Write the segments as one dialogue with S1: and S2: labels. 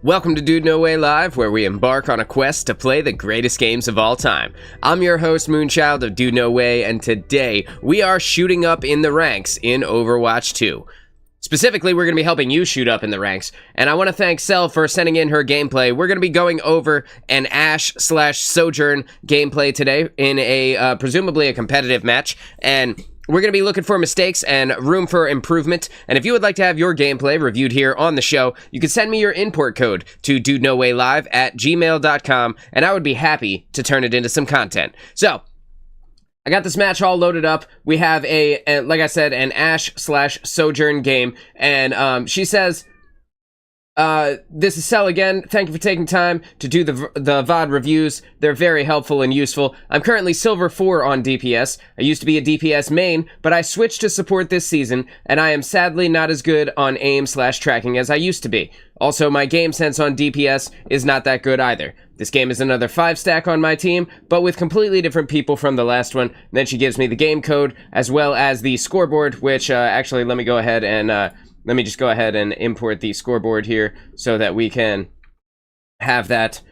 S1: Welcome to DudeNoWay Live, where we embark on a quest to play the greatest games of all time. I'm your host, Moonchild of DudeNoWay, and today we are shooting up in the ranks in Overwatch 2. Specifically, we're going to be helping you shoot up in the ranks, and I want to thank Cell for sending in her gameplay. We're going to be going over an Ashe Sojourn gameplay today in a presumably a competitive match, and we're going to be looking for mistakes and room for improvement. And if you would like to have your gameplay reviewed here on the show, you can send me your import code to DudeNoWayLive@gmail.com, and I would be happy to turn it into some content. So, I got this match all loaded up. We have like I said, an Ashe Sojourn game, and she says, this is Cell again. Thank you for taking time to do the VOD reviews. They're very helpful and useful. I'm currently Silver 4 on DPS. I used to be a DPS main, but I switched to support this season, and I am sadly not as good on aim/tracking as I used to be. Also, my game sense on DPS is not that good either. This game is another 5-stack on my team, but with completely different people from the last one. And then she gives me the game code, as well as the scoreboard, which, actually, let me go ahead and, let me just go ahead and import the scoreboard here so that we can have that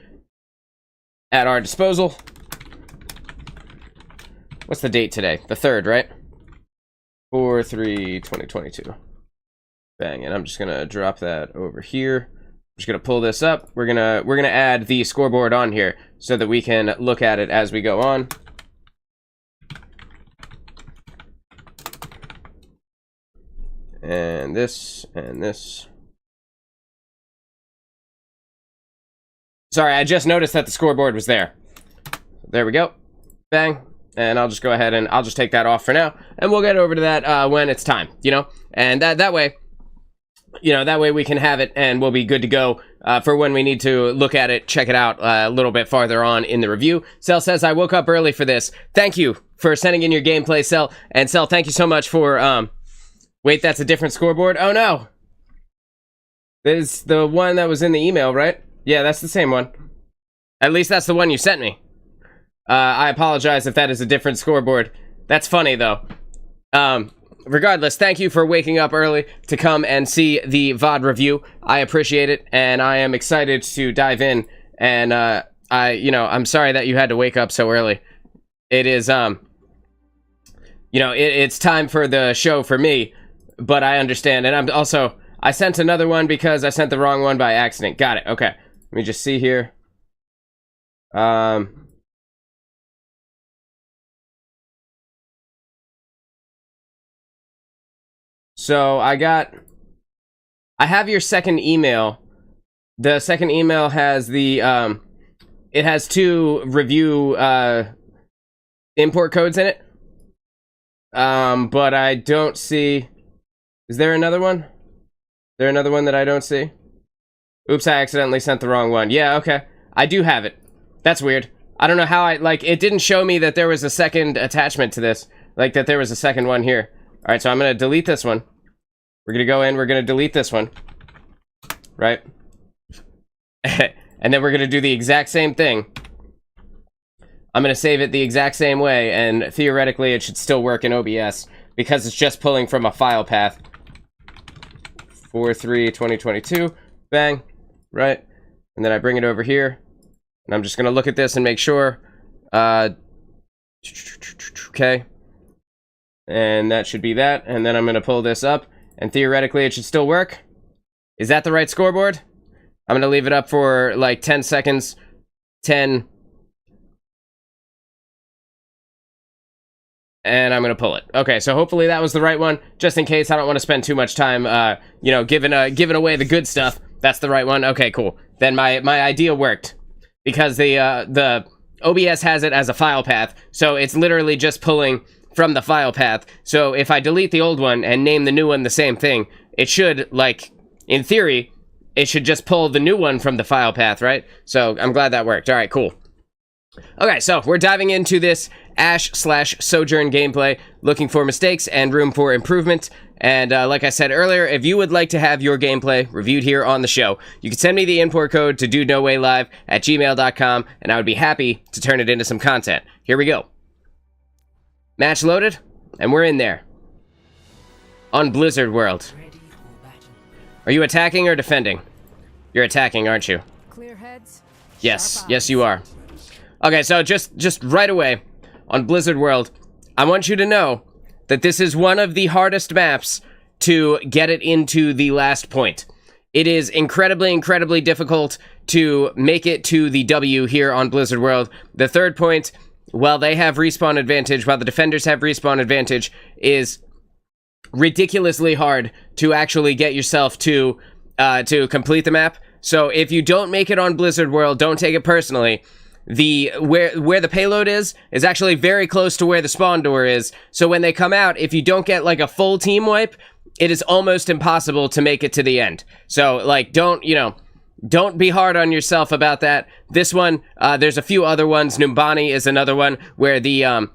S1: at our disposal. What's the date today? The 3rd, right? 4/3/2022. Bang, and I'm just gonna drop that over here. I'm just gonna pull this up. We're gonna add the scoreboard on here so that we can look at it as we go on. And this, and this. Sorry, I just noticed that the scoreboard was there. There we go. Bang. And I'll just go ahead and I'll just take that off for now. And we'll get over to that when it's time, you know? And that way, you know, that way we can have it and we'll be good to go for when we need to look at it, check it out a little bit farther on in the review. Cell says, I woke up early for this. Thank you for sending in your gameplay, Cell. And Cell, thank you so much for, wait, that's a different scoreboard? Oh, no. This is the one that was in the email, right? Yeah, that's the same one. At least that's the one you sent me. I apologize if that is a different scoreboard. That's funny, though. Regardless, thank you for waking up early to come and see the VOD review. I appreciate it, and I am excited to dive in. And, I'm sorry that you had to wake up so early. It is, it's time for the show for me. But I understand, and I sent another one because I sent the wrong one by accident. Got it, okay. Let me just see here. So, I have your second email. The second email has the, it has 2 review, import codes in it. But I don't see... Is there another one? Is there another one that I don't see? Oops, I accidentally sent the wrong one. Yeah, okay. I do have it. That's weird. I don't know how it didn't show me that there was a second attachment to this. Like, that there was a second one here. Alright, so I'm gonna delete this one. We're gonna go in, we're gonna delete this one. Right? And then we're gonna do the exact same thing. I'm gonna save it the exact same way, and theoretically it should still work in OBS, because it's just pulling from a file path. 4/3/2022, bang, right? And then I bring it over here, and I'm just gonna look at this and make sure. Okay. And that should be that, and then I'm gonna pull this up, and theoretically it should still work. Is that the right scoreboard? I'm gonna leave it up for like 10 seconds. 10. And I'm gonna pull it. Okay, so hopefully that was the right one. Just in case, I don't want to spend too much time, giving away the good stuff. That's the right one. Okay, cool. Then my idea worked, because the OBS has it as a file path, so it's literally just pulling from the file path. So if I delete the old one and name the new one the same thing, it should, like, in theory, it should just pull the new one from the file path, right? So I'm glad that worked. All right, cool. Okay, so we're diving into this Ashe Sojourn gameplay, looking for mistakes and room for improvement. And like I said earlier, if you would like to have your gameplay reviewed here on the show, you can send me the import code to DudeNoWayLive@gmail.com, and I would be happy to turn it into some content. Here we go. Match loaded, and we're in there. On Blizzard World. Are you attacking or defending? You're attacking, aren't you?
S2: Clear heads.
S1: Yes, yes you are. Okay, so just right away on Blizzard World, I want you to know that this is one of the hardest maps to get it into the last point. It is incredibly, incredibly difficult to make it to the W here on Blizzard World. The third point, while they have respawn advantage, while the defenders have respawn advantage, is ridiculously hard to actually get yourself to complete the map. So if you don't make it on Blizzard World, don't take it personally. Where the payload is actually very close to where the spawn door is. So when they come out, if you don't get like a full team wipe, it is almost impossible to make it to the end. So like, don't be hard on yourself about that. This one, there's a few other ones. Numbani is another one where Junkertown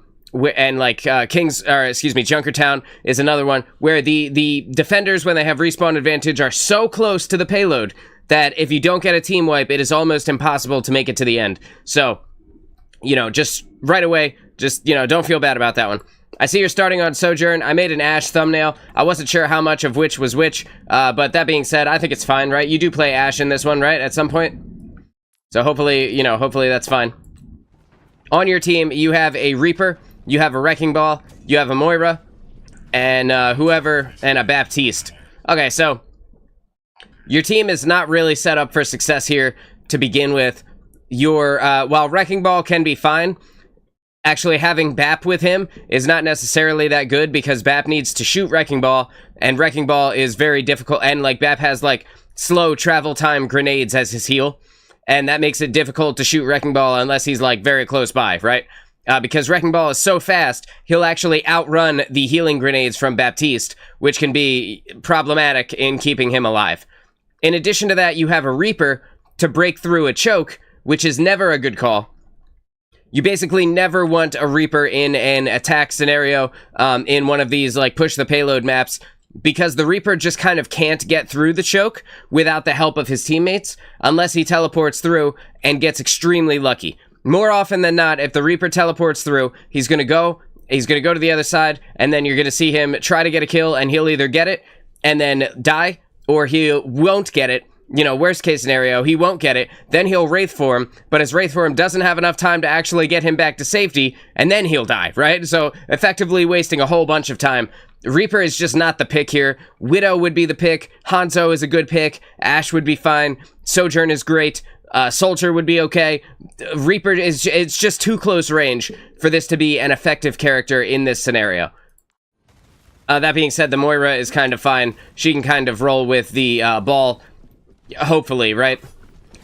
S1: is another one where the defenders, when they have respawn advantage, are so close to the payload that if you don't get a team wipe, it is almost impossible to make it to the end. So, just right away, don't feel bad about that one. I see you're starting on Sojourn. I made an Ashe thumbnail. I wasn't sure how much of which was which, but that being said, I think it's fine, right? You do play Ashe in this one, right, at some point? So hopefully, hopefully that's fine. On your team, you have a Reaper, you have a Wrecking Ball, you have a Moira, and and a Baptiste. Okay, so your team is not really set up for success here to begin with. While Wrecking Ball can be fine, actually having Bap with him is not necessarily that good because Bap needs to shoot Wrecking Ball, and Wrecking Ball is very difficult, and like Bap has like slow travel time grenades as his heal, and that makes it difficult to shoot Wrecking Ball unless he's like very close by, right? Because Wrecking Ball is so fast, he'll actually outrun the healing grenades from Baptiste, which can be problematic in keeping him alive. In addition to that, you have a Reaper to break through a choke, which is never a good call. You basically never want a Reaper in an attack scenario in one of these like push the payload maps, because the Reaper just kind of can't get through the choke without the help of his teammates unless he teleports through and gets extremely lucky. More often than not, if the Reaper teleports through, he's gonna go to the other side, and then you're gonna see him try to get a kill, and he'll either get it and then die, or he won't get it. Worst case scenario, he won't get it, then he'll Wraith Form, but his Wraith Form doesn't have enough time to actually get him back to safety, and then he'll die, right? So, effectively wasting a whole bunch of time. Reaper is just not the pick here. Widow would be the pick, Hanzo is a good pick, Ashe would be fine, Sojourn is great, Soldier would be okay. Reaper it's just too close range for this to be an effective character in this scenario. That being said, the Moira is kind of fine. She can kind of roll with the ball, hopefully, right?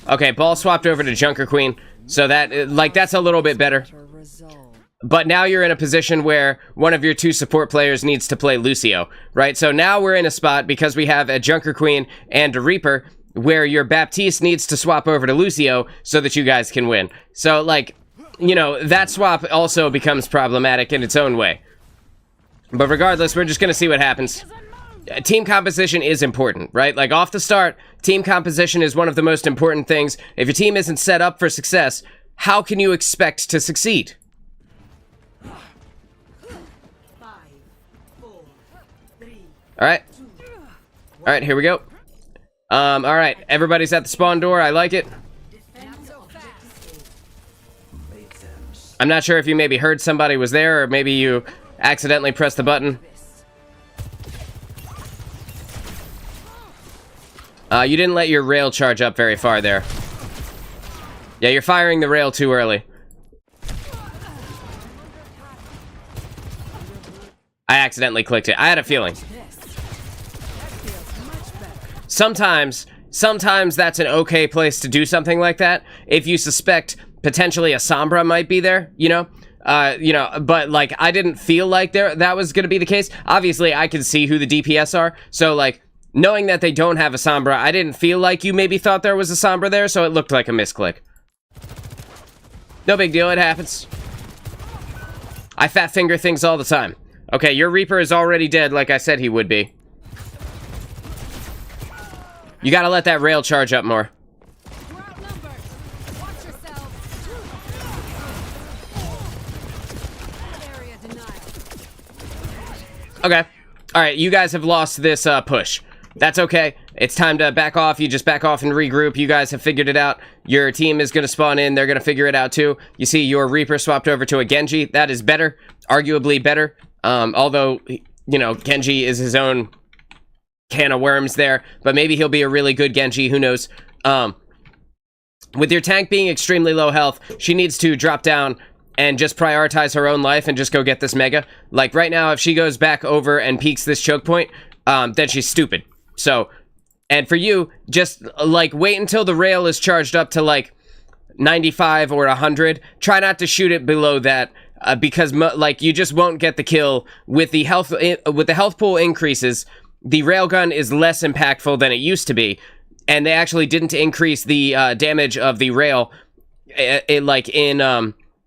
S1: Okay, ball swapped over to Junker Queen, so that's a little bit better. But now you're in a position where one of your two support players needs to play Lucio, right? So now we're in a spot, because we have a Junker Queen and a Reaper, where your Baptiste needs to swap over to Lucio so that you guys can win. So, that swap also becomes problematic in its own way. But regardless, we're just going to see what happens. Team composition is important, right? Like, off the start, team composition is one of the most important things. If your team isn't set up for success, how can you expect to succeed?
S3: 5, 4, 3,
S1: Alright. Alright, here we go. Alright, everybody's at the spawn door. I like it. I'm not sure if you maybe heard somebody was there, or maybe you accidentally pressed the button. You didn't let your rail charge up very far there. Yeah, you're firing the rail too early. I accidentally clicked it. I had a feeling. Sometimes that's an okay place to do something like that if you suspect potentially a Sombra might be there, but like, I didn't feel like that was gonna be the case. Obviously, I can see who the DPS are, so like, knowing that they don't have a Sombra, I didn't feel like you maybe thought there was a Sombra there, so it looked like a misclick. No big deal, it happens. I fat finger things all the time. Okay, your Reaper is already dead like I said he would be. You gotta let that rail charge up more. Okay. Alright, you guys have lost this push. That's okay. it's time to back off. You just back off and regroup. You guys have figured it out. Your team is going to spawn in. They're going to figure it out too. You see your Reaper swapped over to a Genji. That is better, arguably better. Although, you know, Genji is his own can of worms there, but maybe he'll be a really good Genji. Who knows? With your tank being extremely low health, she needs to drop down and just prioritize her own life and just go get this mega. Like right now, if she goes back over and peeks this choke point, then she's stupid. So, and for you, just like wait until the rail is charged up to like 95 or 100. Try not to shoot it below that because like you just won't get the kill with the health pool increases. The railgun is less impactful than it used to be, and they actually didn't increase the damage of the rail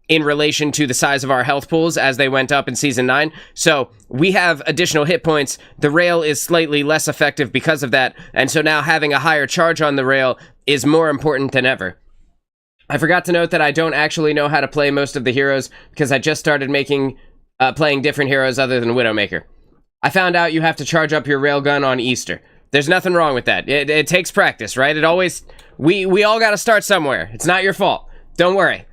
S1: in relation to the size of our health pools as they went up in Season 9. So we have additional hit points. The rail is slightly less effective because of that, and so now having a higher charge on the rail is more important than ever. I forgot to note that I don't actually know how to play most of the heroes because I just started playing different heroes other than Widowmaker. I found out you have to charge up your railgun on Easter. There's nothing wrong with that. It takes practice, right? We all got to start somewhere. It's not your fault. Don't worry.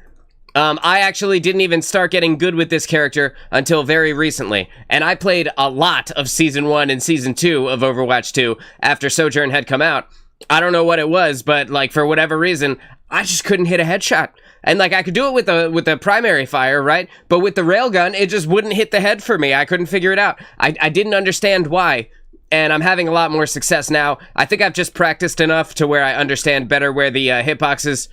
S1: I actually didn't even start getting good with this character until very recently, and I played a lot of Season 1 and Season 2 of Overwatch 2 after Sojourn had come out. I don't know what it was, but like for whatever reason, I just couldn't hit a headshot. And like I could do it with the primary fire, right? But with the railgun, it just wouldn't hit the head for me. I couldn't figure it out. I didn't understand why. And I'm having a lot more success now. I think I've just practiced enough to where I understand better where the hitboxes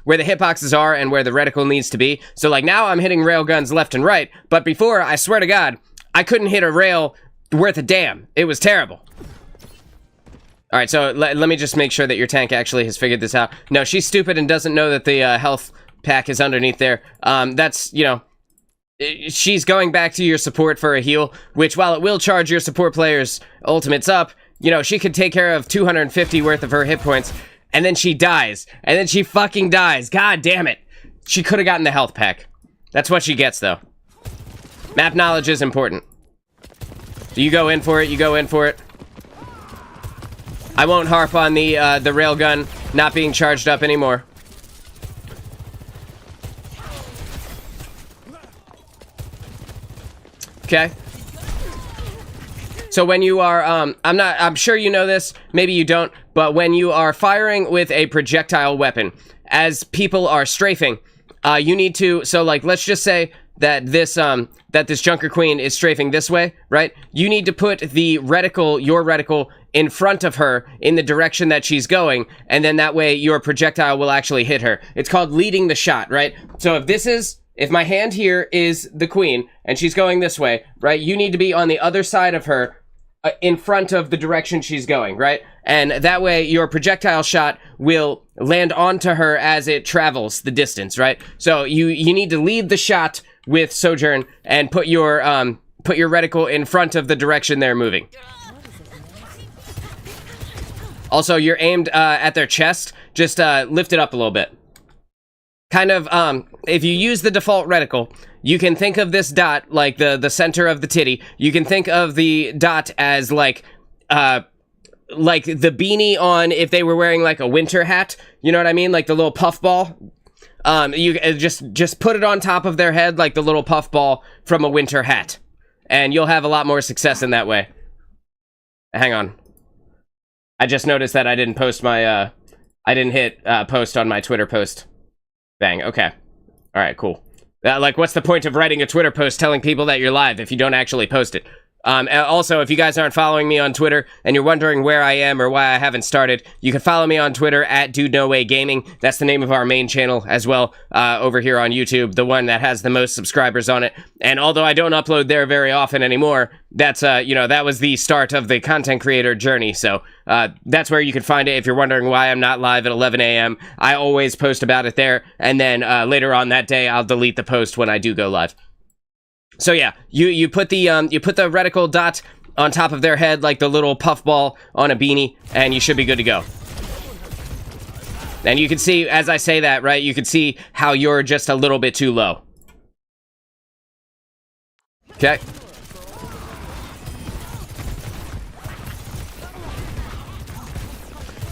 S1: where the hitboxes are and where the reticle needs to be. So like now I'm hitting railguns left and right, but before, I swear to God, I couldn't hit a rail worth a damn. It was terrible. All right, so let me just make sure that your tank actually has figured this out. No, she's stupid and doesn't know that the health pack is underneath there. That's, you know, she's going back to your support for a heal, which while it will charge your support players' ultimates up, you know, she could take care of 250 worth of her hit points, and then she dies. And then she fucking dies. God damn it. She could have gotten the health pack. That's what she gets, though. Map knowledge is important. So you go in for it, you go in for it. I won't harp on the railgun not being charged up anymore. Okay. So when you are, I'm sure you know this, maybe you don't, but when you are firing with a projectile weapon, as people are strafing, you need to, so like, let's just say that this Junker Queen is strafing this way, right? You need to put the reticle, your reticle, in front of her in the direction that she's going, and then that way your projectile will actually hit her. It's called leading the shot, right? So if my hand here is the queen, and she's going this way, right? You need to be on the other side of her, in front of the direction she's going, right? And that way your projectile shot will land onto her as it travels the distance, right? So you need to lead the shot with Sojourn and put your reticle in front of the direction they're moving. Also, you're aimed at their chest. Just lift it up a little bit. Kind of, if you use the default reticle, you can think of this dot, like the center of the titty. You can think of the dot as like the beanie on if they were wearing like a winter hat. You know what I mean? Like the little puff ball. You just put it on top of their head like the little puff ball from a winter hat. And you'll have a lot more success in that way. Hang on. I just noticed that I didn't post my, I didn't hit post on my Twitter post. Bang, okay. Alright, cool. Like, what's the point of writing a Twitter post telling people that you're live if you don't actually post it? Also, if you guys aren't following me on Twitter and you're wondering where I am or why I haven't started, you can follow me on Twitter at DudeNoWay Gaming. That's the name of our main channel as well, over here on YouTube, the one that has the most subscribers on it. And although I don't upload there very often anymore, that's, you know, that was the start of the content creator journey. So, that's where you can find it if you're wondering why I'm not live at 11 a.m. I always post about it there, and then, later on that day, I'll delete the post when I do go live. So yeah, you put the reticle dot on top of their head like the little puffball on a beanie, and you should be good to go. And you can see, as I say that, right, you can see how you're just a little bit too low. Okay.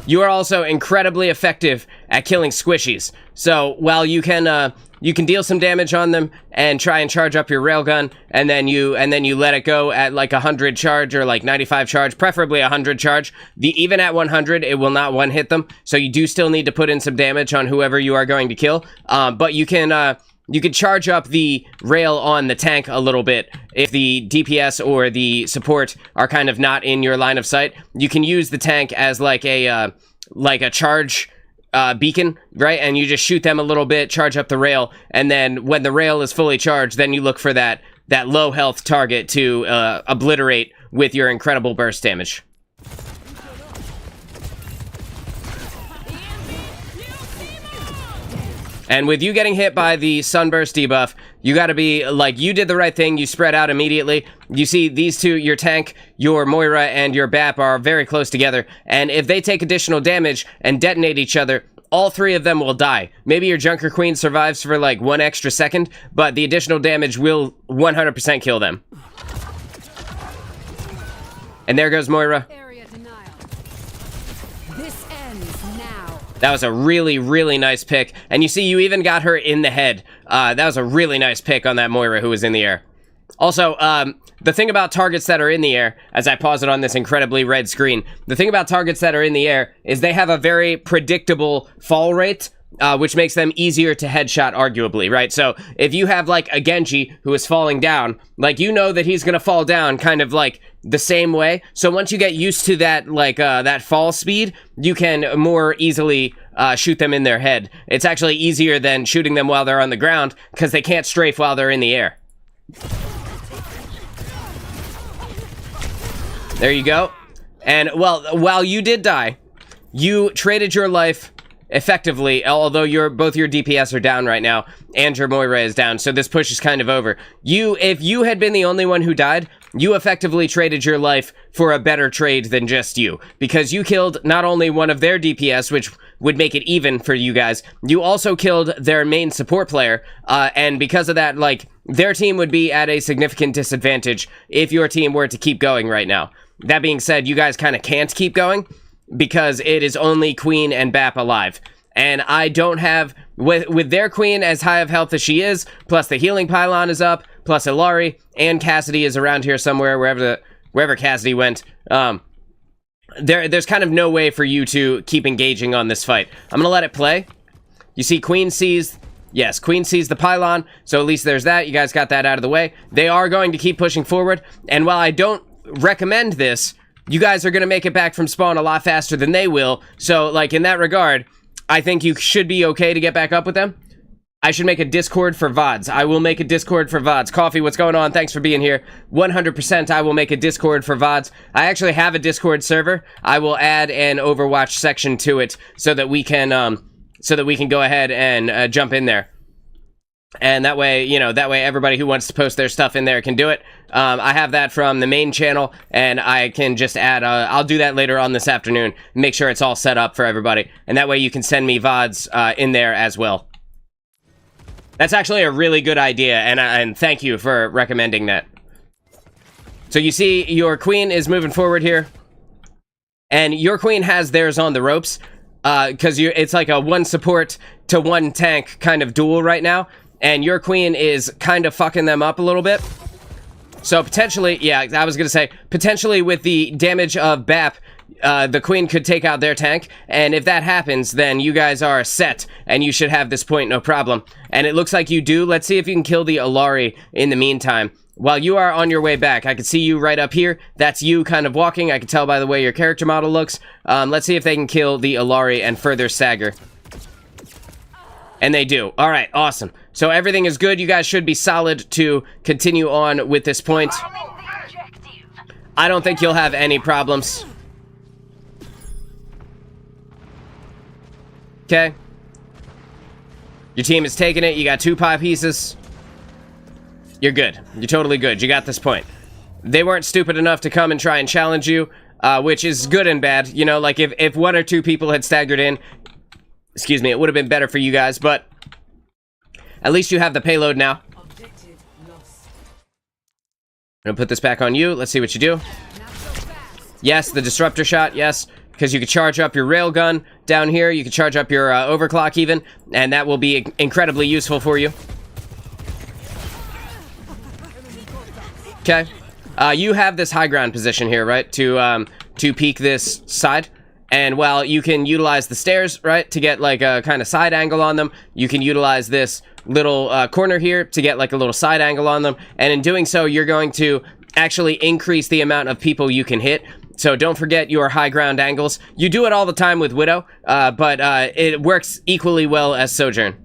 S1: you are also incredibly effective at killing squishies. So while you can deal some damage on them and try and charge up your railgun, and then you let it go at like 100 charge or like 95 charge, preferably 100 charge. Even at 100, it will not one hit them. So you do still need to put in some damage on whoever you are going to kill. But you can charge up the rail on the tank a little bit if the DPS or the support are kind of not in your line of sight. You can use the tank as like a charge beacon, right? And you just shoot them a little bit, charge up the rail, and then when the rail is fully charged, then you look for that low health target to obliterate with your incredible burst damage. And with you getting hit by the sunburst debuff, you gotta be, like, you did the right thing, you spread out immediately. You see, these two, your tank, your Moira, and your BAP are very close together, and if they take additional damage and detonate each other, all three of them will die. Maybe your Junker Queen survives for, like, 1 extra second, but the additional damage will 100% kill them. And there goes Moira. That was a really, really nice pick. And you see, you even got her in the head. That was a really nice pick on that Moira who was in the air. Also, the thing about targets that are in the air, as I pause it on this incredibly red screen, the thing about targets that are in the air is they have a very predictable fall rate, which makes them easier to headshot, arguably, right? So if you have, like, a Genji who is falling down, like, you know that he's gonna fall down kind of, like, the same way. So once you get used to that, like, that fall speed, you can more easily shoot them in their head. It's actually easier than shooting them while they're on the ground, because they can't strafe while they're in the air. There you go. And, well, while you did die, you traded your life effectively, although both your DPS are down right now, and your Moira is down, so this push is kind of over. If you had been the only one who died, you effectively traded your life for a better trade than just you, because you killed not only one of their DPS, which would make it even for you guys, you also killed their main support player, and because of that, like, their team would be at a significant disadvantage if your team were to keep going right now. That being said, you guys kind of can't keep going, because it is only Queen and BAP alive. And I don't have, with their Queen as high of health as she is, plus the healing pylon is up, plus Ilari, and Cassidy is around here somewhere, wherever Cassidy went. There's kind of no way for you to keep engaging on this fight. I'm gonna let it play. You see Queen sees the pylon, so at least there's that. You guys got that out of the way. They are going to keep pushing forward, and while I don't recommend this, you guys are going to make it back from spawn a lot faster than they will. So, like, in that regard, I think you should be okay to get back up with them. I should make a Discord for VODs. I will make a Discord for VODs. Coffee, what's going on? Thanks for being here. 100% I will make a Discord for VODs. I actually have a Discord server. I will add an Overwatch section to it so that we can go ahead and jump in there. And that way, everybody who wants to post their stuff in there can do it. I have that from the main channel, and I can just add, I'll do that later on this afternoon, make sure it's all set up for everybody. And that way you can send me VODs in there as well. That's actually a really good idea, and thank you for recommending that. So you see, your Queen is moving forward here, and your Queen has theirs on the ropes, because it's like a one support to one tank kind of duel right now. And your Queen is kind of fucking them up a little bit. So potentially, yeah, I was gonna say, potentially with the damage of BAP, the Queen could take out their tank. And if that happens, then you guys are set, and you should have this point no problem. And it looks like you do. Let's see if you can kill the Ilari in the meantime. While you are on your way back, I can see you right up here. That's you kind of walking. I can tell by the way your character model looks. Let's see if they can kill the Ilari and further stagger. And they do. All right, awesome. So everything is good. You guys should be solid to continue on with this point. I don't think you'll have any problems. Okay. Your team is taking it. You got 2 pie pieces. You're good. You're totally good. You got this point. They weren't stupid enough to come and try and challenge you, which is good and bad. You know, like if 1 or 2 people had staggered in, excuse me, it would have been better for you guys, but at least you have the payload now. I'm gonna put this back on you. Let's see what you do. Yes, the disruptor shot. Yes. because you could charge up your railgun down here. You can charge up your overclock even, and that will be incredibly useful for you. Okay. You have this high ground position here, right, to peek this side. And while you can utilize the stairs, right, to get like a kind of side angle on them, you can utilize this little corner here to get like a little side angle on them. And in doing so, you're going to actually increase the amount of people you can hit. So don't forget your high ground angles. You do it all the time with Widow, but it works equally well as Sojourn.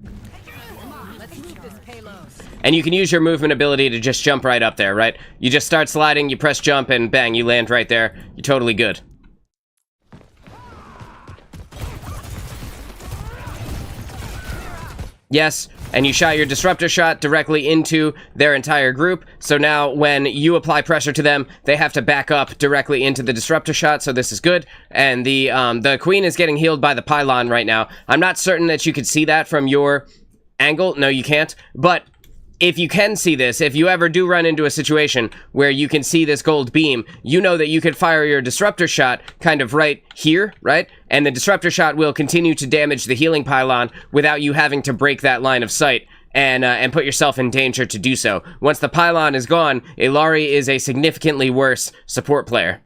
S1: And you can use your movement ability to just jump right up there, right? You just start sliding, you press jump, and bang, you land right there. You're totally good. Yes, and you shot your disruptor shot directly into their entire group. So now when you apply pressure to them, they have to back up directly into the disruptor shot. So this is good. And the queen is getting healed by the pylon right now. I'm not certain that you could see that from your angle. No, you can't. But if you can see this, if you ever do run into a situation where you can see this gold beam, you know that you could fire your disruptor shot kind of right here, right? And the disruptor shot will continue to damage the healing pylon without you having to break that line of sight and put yourself in danger to do so. Once the pylon is gone, Illari is a significantly worse support player.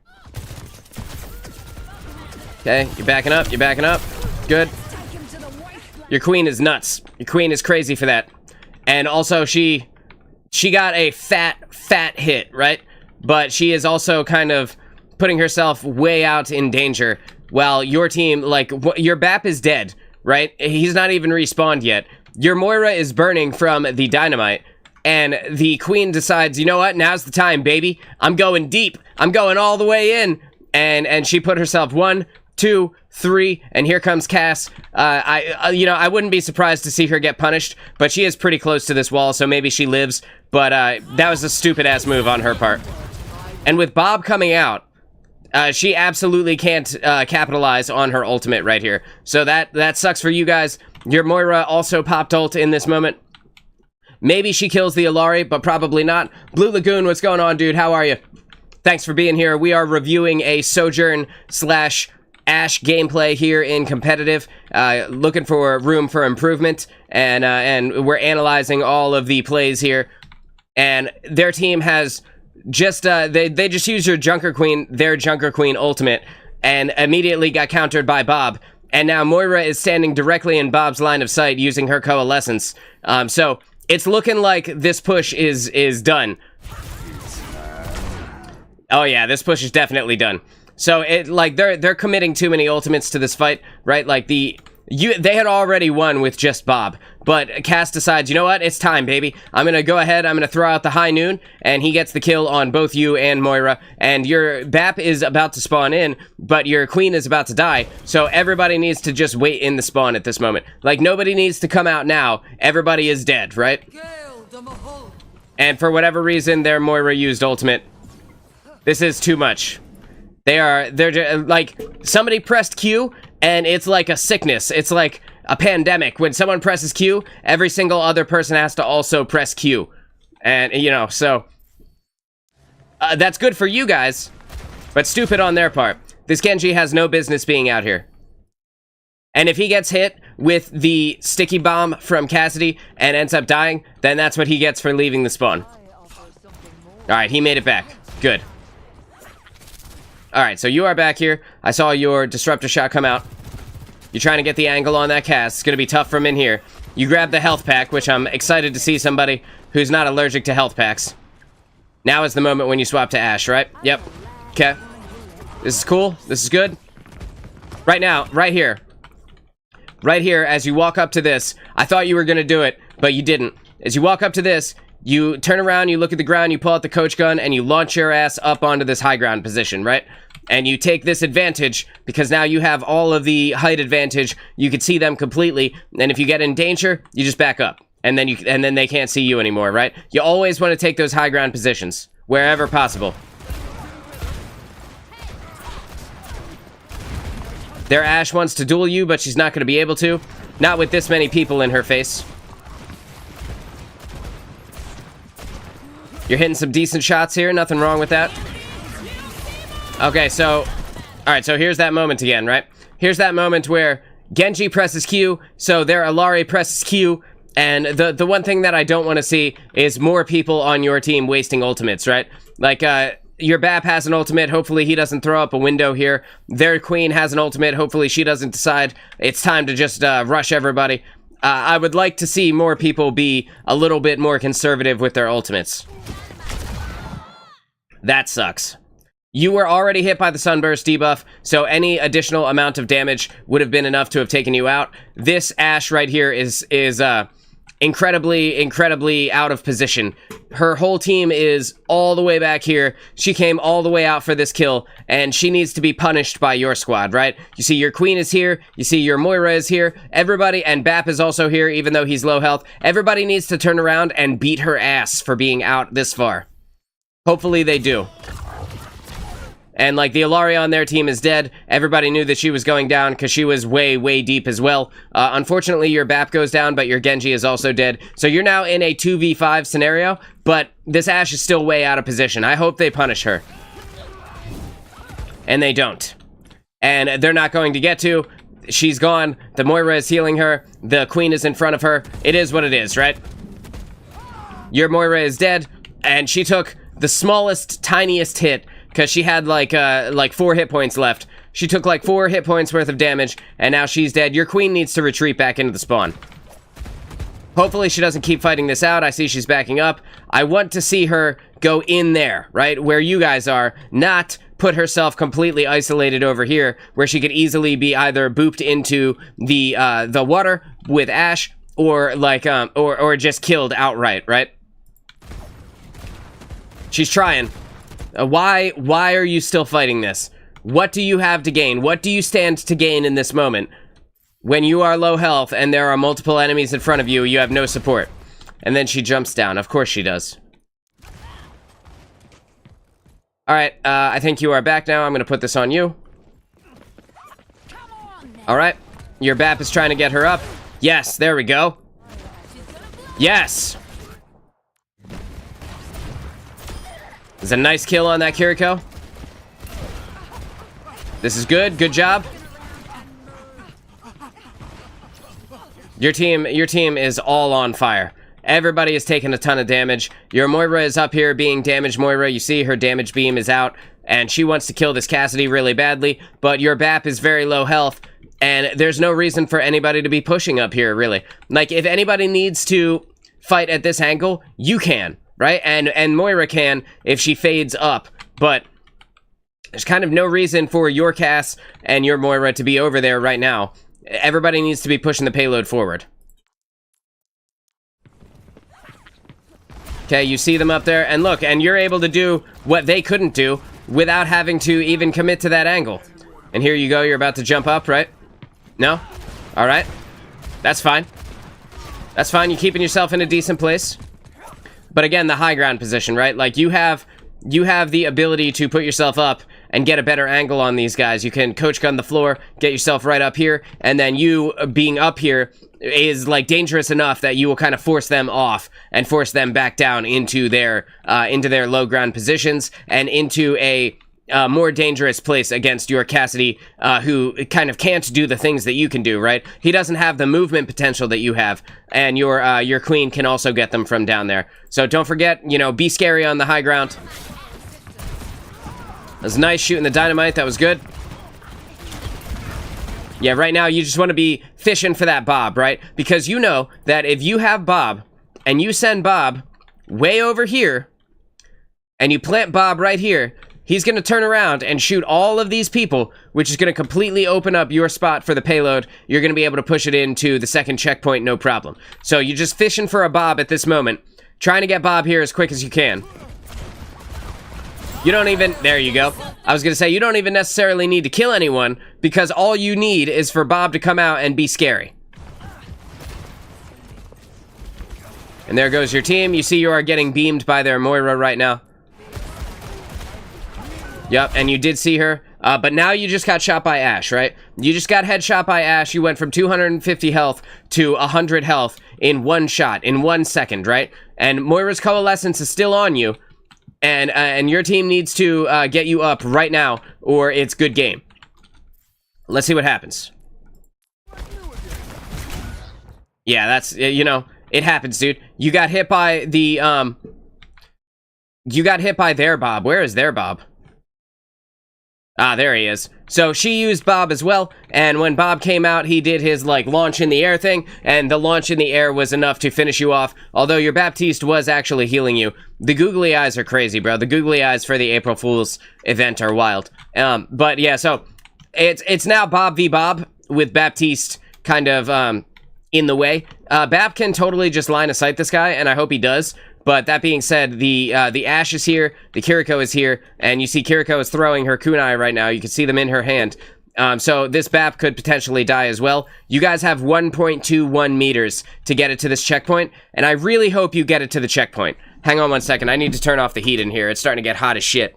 S1: Okay, you're backing up, you're backing up. Good. Your queen is nuts. Your queen is crazy for that. And also, she got a fat hit, right? But she is also kind of putting herself way out in danger. While your team, like, your BAP is dead, right? He's not even respawned yet. Your Moira is burning from the dynamite. And the queen decides, you know what? Now's the time, baby. I'm going deep. I'm going all the way in. And she put herself 1, 2, 3, and here comes Cass. I wouldn't be surprised to see her get punished, but she is pretty close to this wall, so maybe she lives. But that was a stupid-ass move on her part. And with Bob coming out, she absolutely can't capitalize on her ultimate right here. So that sucks for you guys. Your Moira also popped ult in this moment. Maybe she kills the Illari, but probably not. Blue Lagoon, what's going on, dude? How are you? Thanks for being here. We are reviewing a Sojourn / Ashe gameplay here in competitive, looking for room for improvement, and we're analyzing all of the plays here. And their team has just they just used their Junker Queen ultimate, and immediately got countered by Bob. And now Moira is standing directly in Bob's line of sight using her coalescence. So it's looking like this push is done. Oh yeah, this push is definitely done. So they're committing too many ultimates to this fight, right? Like they had already won with just Bob, but Cass decides, you know what? It's time, baby. I'm gonna go ahead. I'm gonna throw out the high noon, and he gets the kill on both you and Moira. And your BAP is about to spawn in, but your queen is about to die. So everybody needs to just wait in the spawn at this moment. Like nobody needs to come out now. Everybody is dead, right? And for whatever reason, their Moira used ultimate. This is too much. They're just, like, somebody pressed Q, and it's like a sickness. It's like a pandemic. When someone presses Q, every single other person has to also press Q. And, so that's good for you guys, but stupid on their part. This Genji has no business being out here. And if he gets hit with the sticky bomb from Cassidy and ends up dying, then that's what he gets for leaving the spawn. Alright, he made it back. Good. Alright, so you are back here. I saw your disruptor shot come out. You're trying to get the angle on that cast. It's going to be tough from in here. You grab the health pack, which I'm excited to see somebody who's not allergic to health packs. Now is the moment when you swap to Ashe, right? Yep. Okay. This is cool. This is good. Right now, right here. Right here, as you walk up to this, I thought you were going to do it, but you didn't. As you walk up to this, you turn around, you look at the ground, you pull out the coach gun, and you launch your ass up onto this high ground position, right? And you take this advantage, because now you have all of the height advantage. You can see them completely, and if you get in danger, you just back up. And then they can't see you anymore, right? You always want to take those high ground positions, wherever possible. Their Ashe wants to duel you, but she's not going to be able to. Not with this many people in her face. You're hitting some decent shots here. Nothing wrong with that. Okay, so Alright, so here's that moment again, right? Here's that moment where Genji presses Q, so their Illari presses Q, and the one thing that I don't want to see is more people on your team wasting ultimates, right? Like, your BAP has an ultimate, hopefully he doesn't throw up a window here. Their Queen has an ultimate, hopefully she doesn't decide it's time to just rush everybody. I would like to see more people be a little bit more conservative with their ultimates. That sucks. You were already hit by the Sunburst debuff, so any additional amount of damage would have been enough to have taken you out. This Ashe right here is incredibly out of position. Her whole team is all the way back here. She came all the way out for this kill, and she needs to be punished by your squad, right? You see your Queen is here, you see your Moira is here, everybody, and BAP is also here, even though he's low health. Everybody needs to turn around and beat her ass for being out this far. Hopefully they do. And, like, the Illari on their team is dead. Everybody knew that she was going down because she was way deep as well. Unfortunately, your BAP goes down, but your Genji is also dead. So you're now in a 2v5 scenario, but this Ashe is still way out of position. I hope they punish her. And they don't. And they're not going to get to. She's gone. The Moira is healing her. The Queen is in front of her. It is what it is, right? Your Moira is dead, and she took the smallest, tiniest hit because she had like 4 hit points left. She took like 4 hit points worth of damage, and now she's dead. Your Queen needs to retreat back into the spawn. Hopefully she doesn't keep fighting this out. I see she's backing up. I want to see her go in there, right? Where you guys are, not put herself completely isolated over here, where she could easily be either booped into the water with Ashe, or like or just killed outright, right? She's trying. Why are you still fighting this? What do you have to gain? What do you stand to gain in this moment? When you are low health and there are multiple enemies in front of you, you have no support. And then she jumps down. Of course she does. Alright, I think you are back now. I'm going to put this on you. Alright, your BAP is trying to get her up. Yes, there we go. Yes! There's a nice kill on that Kiriko. This is good. Good job. Your team is all on fire. Everybody is taking a ton of damage. Your Moira is up here being damaged Moira. You see her damage beam is out, and she wants to kill this Cassidy really badly, but your BAP is very low health, and there's no reason for anybody to be pushing up here, really. Like, if anybody needs to fight at this angle, you can. Right? And Moira can if she fades up, but there's kind of no reason for your Cass and your Moira to be over there right now. Everybody needs to be pushing the payload forward. Okay, you see them up there, and look, and you're able to do what they couldn't do without having to even commit to that angle. And here you go, you're about to jump up, right? No? Alright. That's fine. That's fine, you're keeping yourself in a decent place. But again, the high ground position, right? Like, you have the ability to put yourself up and get a better angle on these guys. You can coach gun the floor, get yourself right up here, and then you being up here is, like, dangerous enough that you will kind of force them off and force them back down into their low ground positions and into a more dangerous place against your Cassidy, who kind of can't do the things that you can do, right? He doesn't have the movement potential that you have, and your Queen can also get them from down there. So don't forget, you know, be scary on the high ground. That was nice shooting the dynamite. That was good. Yeah, right now you just want to be fishing for that Bob, right? Because you know that if you have Bob, and you send Bob way over here, and you plant Bob right here, he's going to turn around and shoot all of these people, which is going to completely open up your spot for the payload. You're going to be able to push it into the second checkpoint, no problem. So you're just fishing for a Bob at this moment, trying to get Bob here as quick as you can. You don't even... There you go. I was going to say, you don't even necessarily need to kill anyone, because all you need is for Bob to come out and be scary. And there goes your team. You see you are getting beamed by their Moira right now. Yep, and you did see her, but now you just got shot by Ashe, right? You just got headshot by Ashe. You went from 250 health to 100 health in one shot, in 1 second, right? And Moira's Coalescence is still on you, and your team needs to get you up right now, or it's good game. Let's see what happens. Yeah, that's, you know, it happens, dude. You got hit by the, you got hit by their Bob. Where is their Bob? Ah, there he is. So she used Bob as well, and when Bob came out, he did his, like, launch in the air thing, and the launch in the air was enough to finish you off, although your Baptiste was actually healing you. The googly eyes are crazy, bro. The googly eyes for the April Fool's event are wild. But yeah, so it's now Bob v. Bob, with Baptiste kind of, in the way. Bap can totally just line of sight this guy, and I hope he does. But that being said, the Ashe is here, the Kiriko is here, and you see Kiriko is throwing her kunai right now. You can see them in her hand. So this Bap could potentially die as well. You guys have 1.21 meters to get it to this checkpoint, and I really hope you get it to the checkpoint. Hang on one second. I need to turn off the heat in here. It's starting to get hot as shit.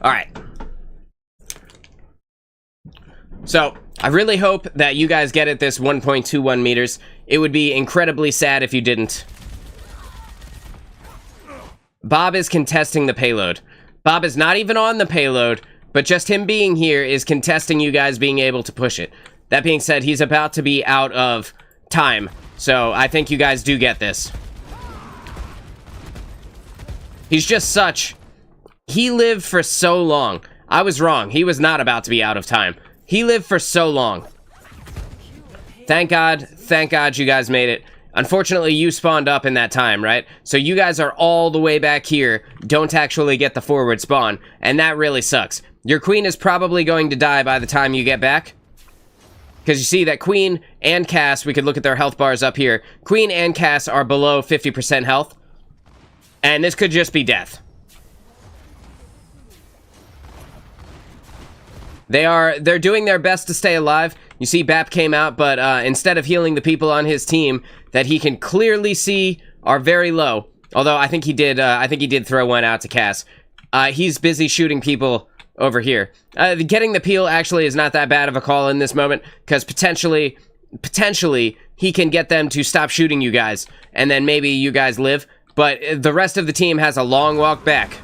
S1: Alright. So, I really hope that you guys get it this 1.21 meters. It would be incredibly sad if you didn't. Bob is contesting the payload. Bob is not even on the payload, but just him being here is contesting you guys being able to push it. That being said, he's about to be out of time. So, I think you guys do get this. He's just such... He lived for so long. I was wrong. He was not about to be out of time. He lived for so long. Thank God you guys made it. Unfortunately, you spawned up in that time, right? So you guys are all the way back here, don't actually get the forward spawn, and that really sucks. Your queen is probably going to die by the time you get back. Because you see that Queen and Cass, we could look at their health bars up here. Queen and Cass are below 50% health. And this could just be death. They're doing their best to stay alive. You see Bap came out, but instead of healing the people on his team that he can clearly see are very low. Although I think he did throw one out to Cass. He's busy shooting people over here. Getting the peel actually is not that bad of a call in this moment, because potentially he can get them to stop shooting you guys, and then maybe you guys live. But the rest of the team has a long walk back.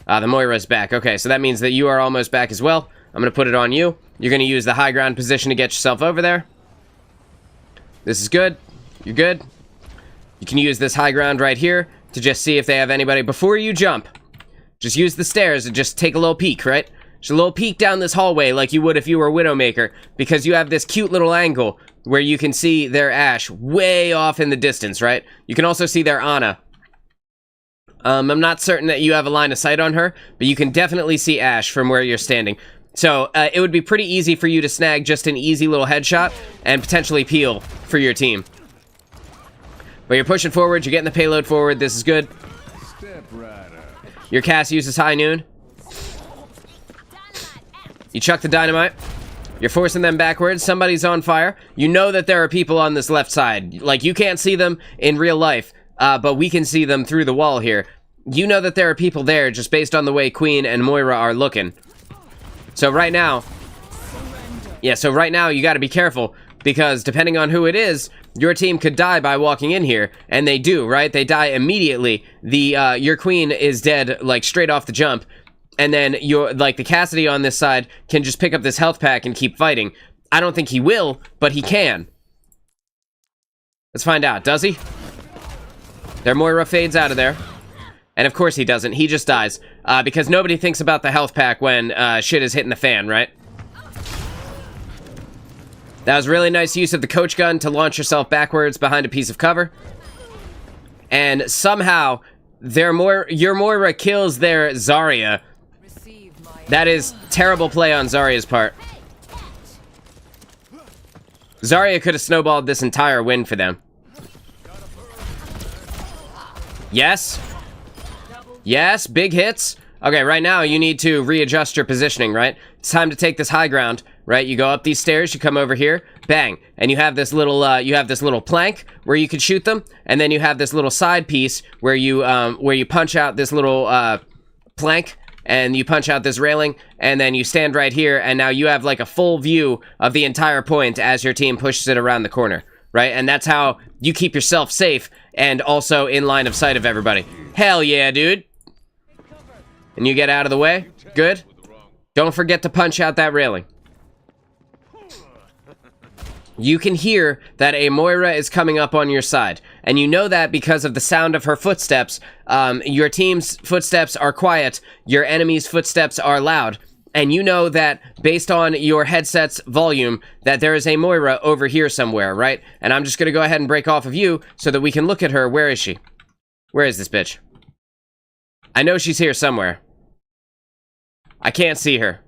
S1: The Moira's back. Okay, so that means that you are almost back as well. I'm going to put it on you. You're going to use the high ground position to get yourself over there. This is good. You're good. You can use this high ground right here to just see if they have anybody. Before you jump, just use the stairs and just take a little peek, right? Just a little peek down this hallway like you would if you were Widowmaker, because you have this cute little angle where you can see their Ashe way off in the distance, right? You can also see their Ana. I'm not certain that you have a line of sight on her, but you can definitely see Ashe from where you're standing. So, it would be pretty easy for you to snag just an easy little headshot and potentially peel for your team. But you're pushing forward, you're getting the payload forward, this is good. Your Cass uses high noon. You chuck the dynamite. You're forcing them backwards, somebody's on fire. You know that there are people on this left side. Like, you can't see them in real life, but we can see them through the wall here. You know that there are people there just based on the way Queen and Moira are looking. So right now, you gotta be careful, because depending on who it is, your team could die by walking in here, and they do, right? They die immediately. Your Queen is dead, like, straight off the jump, and then the Cassidy on this side can just pick up this health pack and keep fighting. I don't think he will, but he can. Let's find out, does he? Their Moira fades out of there. And of course he doesn't. He just dies. Because nobody thinks about the health pack when shit is hitting the fan, right? That was really nice use of the coach gun to launch yourself backwards behind a piece of cover. And somehow, your Moira kills their Zarya. That is terrible play on Zarya's part. Zarya could have snowballed this entire win for them. Yes. Yes, big hits. Okay, right now you need to readjust your positioning, right? It's time to take this high ground, right? You go up these stairs, you come over here, bang, and you have this little plank where you can shoot them, and then you have this little side piece where you punch out this little plank and you punch out this railing, and then you stand right here, and now you have like a full view of the entire point as your team pushes it around the corner, right? And that's how you keep yourself safe and also in line of sight of everybody. Hell yeah, dude. And you get out of the way. Good. Don't forget to punch out that railing. You can hear that a Moira is coming up on your side, and you know that because of the sound of her footsteps. Your team's footsteps are quiet, your enemy's footsteps are loud, and you know that based on your headset's volume that there is a Moira over here somewhere, right? And I'm just gonna go ahead and break off of you so that we can look at her. Where is she? Where is this bitch? I know she's here somewhere. I can't see her.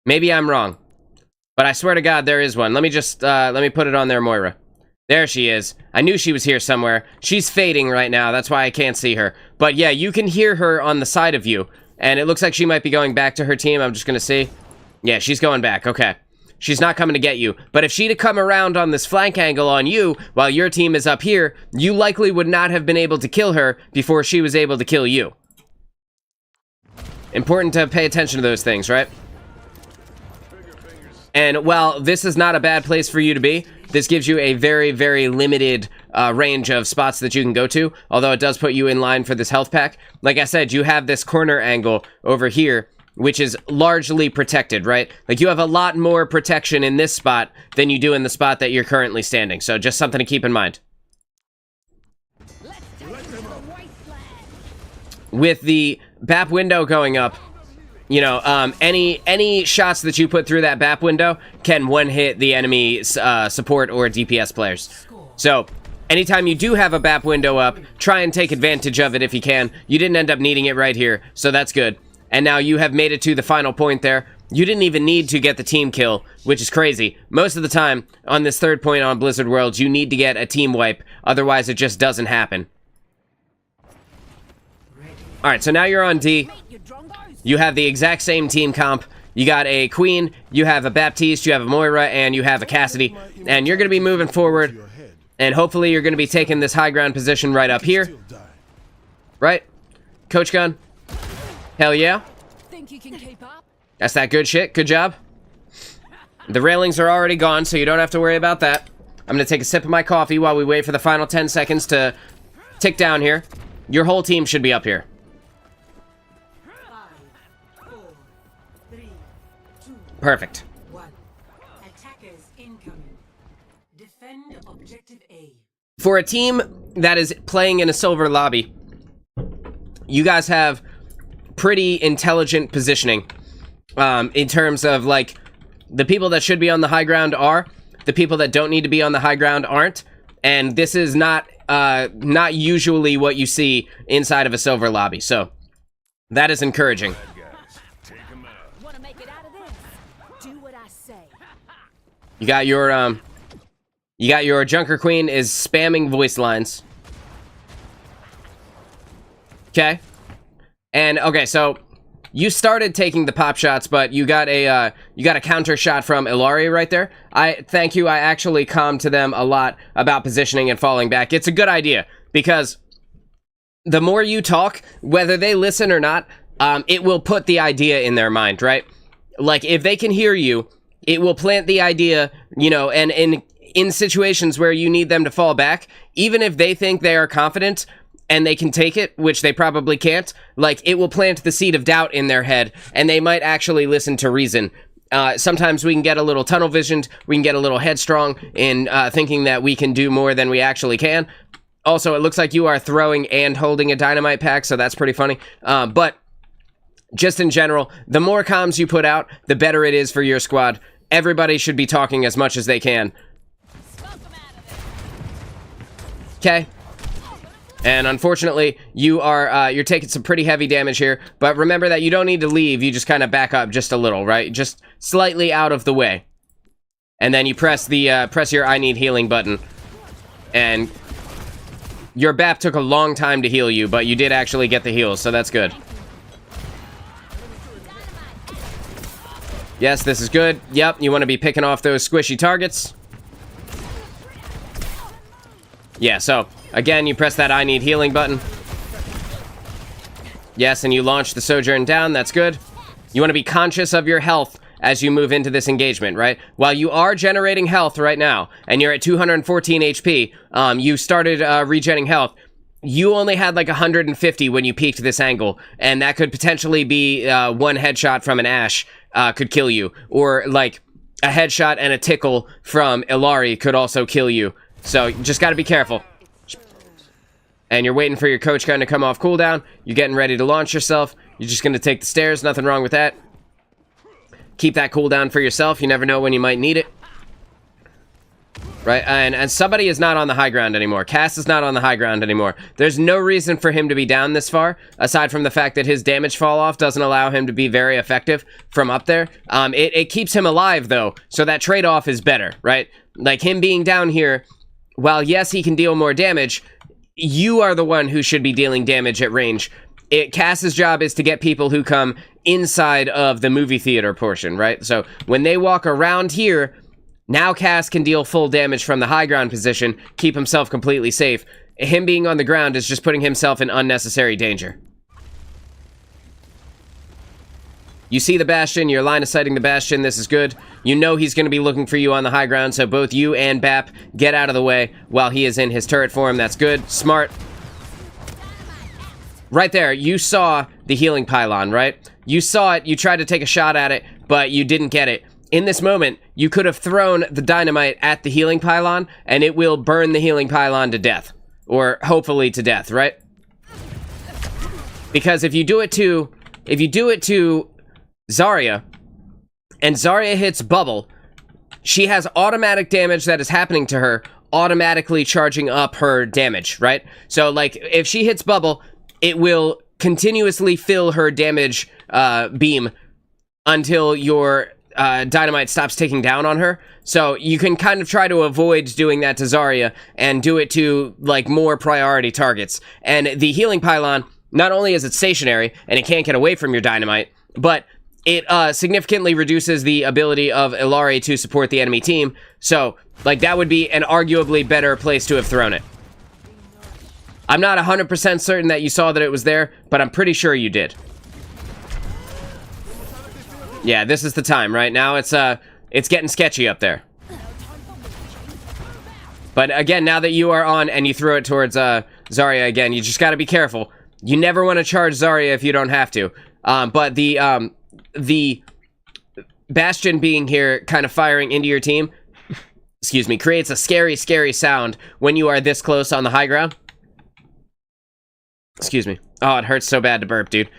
S1: Maybe I'm wrong. But I swear to God, there is one. Let me just, let me put it on there, Moira. There she is. I knew she was here somewhere. She's fading right now. That's why I can't see her. But yeah, you can hear her on the side of you. And it looks like she might be going back to her team. I'm just gonna see. Yeah, she's going back. Okay. She's not coming to get you. But if she'd have come around on this flank angle on you, while your team is up here, you likely would not have been able to kill her before she was able to kill you. Important to pay attention to those things, right? And while this is not a bad place for you to be, this gives you a very, very limited range of spots that you can go to, although it does put you in line for this health pack. Like I said, you have this corner angle over here, which is largely protected, right? Like, you have a lot more protection in this spot than you do in the spot that you're currently standing, so just something to keep in mind. With the BAP window going up, you know, any shots that you put through that BAP window can one-hit the enemy support or DPS players. So, anytime you do have a BAP window up, try and take advantage of it if you can. You didn't end up needing it right here, so that's good. And now you have made it to the final point there. You didn't even need to get the team kill, which is crazy. Most of the time, on this third point on Blizzard Worlds, you need to get a team wipe, otherwise it just doesn't happen. Alright, so now you're on D. You have the exact same team comp. You got a Queen, you have a Baptiste, you have a Moira, and you have a Cassidy. And you're going to be moving forward, and hopefully you're going to be taking this high ground position right up here. Right? Coach Gun? Hell yeah.
S2: Think you can keep up?
S1: That's that good shit. Good job. The railings are already gone, so you don't have to worry about that. I'm going to take a sip of my coffee while we wait for the final 10 seconds to tick down here. Your whole team should be up here.
S3: 5, 4, 3, 2,
S1: Perfect.
S3: 1. Attackers incoming. Defend objective A.
S1: For a team that is playing in a silver lobby, you guys have pretty intelligent positioning in terms of, like, the people that should be on the high ground are, the people that don't need to be on the high ground aren't, and this is not usually what you see inside of a silver lobby, so that is encouraging.
S2: Want to make it out of this? Do what I say.
S1: You got your Junker Queen is spamming voice lines. Okay. And okay, so you started taking the pop shots, but you got a counter shot from Ilaria right there. Thank you. I actually calmed to them a lot about positioning and falling back. It's a good idea because the more you talk, whether they listen or not, it will put the idea in their mind, right? Like, if they can hear you, it will plant the idea, you know, and in situations where you need them to fall back, even if they think they are confident and they can take it, which they probably can't, like, it will plant the seed of doubt in their head, and they might actually listen to reason. Sometimes we can get a little tunnel visioned, we can get a little headstrong in thinking that we can do more than we actually can. Also, it looks like you are throwing and holding a dynamite pack, so that's pretty funny. But just in general, the more comms you put out, the better it is for your squad. Everybody should be talking as much as they can. Okay? And unfortunately, you're taking some pretty heavy damage here, but remember that you don't need to leave, you just kind of back up just a little, right? Just slightly out of the way. And then you press your I need healing button. And your BAP took a long time to heal you, but you did actually get the heals, so that's good. Yes, this is good. Yep, you want to be picking off those squishy targets. Yeah, so again, you press that I need healing button. Yes, and you launch the Sojourn down. That's good. You want to be conscious of your health as you move into this engagement, right? While you are generating health right now, and you're at 214 HP, you started regenerating health. You only had like 150 when you peaked this angle, and that could potentially be one headshot from an Ashe could kill you, or like a headshot and a tickle from Illari could also kill you. So you just got to be careful. And you're waiting for your coach gun to come off cooldown. You're getting ready to launch yourself. You're just going to take the stairs. Nothing wrong with that. Keep that cooldown for yourself. You never know when you might need it. Right? And somebody is not on the high ground anymore. Cass is not on the high ground anymore. There's no reason for him to be down this far, aside from the fact that his damage fall off doesn't allow him to be very effective from up there. It keeps him alive, though, so that trade-off is better, right? Like, him being down here, while, yes, he can deal more damage, you are the one who should be dealing damage at range. Cass's job is to get people who come inside of the movie theater portion, right? So when they walk around here, now Cass can deal full damage from the high ground position, keep himself completely safe. Him being on the ground is just putting himself in unnecessary danger. You see the Bastion, you're line of sighting the Bastion, this is good. You know he's going to be looking for you on the high ground, so both you and Bap get out of the way while he is in his turret form. That's good. Smart. Right there, you saw the healing pylon, right? You saw it, you tried to take a shot at it, but you didn't get it. In this moment, you could have thrown the dynamite at the healing pylon, and it will burn the healing pylon to death. Or hopefully to death, right? Because if you do it to Zarya, and Zarya hits Bubble, she has automatic damage that is happening to her, automatically charging up her damage, right? So, like, if she hits Bubble, it will continuously fill her damage beam until your dynamite stops ticking down on her. So you can kind of try to avoid doing that to Zarya and do it to, like, more priority targets. And the healing pylon, not only is it stationary and it can't get away from your dynamite, but it significantly reduces the ability of Illari to support the enemy team. So, like, that would be an arguably better place to have thrown it. I'm not 100% certain that you saw that it was there, but I'm pretty sure you did. Yeah, this is the time, right? Now it's getting sketchy up there. But again, now that you are on and you throw it towards Zarya again, you just gotta be careful. You never want to charge Zarya if you don't have to. But the Bastion being here, kind of firing into your team, excuse me, creates a scary, scary sound when you are this close on the high ground. Excuse me. Oh, it hurts so bad to burp, dude.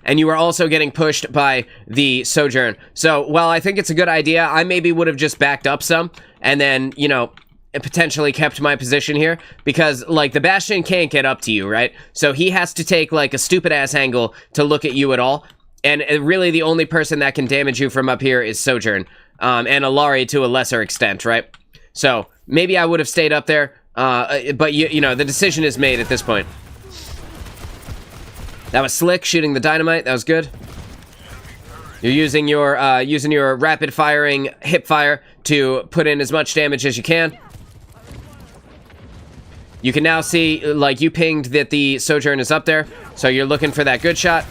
S1: And you are also getting pushed by the Sojourn. So, while I think it's a good idea, I maybe would have just backed up some, and then, you know, potentially kept my position here, because, like, the Bastion can't get up to you, right? So he has to take, like, a stupid-ass angle to look at you at all, and really the only person that can damage you from up here is Sojourn, and Illari to a lesser extent, right? So, maybe I would have stayed up there, but, you know, the decision is made at this point. That was slick, shooting the dynamite. That was good. You're using your rapid firing hip fire to put in as much damage as you can. You can now see, like, you pinged that the Sojourn is up there, so you're looking for that good shot.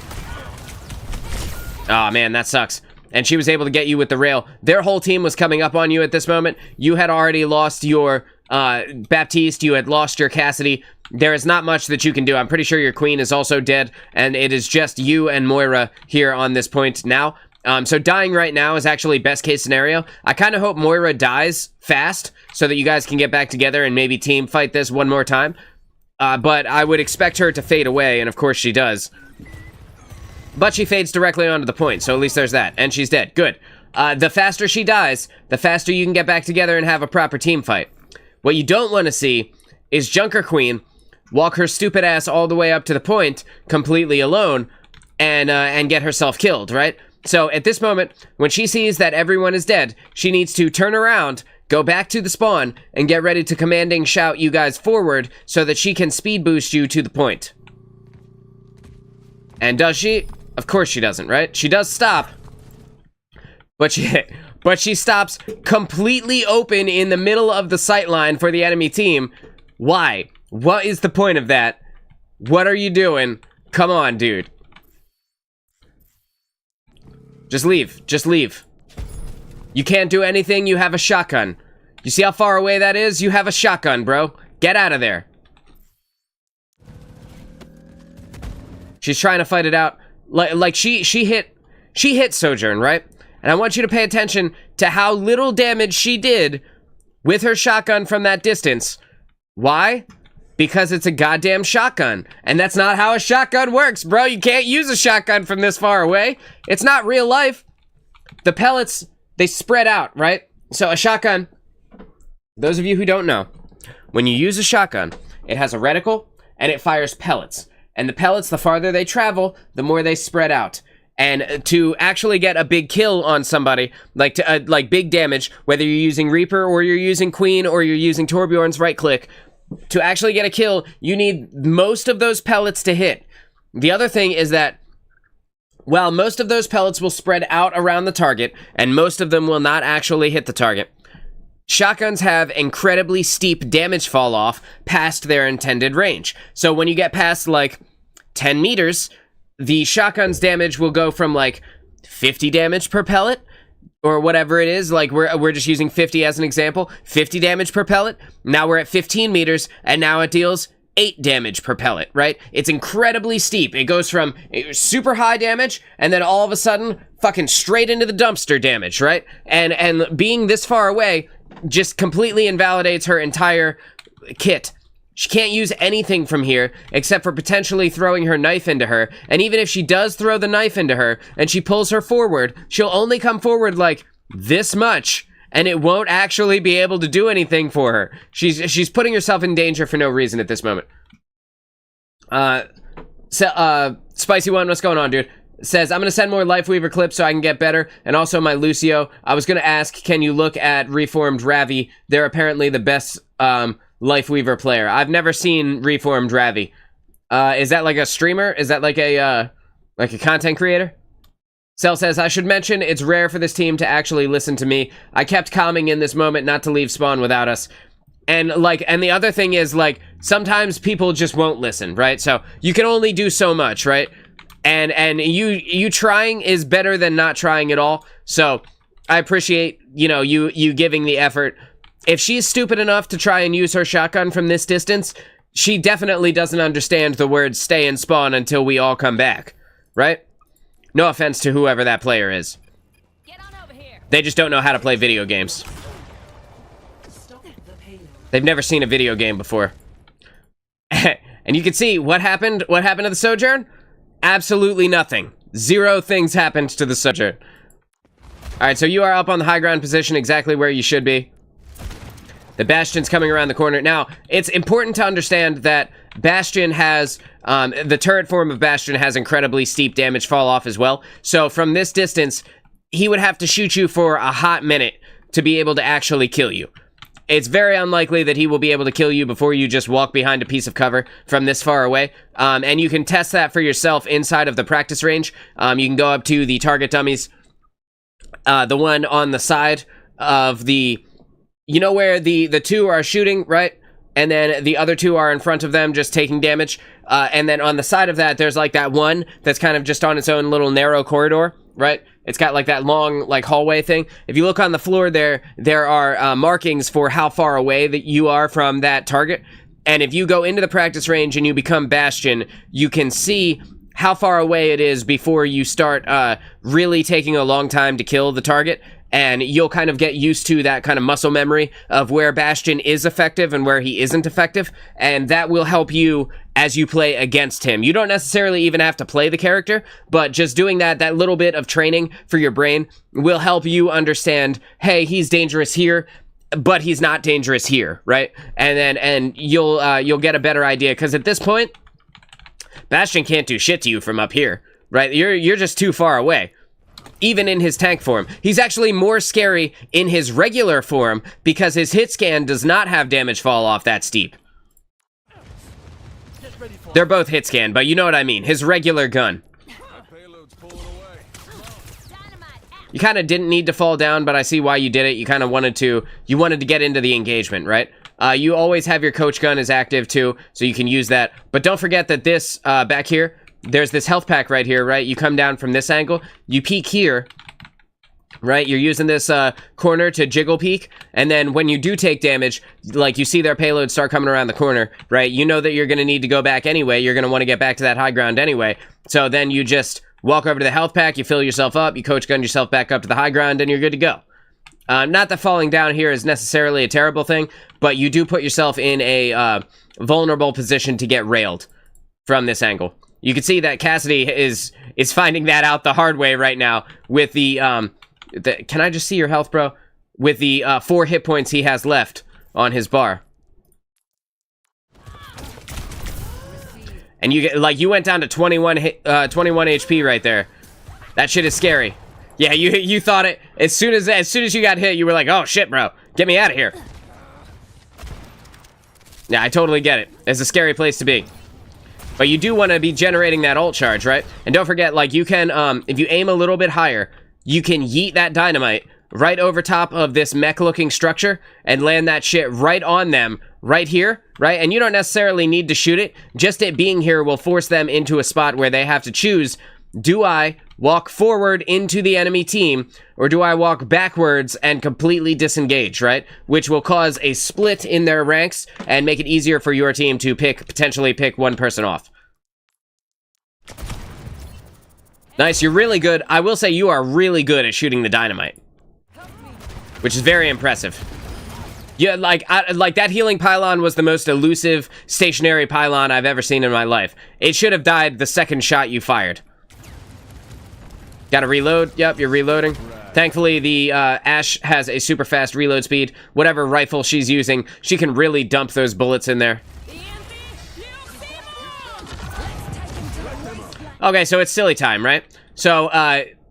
S1: Oh man, that sucks. And she was able to get you with the rail. Their whole team was coming up on you at this moment. You had already lost your Baptiste, you had lost your Cassidy. There is not much that you can do. I'm pretty sure your queen is also dead, and it is just you and Moira here on this point now. So dying right now is actually best case scenario. I kind of hope Moira dies fast so that you guys can get back together and maybe team fight this one more time. But I would expect her to fade away, and of course she does. But she fades directly onto the point, so at least there's that. And she's dead. Good. The faster she dies, the faster you can get back together and have a proper team fight. What you don't want to see is Junker Queen walk her stupid ass all the way up to the point, completely alone, and get herself killed, right? So at this moment, when she sees that everyone is dead, she needs to turn around, go back to the spawn, and get ready to commanding shout you guys forward so that she can speed boost you to the point. And does she? Of course she doesn't, right? She does stop, but she stops completely open in the middle of the sight line for the enemy team. Why? What is the point of that? What are you doing? Come on, dude. Just leave. Just leave. You can't do anything. You have a shotgun. You see how far away that is? You have a shotgun, bro. Get out of there. She's trying to fight it out. Like she hit Sojourn, right? And I want you to pay attention to how little damage she did with her shotgun from that distance. Why? Because it's a goddamn shotgun. And that's not how a shotgun works, bro. You can't use a shotgun from this far away. It's not real life. The pellets, they spread out, right? So a shotgun, those of you who don't know, when you use a shotgun, it has a reticle and it fires pellets. And the pellets, the farther they travel, the more they spread out. And to actually get a big kill on somebody, like big damage, whether you're using Reaper or you're using Queen or you're using Torbjorn's right click, to actually get a kill, you need most of those pellets to hit. The other thing is that while most of those pellets will spread out around the target, and most of them will not actually hit the target, shotguns have incredibly steep damage fall off past their intended range. So when you get past like 10 meters, the shotgun's damage will go from like 50 damage per pellet or whatever it is. Like we're just using 50 as an example. 50 damage per pellet. Now we're at 15 meters and now it deals 8 damage per pellet, right? It's incredibly steep. It goes from super high damage and then all of a sudden fucking straight into the dumpster damage, right? And being this far away just completely invalidates her entire kit. She can't use anything from here except for potentially throwing her knife into her. And even if she does throw the knife into her and she pulls her forward, she'll only come forward like this much and it won't actually be able to do anything for her. She's putting herself in danger for no reason at this moment. Spicy One, what's going on, dude? Says, I'm going to send more Lifeweaver clips so I can get better. And also my Lucio. I was going to ask, can you look at Reformed Ravi? They're apparently the best Lifeweaver player. I've never seen Reformed Ravi. Is that like a streamer? Is that like a content creator? Cell says, I should mention it's rare for this team to actually listen to me. I kept calming in this moment not to leave spawn without us. And the other thing is, like, sometimes people just won't listen, right? So you can only do so much, right? And you trying is better than not trying at all. So I appreciate, you giving the effort. If she's stupid enough to try and use her shotgun from this distance, she definitely doesn't understand the words stay and spawn until we all come back, right? No offense to whoever that player is.
S2: Get on over here.
S1: They just don't know how to play video games. They've never seen a video game before. And you can see what happened. What happened to the Sojourn? Absolutely nothing. 0 things happened to the Sojourn. Alright, so you are up on the high ground position exactly where you should be. The Bastion's coming around the corner. Now, it's important to understand that Bastion has, the turret form of Bastion has incredibly steep damage fall off as well. So from this distance, he would have to shoot you for a hot minute to be able to actually kill you. It's very unlikely that he will be able to kill you before you just walk behind a piece of cover from this far away. And you can test that for yourself inside of the practice range. You can go up to the target dummies, the one on the side of the... You know where the 2 are shooting, right? And then the other 2 are in front of them just taking damage. And then on the side of that, there's like that one that's kind of just on its own little narrow corridor, right? It's got like that long like hallway thing. If you look on the floor there are markings for how far away that you are from that target. And if you go into the practice range and you become Bastion, you can see how far away it is before you start really taking a long time to kill the target. And you'll kind of get used to that kind of muscle memory of where Bastion is effective and where he isn't effective. And that will help you as you play against him. You don't necessarily even have to play the character, but just doing that little bit of training for your brain will help you understand, hey, he's dangerous here, but he's not dangerous here, right? And you'll get a better idea, because at this point, Bastion can't do shit to you from up here, right? You're just too far away. Even in his tank form. He's actually more scary in his regular form because his hit scan does not have damage fall off that steep. They're both hit scan, but you know what I mean. His regular gun. You kind of didn't need to fall down, but I see why you did it. You kind of wanted to get into the engagement, right? You always have your coach gun is active too, so you can use that. But don't forget that this back here, there's this health pack right here, right? You come down from this angle, you peek here, right? You're using this corner to jiggle peek, and then when you do take damage, like you see their payload start coming around the corner, right? You know that you're going to need to go back anyway. You're going to want to get back to that high ground anyway. So then you just walk over to the health pack, you fill yourself up, you coach gun yourself back up to the high ground, and you're good to go. Not that falling down here is necessarily a terrible thing, but you do put yourself in a vulnerable position to get railed from this angle. You can see that Cassidy is finding that out the hard way right now with the can I just see your health, bro? With the 4 hit points he has left on his bar. And you get, like, you went down to 21 HP right there. That shit is scary. Yeah, you thought it as soon as you got hit, you were like, "Oh shit, bro. Get me out of here." Yeah, I totally get it. It's a scary place to be. But you do want to be generating that ult charge, right? And don't forget, like, you can, if you aim a little bit higher, you can yeet that dynamite right over top of this mech-looking structure and land that shit right on them, right here, right? And you don't necessarily need to shoot it. Just it being here will force them into a spot where they have to choose, do I walk forward into the enemy team, or do I walk backwards and completely disengage, right? Which will cause a split in their ranks and make it easier for your team to potentially pick one person off. Nice, you're really good. I will say you are really good at shooting the dynamite, which is very impressive. Yeah, like that healing pylon was the most elusive stationary pylon I've ever seen in my life. It should have died the second shot you fired. Gotta reload. Yep, you're reloading. Thankfully, the Ashe has a super fast reload speed. Whatever rifle she's using, she can really dump those bullets in there. Okay, so it's silly time, right? So,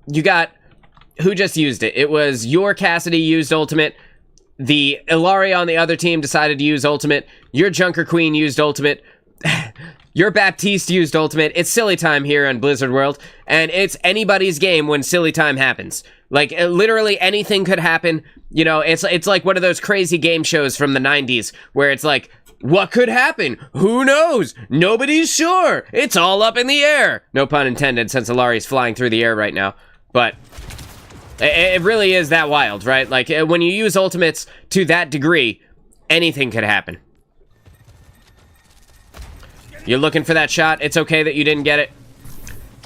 S1: you got... Who just used it? It was your Cassidy used ultimate. The Illari on the other team decided to use ultimate. Your Junker Queen used ultimate. Your Baptiste used ultimate. It's silly time here in Blizzard World, and it's anybody's game when silly time happens. Like, literally anything could happen. You know, it's like one of those crazy game shows from the 90s, where it's like, what could happen? Who knows? Nobody's sure. It's all up in the air. No pun intended, since Illari's flying through the air right now. But it really is that wild, right? Like, when you use ultimates to that degree, anything could happen. You're looking for that shot. It's okay that you didn't get it.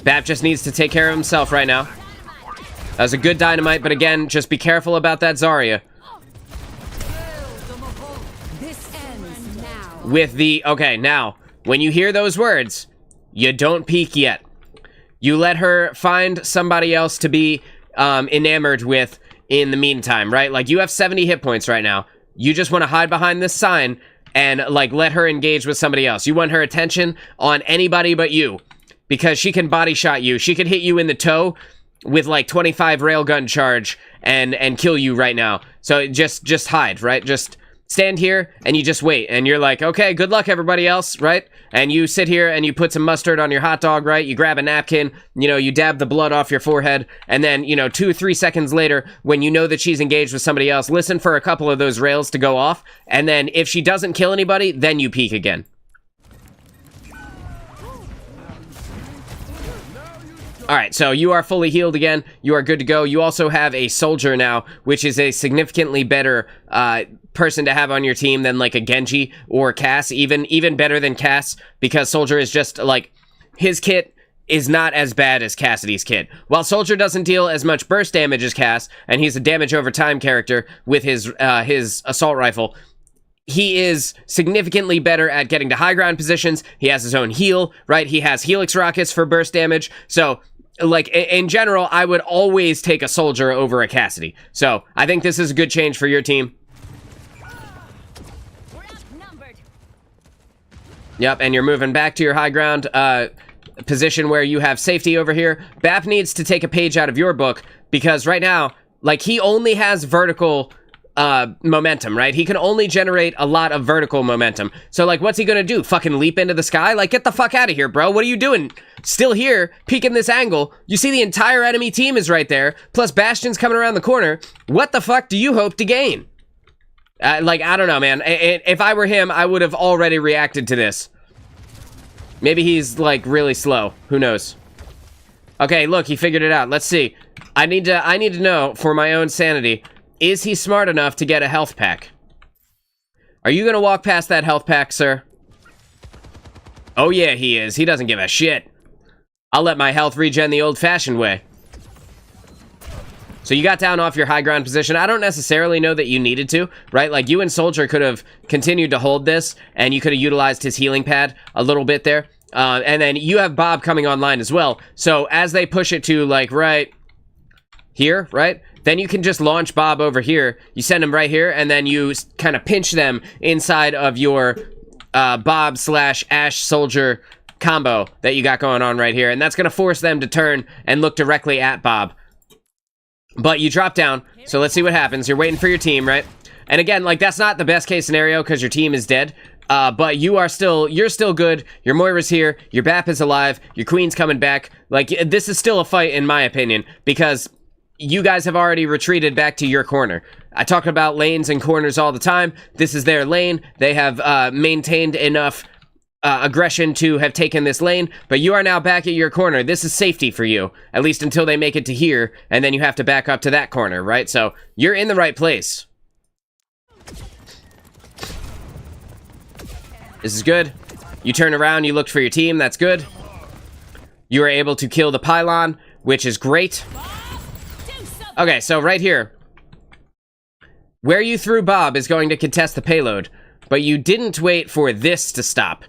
S1: Bap just needs to take care of himself right now. That was a good dynamite, but again, just be careful about that Zarya.
S2: This ends now.
S1: With the... Okay, now, when you hear those words, you don't peek yet. You let her find somebody else to be enamored with in the meantime, right? Like, you have 70 hit points right now. You just want to hide behind this sign and, like, let her engage with somebody else. You want her attention on anybody but you, because she can body shot you. She could hit you in the toe with, like, 25 railgun charge and kill you right now. So just hide, right? Just stand here and you just wait. And you're like, okay, good luck, everybody else, right? And you sit here and you put some mustard on your hot dog, right? You grab a napkin, you know, you dab the blood off your forehead. And then, you know, 2 or 3 seconds later, when you know that she's engaged with somebody else, listen for a couple of those rails to go off. And then if she doesn't kill anybody, then you peek again. All right, so you are fully healed again. You are good to go. You also have a soldier now, which is a significantly better person to have on your team than like a Genji or Cass, even better than Cass, because soldier is just like, his kit is not as bad as Cassidy's kit. While soldier doesn't deal as much burst damage as Cass, and he's a damage over time character with his assault rifle, he is significantly better at getting to high ground positions. He has his own heal, right? He has Helix rockets for burst damage. So, like, in general, I would always take a soldier over a Cassidy. So, I think this is a good change for your team.
S2: We're outnumbered.
S1: Yep, and you're moving back to your high ground position where you have safety over here. Bap needs to take a page out of your book, because right now, like, he only has vertical momentum, right? He can only generate a lot of vertical momentum. So, like, what's he gonna do? Fucking leap into the sky? Like, get the fuck out of here, bro. What are you doing? Still here, peeking this angle. You see the entire enemy team is right there, plus Bastion's coming around the corner. What the fuck do you hope to gain? Like, I don't know, man. If I were him, I would have already reacted to this. Maybe he's, like, really slow. Who knows? Okay, look, he figured it out. Let's see. I need to know, for my own sanity, is he smart enough to get a health pack? Are you gonna walk past that health pack, sir? Oh yeah, he is. He doesn't give a shit. I'll let my health regen the old-fashioned way. So you got down off your high ground position. I don't necessarily know that you needed to, right? Like, you and Soldier could have continued to hold this, and you could have utilized his healing pad a little bit there. And then you have Bob coming online as well. So as they push it to, like, right here, right? Then you can just launch Bob over here. You send him right here, and then you kind of pinch them inside of your Bob / Ashe Soldier combo that you got going on right here. And that's going to force them to turn and look directly at Bob. But you drop down, so let's see what happens. You're waiting for your team, right? And again, like, that's not the best case scenario because your team is dead. But you're still good. Your Moira's here. Your Bap is alive. Your Queen's coming back. Like, this is still a fight, in my opinion, because you guys have already retreated back to your corner. I talk about lanes and corners all the time. This is their lane. They have maintained enough aggression to have taken this lane, but you are now back at your corner. This is safety for you, at least until they make it to here, and then you have to back up to that corner, right? So you're in the right place. This is good. You turn around, you looked for your team, that's good. You were able to kill the pylon, which is great. Okay, so right here, where you threw Bob is going to contest the payload, but you didn't wait for this to stop.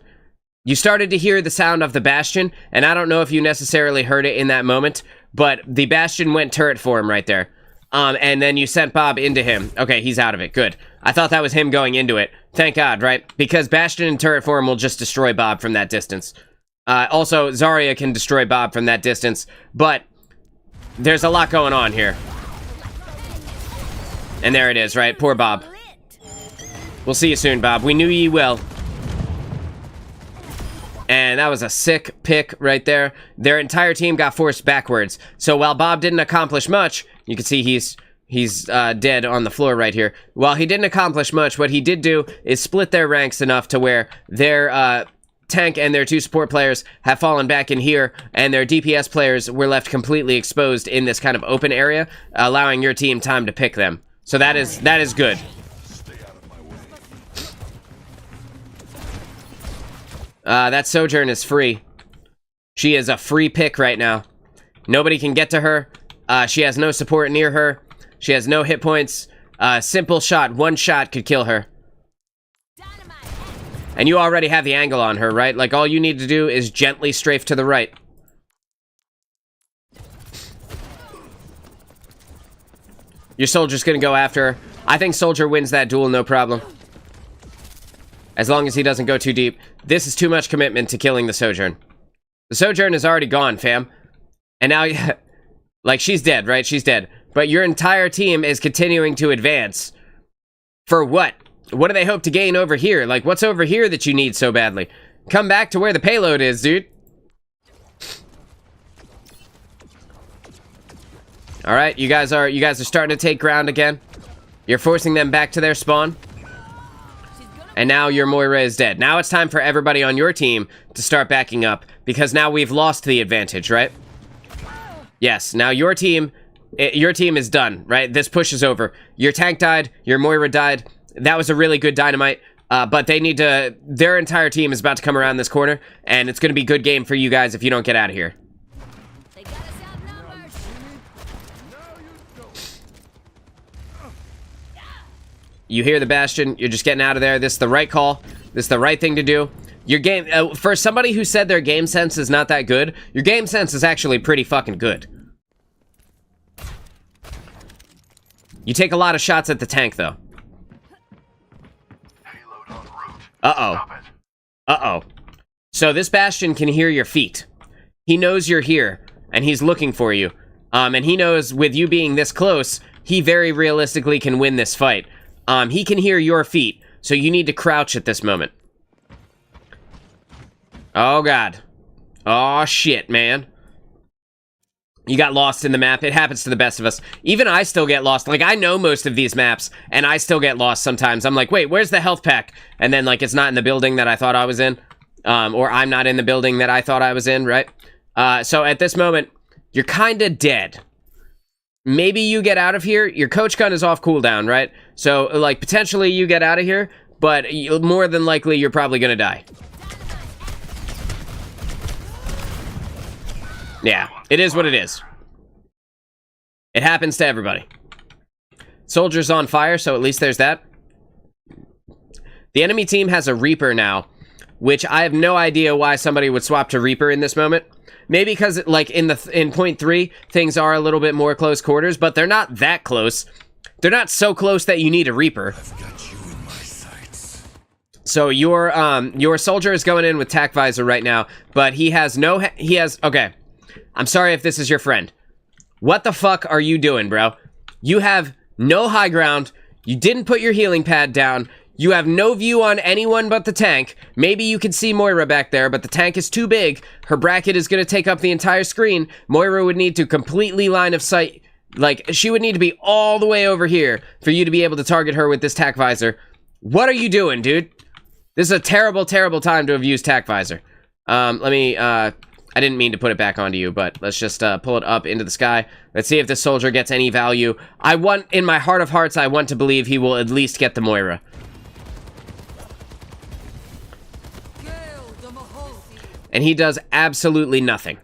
S1: You started to hear the sound of the Bastion, and I don't know if you necessarily heard it in that moment, but the Bastion went turret for him right there. And then you sent Bob into him. Okay, he's out of it. Good. I thought that was him going into it. Thank God, right? Because Bastion and turret form will just destroy Bob from that distance. Also, Zarya can destroy Bob from that distance, but there's a lot going on here. And there it is, right? Poor Bob. We'll see you soon, Bob. We knew ye well. And that was a sick pick right there. Their entire team got forced backwards. So while Bob didn't accomplish much, you can see he's dead on the floor right here. While he didn't accomplish much, what he did do is split their ranks enough to where their tank and their 2 support players have fallen back in here, and their DPS players were left completely exposed in this kind of open area, allowing your team time to pick them. So that is good. That Sojourn is free. She is a free pick right now. Nobody can get to her. She has no support near her. She has no hit points. Simple shot, 1 shot could kill her. And you already have the angle on her, right? Like, all you need to do is gently strafe to the right. Your Soldier's gonna go after her. I think Soldier wins that duel, no problem. As long as he doesn't go too deep. This is too much commitment to killing the Sojourn. The Sojourn is already gone, fam. And now, like, she's dead, right? She's dead. But your entire team is continuing to advance. For what? What do they hope to gain over here? Like, what's over here that you need so badly? Come back to where the payload is, dude. Alright, you guys are starting to take ground again. You're forcing them back to their spawn. And now your Moira is dead. Now it's time for everybody on your team to start backing up, because now we've lost the advantage, right? Yes, now your team is done, right? This push is over. Your tank died, your Moira died. That was a really good dynamite, but they need to... Their entire team is about to come around this corner, and it's going to be a good game for you guys if you don't get out of here.
S2: They got us outnumbered.
S1: You hear the Bastion, you're just getting out of there. This is the right call. This is the right thing to do. Your game... for somebody who said their game sense is not that good, your game sense is actually pretty fucking good. You take a lot of shots at the tank, though. Uh-oh. Uh-oh. So this Bastion can hear your feet. He knows you're here, and he's looking for you. And he knows with you being this close, he very realistically can win this fight. He can hear your feet, so you need to crouch at this moment. Oh, God. Oh, shit, man. You got lost in the map. It happens to the best of us. Even I still get lost. Like, I know most of these maps, and I still get lost sometimes. I'm like, wait, where's the health pack? And then, like, it's not in the building that I thought I was in. Or I'm not in the building that I thought I was in, right? So at this moment, you're kind of dead. Maybe you get out of here. Your coach gun is off cooldown, right? So, like, potentially you get out of here, but more than likely you're probably gonna die. Yeah, it is what it is. It happens to everybody. Soldier's on fire, so at least there's that. The enemy team has a Reaper now, which I have no idea why somebody would swap to Reaper in this moment. Maybe because, like, in point 3, things are a little bit more close quarters, but they're not that close. They're not so close that you need a Reaper.
S4: I've got you in my sights.
S1: So your soldier is going in with tac visor right now, but he has okay. I'm sorry if this is your friend. What the fuck are you doing, bro? You have no high ground. You didn't put your healing pad down. You have no view on anyone but the tank. Maybe you can see Moira back there, but the tank is too big. Her bracket is going to take up the entire screen. Moira would need to completely line of sight. Like, she would need to be all the way over here for you to be able to target her with this tac visor. What are you doing, dude? This is a terrible, terrible time to have used tac visor. I didn't mean to put it back onto you, but let's just pull it up into the sky. Let's see if this soldier gets any value. In my heart of hearts, I want to believe he will at least get the Moira. And he does absolutely nothing.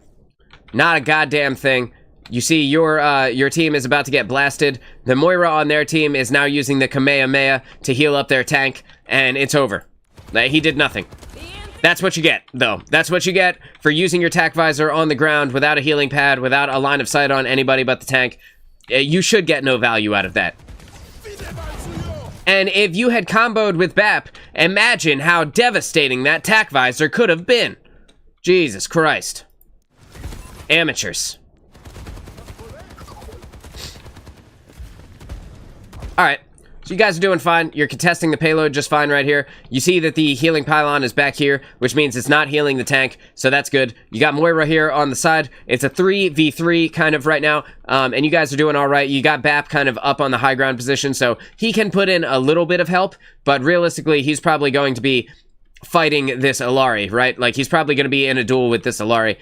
S1: Not a goddamn thing. You see, your team is about to get blasted. The Moira on their team is now using the Kamehameha to heal up their tank, and it's over. He did nothing. That's what you get, though. That's what you get for using your tac visor on the ground without a healing pad, without a line of sight on anybody but the tank. You should get no value out of that. And if you had comboed with BAP, imagine how devastating that tac visor could have been. Jesus Christ. Amateurs. Alright, so you guys are doing fine. You're contesting the payload just fine right here. You see that the healing pylon is back here, which means it's not healing the tank, so that's good. You got Moira here on the side. It's a 3v3 kind of right now, and you guys are doing alright. You got BAP kind of up on the high ground position, so he can put in a little bit of help, but realistically, he's probably going to be fighting this Illari, right? Like, he's probably going to be in a duel with this Illari.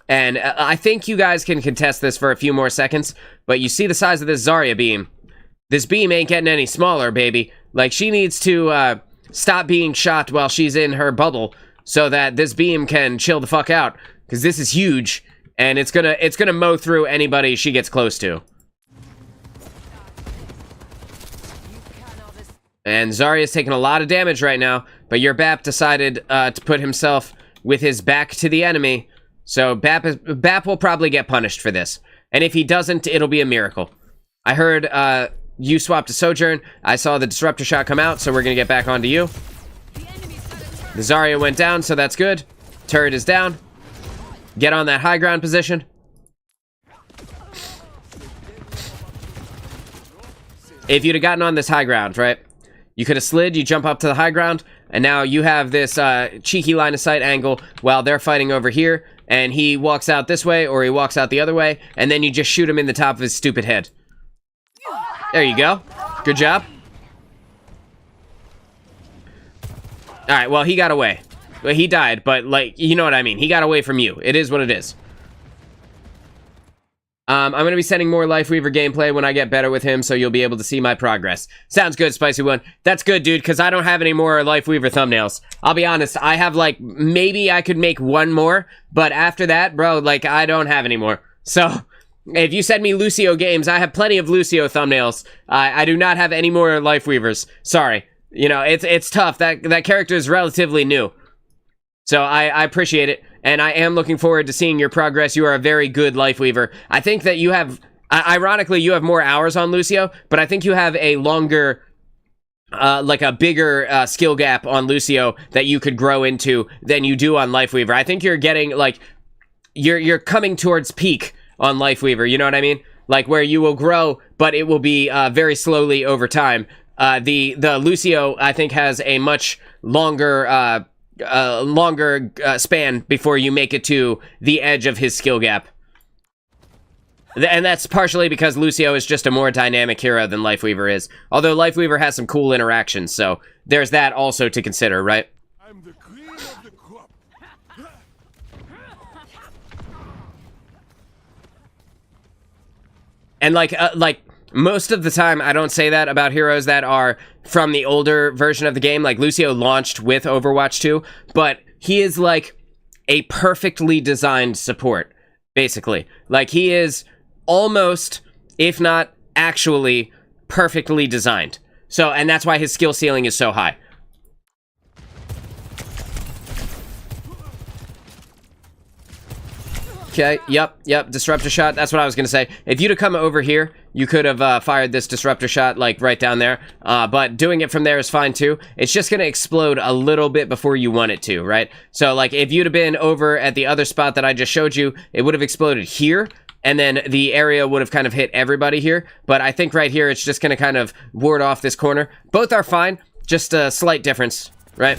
S1: And I think you guys can contest this for a few more seconds, but you see the size of this Zarya beam. This beam ain't getting any smaller, baby. Like, she needs to stop being shot while she's in her bubble so that this beam can chill the fuck out, because this is huge, and it's gonna mow through anybody she gets close to. And Zarya's taking a lot of damage right now, but your BAP decided to put himself with his back to the enemy, so BAP will probably get punished for this. And if he doesn't, it'll be a miracle. I heard you swapped to Sojourn. I saw the disruptor shot come out, so we're gonna get back onto you. The Zarya went down, so that's good. Turret is down. Get on that high ground position. If you'd have gotten on this high ground, right? You could have slid, you jump up to the high ground, and now you have this cheeky line of sight angle while they're fighting over here, and he walks out this way, or he walks out the other way, and then you just shoot him in the top of his stupid head. There you go. Good job. Alright, well, he got away. Well, he died, but, like, you know what I mean. He got away from you. It is what it is. I'm going to be sending more Lifeweaver gameplay when I get better with him, so you'll be able to see my progress. Sounds good, Spicy One. That's good, dude, because I don't have any more Lifeweaver thumbnails. I'll be honest, I have, like, maybe I could make one more, but after that, bro, like, I don't have any more. So, if you send me Lucio games, I have plenty of Lucio thumbnails. I do not have any more Lifeweavers. Sorry. You know, it's tough. That character is relatively new. So, I appreciate it. And I am looking forward to seeing your progress. You are a very good Lifeweaver. I think that you have, ironically, you have more hours on Lucio, but I think you have a longer, like a bigger skill gap on Lucio that you could grow into than you do on Lifeweaver. I think you're getting, like, you're coming towards peak on Lifeweaver, you know what I mean? Like, where you will grow, but it will be very slowly over time. The Lucio, I think, has a much longer span before you make it to the edge of his skill gap. And that's partially because Lucio is just a more dynamic hero than Lifeweaver is. Although Lifeweaver has some cool interactions, so there's that also to consider, right?
S4: I'm the queen of
S1: And like most of the time, I don't say that about heroes that are from the older version of the game. Like Lucio launched with Overwatch 2, but he is like a perfectly designed support, basically. Like he is almost, if not actually, perfectly designed. So, and that's why his skill ceiling is so high. Okay, yep, disruptor shot, that's what I was gonna say. If you'd have come over here, you could have fired this disruptor shot, like, right down there. But doing it from there is fine, too. It's just gonna explode a little bit before you want it to, right? So, like, if you'd have been over at the other spot that I just showed you, it would have exploded here, and then the area would have kind of hit everybody here. But I think right here, it's just gonna kind of ward off this corner. Both are fine, just a slight difference, right?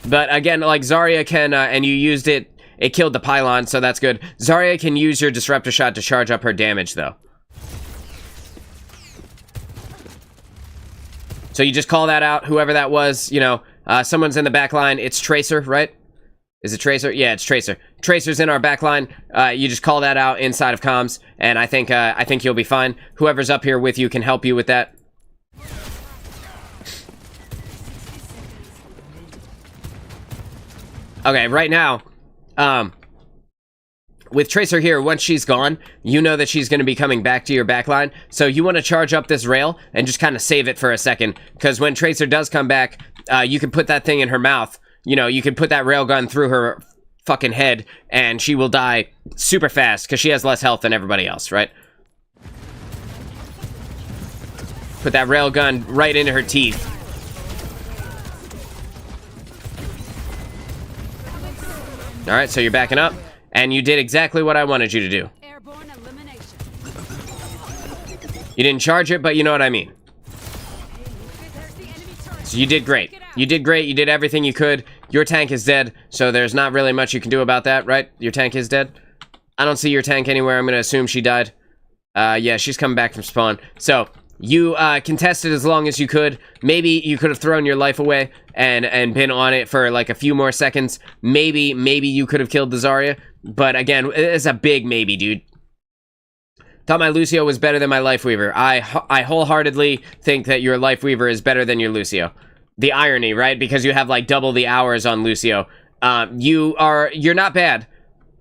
S1: But again, like, Zarya can, and you used it, it killed the pylon, so that's good. Zarya can use your disruptor shot to charge up her damage, though. So you just call that out, whoever that was, you know, someone's in the back line. It's Tracer, right? Is it Tracer? Yeah, it's Tracer. Tracer's in our back line. You just call that out inside of comms, and I think you'll be fine. Whoever's up here with you can help you with that. Okay, right now, with Tracer here, once she's gone, you know that she's going to be coming back to your backline. So you want to charge up this rail and just kind of save it for a second. Because when Tracer does come back, you can put that thing in her mouth. You know, you can put that railgun through her fucking head and she will die super fast because she has less health than everybody else, right? Put that railgun right into her teeth. Alright, so you're backing up. And you did exactly what I wanted you to do.
S2: Airborne elimination.
S1: You didn't charge it, but you know what I mean. So you did great. You did great. You did everything you could. Your tank is dead, so there's not really much you can do about that, right? Your tank is dead. I don't see your tank anywhere. I'm going to assume she died. Yeah, she's coming back from spawn. So you contested as long as you could. Maybe you could have thrown your life away and been on it for like a few more seconds. Maybe you could have killed the Zarya. But again, it's a big maybe, dude. Thought my Lucio was better than my Lifeweaver. I wholeheartedly think that your Lifeweaver is better than your Lucio. The irony, right? Because you have like double the hours on Lucio. You're not bad,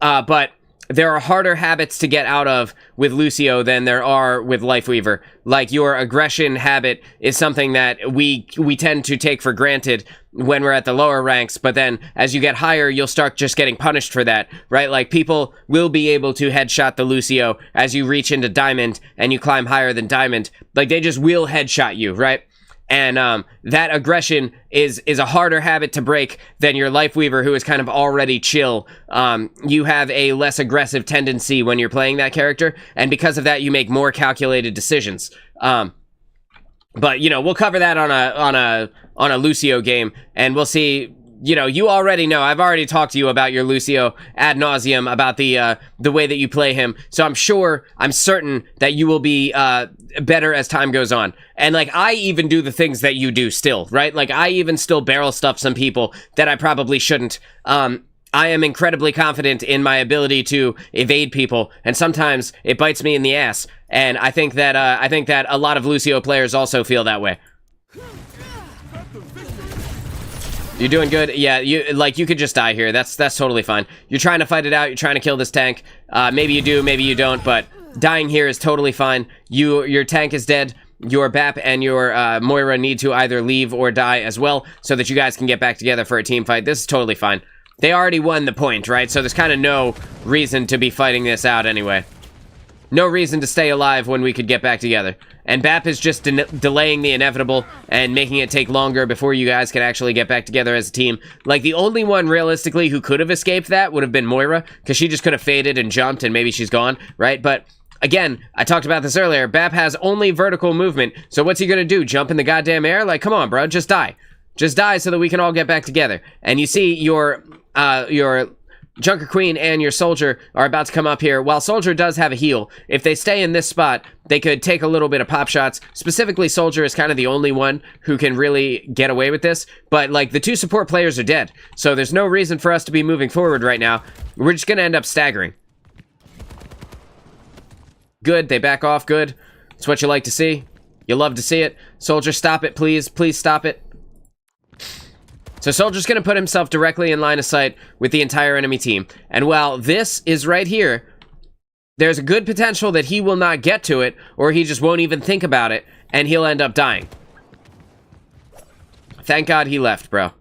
S1: but there are harder habits to get out of with Lucio than there are with Lifeweaver. Like, your aggression habit is something that we tend to take for granted when we're at the lower ranks, but then as you get higher, you'll start just getting punished for that, right? Like, people will be able to headshot the Lucio as you reach into Diamond and you climb higher than Diamond. Like, they just will headshot you, right? And that aggression is a harder habit to break than your Lifeweaver, who is kind of already chill. You have a less aggressive tendency when you're playing that character, and because of that, you make more calculated decisions. But you know, we'll cover that on a Lucio game, and we'll see. You know, you already know. I've already talked to you about your Lucio ad nauseum, about the way that you play him. So I'm certain that you will be better as time goes on. And like, I even do the things that you do still, right? Like, I even still barrel stuff some people that I probably shouldn't. I am incredibly confident in my ability to evade people, and sometimes it bites me in the ass. And I think that a lot of Lucio players also feel that way. You're doing good. Yeah, you could just die here. That's totally fine. You're trying to fight it out. You're trying to kill this tank. Maybe you do, maybe you don't, but dying here is totally fine. Your tank is dead. Your BAP and your Moira need to either leave or die as well, so that you guys can get back together for a team fight. This is totally fine. They already won the point, right? So there's kind of no reason to be fighting this out anyway. No reason to stay alive when we could get back together. And BAP is just delaying the inevitable and making it take longer before you guys can actually get back together as a team. Like, the only one realistically who could have escaped that would have been Moira, because she just could have faded and jumped and maybe she's gone, right? But again, I talked about this earlier. BAP has only vertical movement, so what's he gonna do? Jump in the goddamn air? Like, come on, bro, just die. Just die so that we can all get back together. And you see your Junker Queen and your Soldier are about to come up here. While Soldier does have a heal, if they stay in this spot, they could take a little bit of pop shots. Specifically, Soldier is kind of the only one who can really get away with this. But, like, the two support players are dead, so there's no reason for us to be moving forward right now. We're just going to end up staggering. Good. They back off. Good. It's what you like to see. You love to see it. Soldier, stop it, please. Please stop it. So Soldier's going to put himself directly in line of sight with the entire enemy team. And while this is right here, there's a good potential that he will not get to it, or he just won't even think about it, and he'll end up dying. Thank God he left, bro.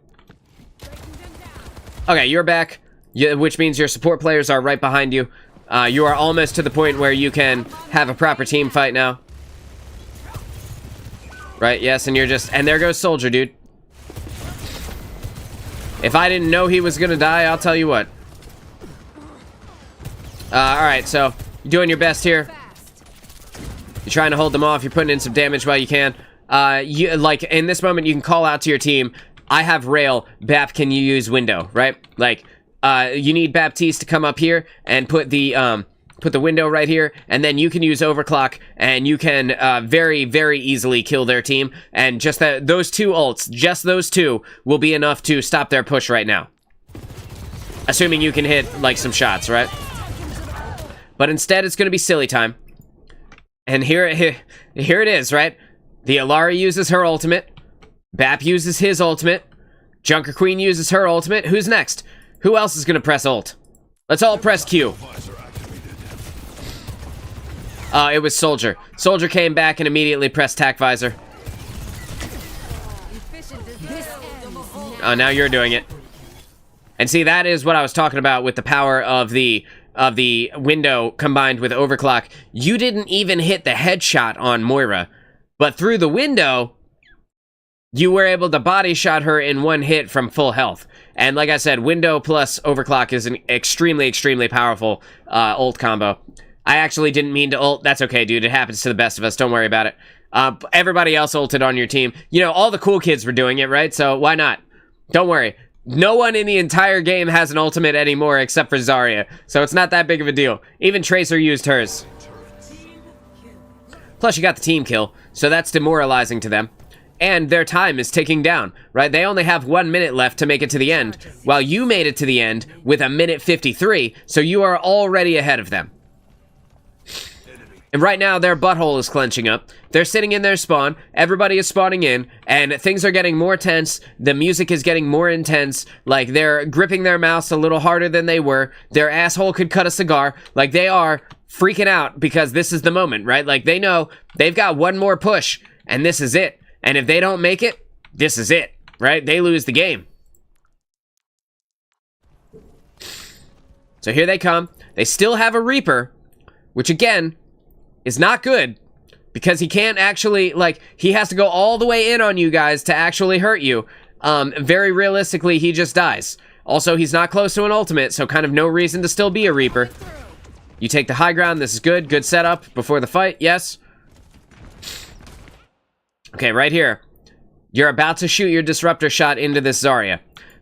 S1: Okay, you're back, which means your support players are right behind you. You are almost to the point where you can have a proper team fight now. Right, yes, and you're just... And there goes Soldier, dude. If I didn't know he was gonna die, I'll tell you what. Alright, so... You're doing your best here. You're trying to hold them off. You're putting in some damage while you can. Like, in this moment, you can call out to your team. I have rail. Bap, can you use window, right? Like, you need Baptiste to come up here and put the window right here, and then you can use overclock, and you can very, very easily kill their team. And just those two ults, just those two, will be enough to stop their push right now. Assuming you can hit, like, some shots, right? But instead, it's going to be silly time. And here it is, right? The Alara uses her ultimate. Bap uses his ultimate. Junker Queen uses her ultimate. Who's next? Who else is going to press ult? Let's all press Q. It was Soldier. Soldier came back and immediately pressed Tac Visor. Oh, now you're doing it. And see, that is what I was talking about with the power of the window combined with overclock. You didn't even hit the headshot on Moira, but through the window, you were able to body shot her in one hit from full health. And like I said, window plus overclock is an extremely, extremely powerful ult combo. I actually didn't mean to ult. That's okay, dude. It happens to the best of us. Don't worry about it. Everybody else ulted on your team. You know, all the cool kids were doing it, right? So why not? Don't worry. No one in the entire game has an ultimate anymore except for Zarya. So it's not that big of a deal. Even Tracer used hers. Plus, you got the team kill. So that's demoralizing to them. And their time is ticking down, right? They only have 1 minute left to make it to the end, while you made it to the end with 1:53, so you are already ahead of them. And right now, their butthole is clenching up. They're sitting in their spawn, everybody is spawning in, and things are getting more tense, the music is getting more intense, like they're gripping their mouse a little harder than they were, their asshole could cut a cigar, like they are freaking out because this is the moment, right? Like they know they've got one more push, and this is it. And if they don't make it, this is it, right? They lose the game. So here they come. They still have a Reaper, which again is not good because he can't actually, like, he has to go all the way in on you guys to actually hurt you. Very realistically, he just dies. Also, he's not close to an ultimate, so kind of no reason to still be a Reaper. You take the high ground. This is good. Good setup before the fight. Yes. Okay, right here. You're about to shoot your disruptor shot into this Zarya.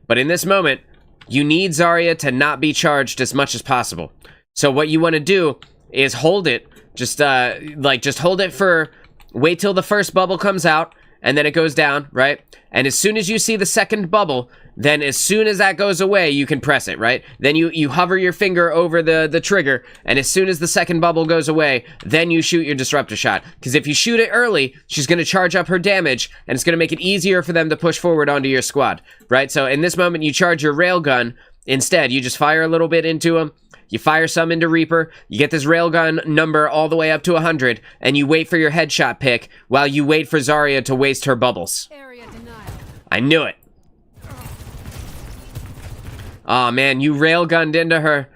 S1: But in this moment, you need Zarya to not be charged as much as possible. So what you want to do is hold it. Just hold it for... Wait till the first bubble comes out, and then it goes down, right? And as soon as you see the second bubble, then as soon as that goes away, you can press it, right? Then you hover your finger over the trigger, and as soon as the second bubble goes away, then you shoot your disruptor shot. Because if you shoot it early, she's going to charge up her damage, and it's going to make it easier for them to push forward onto your squad, right? So in this moment, you charge your railgun instead. You just fire a little bit into them. You fire some into Reaper, you get this railgun number all the way up to 100, and you wait for your headshot pick while you wait for Zarya to waste her bubbles. I knew it. Aw, man, you railgunned into her.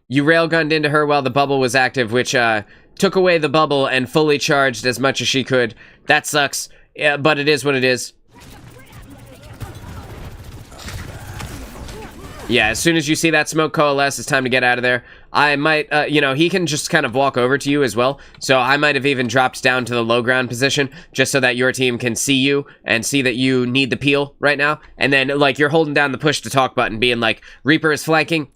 S1: You railgunned into her while the bubble was active, which took away the bubble and fully charged as much as she could. That sucks, yeah, but it is what it is. Yeah, as soon as you see that smoke coalesce, it's time to get out of there. I might, he can just kind of walk over to you as well. So I might have even dropped down to the low ground position just so that your team can see you and see that you need the peel right now. And then, like, you're holding down the push to talk button, being like, Reaper is flanking.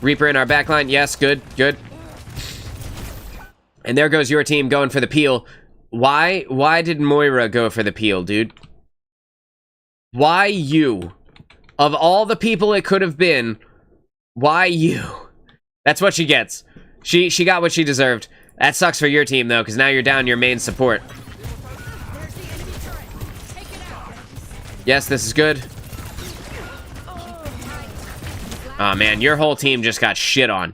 S1: Reaper in our backline. Yes, good, good. And there goes your team going for the peel. Why did Moira go for the peel, dude? Why you? Of all the people it could have been, why you? That's what she gets. She got what she deserved. That sucks for your team, though, because now you're down your main support. Yes, this is good. Oh, man, your whole team just got shit on.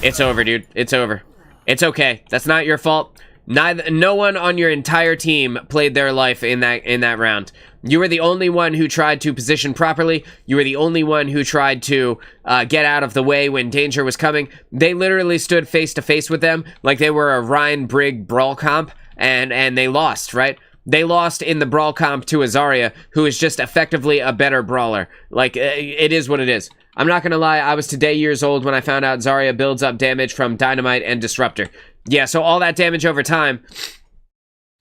S1: It's over, dude. It's over. It's okay. That's not your fault. No one on your entire team played their life in that round. You were the only one who tried to position properly. You were the only one who tried to get out of the way when danger was coming. They literally stood face to face with them like they were a Ryan Brigg brawl comp, and they lost, right? They lost in the brawl comp to a Zarya, who is just effectively a better brawler. Like, it is what it is. I'm not gonna lie, I was today years old when I found out Zarya builds up damage from Dynamite and Disruptor. Yeah, so all that damage over time,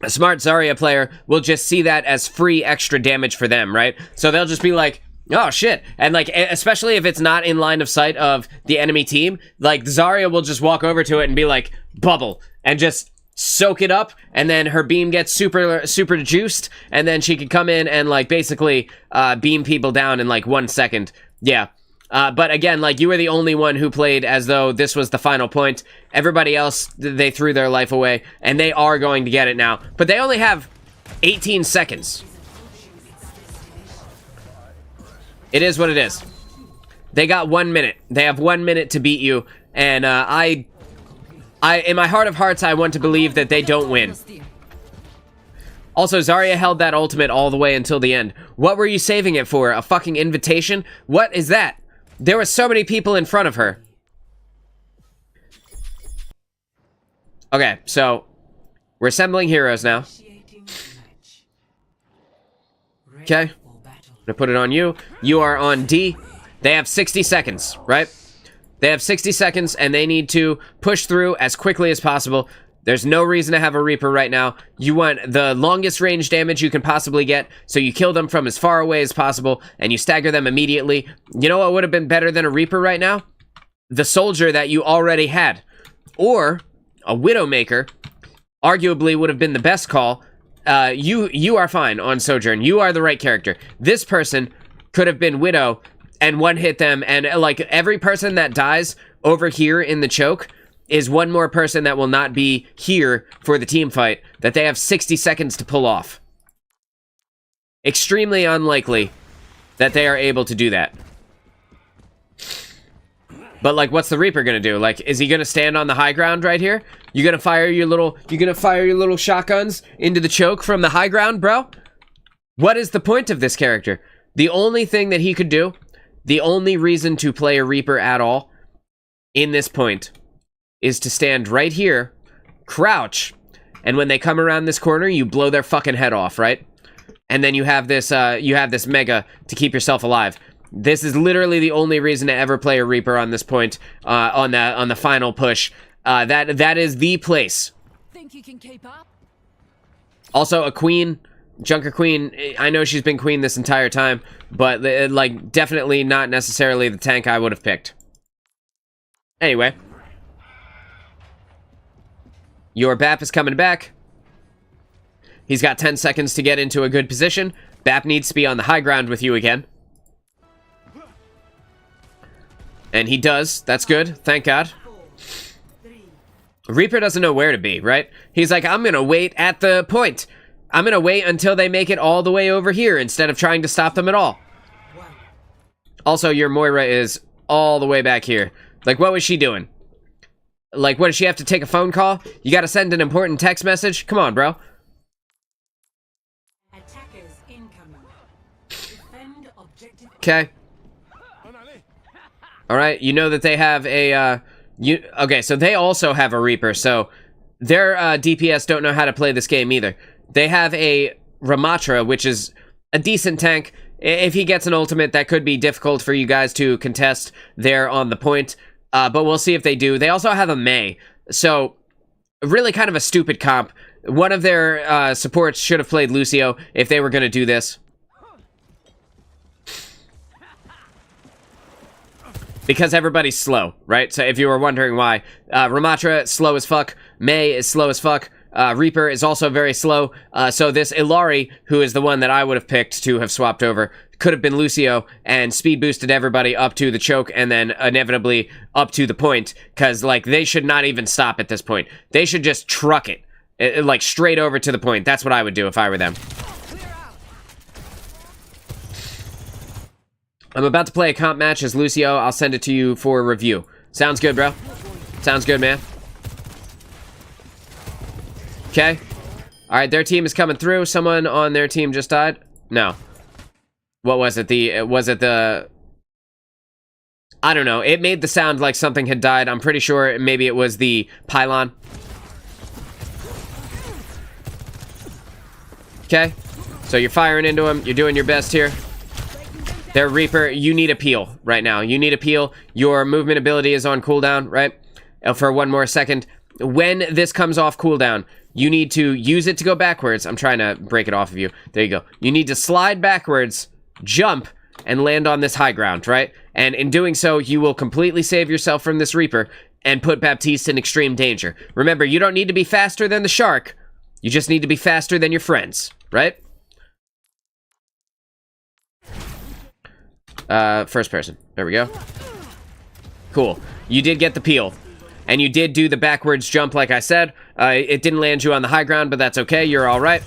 S1: a smart Zarya player will just see that as free extra damage for them, right? So they'll just be like, oh shit. And like, especially if it's not in line of sight of the enemy team, like Zarya will just walk over to it and be like, bubble, and just soak it up, and then her beam gets super juiced, and then she can come in and like basically beam people down in like 1 second. Yeah. But again, like, you were the only one who played as though this was the final point. Everybody else, they threw their life away, and they are going to get it now. But they only have 18 seconds. It is what it is. They got 1 minute. They have 1 minute to beat you, and I, in my heart of hearts, I want to believe that they don't win. Also, Zarya held that ultimate all the way until the end. What were you saving it for? A fucking invitation? What is that? There were so many people in front of her. Okay, so we're assembling heroes now. Okay, I'm gonna put it on you. You are on D. They have 60 seconds, right? They have 60 seconds, and they need to push through as quickly as possible. There's no reason to have a Reaper right now. You want the longest range damage you can possibly get, so you kill them from as far away as possible, and you stagger them immediately. You know what would have been better than a Reaper right now? The Soldier that you already had. Or a Widowmaker, arguably would have been the best call. You are fine on Sojourn. You are the right character. This person could have been Widow and one-hit them, and like every person that dies over here in the choke is one more person that will not be here for the team fight that they have 60 seconds to pull off. Extremely unlikely that they are able to do that. But like, what's the Reaper gonna do? Like, is he gonna stand on the high ground right here? You gonna fire your little shotguns into the choke from the high ground, bro? What is the point of this character? The only thing that he could do, the only reason to play a Reaper at all in this point, is to stand right here, crouch, and when they come around this corner, you blow their fucking head off, right? And then you have this mega to keep yourself alive. This is literally the only reason to ever play a Reaper on this point, on the final push. That is the place.
S2: Think you can keep up?
S1: Also, a queen, Junker Queen. I know she's been queen this entire time, but like, definitely not necessarily the tank I would have picked. Anyway. Your Bap is coming back. He's got 10 seconds to get into a good position. Bap needs to be on the high ground with you again. And he does. That's good. Thank God. Reaper doesn't know where to be, right? He's like, I'm gonna wait at the point. I'm gonna wait until they make it all the way over here instead of trying to stop them at all. Also, your Moira is all the way back here. Like, what was she doing? Like, what, does she have to take a phone call? You gotta send an important text message? Come on, bro.
S3: Attackers incoming. Defend objective.
S1: Okay. Alright, you know that they have a, okay, so they also have a Reaper, so their, DPS don't know how to play this game either. They have a Ramatra, which is a decent tank. If he gets an ultimate, that could be difficult for you guys to contest there on the point. But we'll see if they do. They also have a Mei, so really kind of a stupid comp. One of their supports should have played Lucio if they were going to do this. Because everybody's slow, right? So if you were wondering why, Ramatra, slow as fuck. Mei is slow as fuck. Reaper is also very slow. So this Illari, who is the one that I would have picked to have swapped over, could have been Lucio and speed boosted everybody up to the choke and then inevitably up to the point, because, like, they should not even stop at this point. They should just truck it, like, straight over to the point. That's what I would do if I were them. I'm about to play a comp match as Lucio. I'll send it to you for review. Sounds good, bro. Sounds good, man. Okay. All right, their team is coming through. Someone on their team just died. No. What was it? I don't know. It made the sound like something had died. I'm pretty sure maybe it was the pylon. Okay. So you're firing into him. You're doing your best here. Their Reaper, you need a peel right now. You need a peel. Your movement ability is on cooldown, right? For one more second. When this comes off cooldown, you need to use it to go backwards. I'm trying to break it off of you. There you go. You need to slide backwards, jump, and land on this high ground, right? And in doing so, you will completely save yourself from this Reaper and put Baptiste in extreme danger. Remember, you don't need to be faster than the shark. You just need to be faster than your friends, right? First person. There we go. Cool. You did get the peel. And you did do the backwards jump, like I said. It didn't land you on the high ground, but that's okay. You're all right.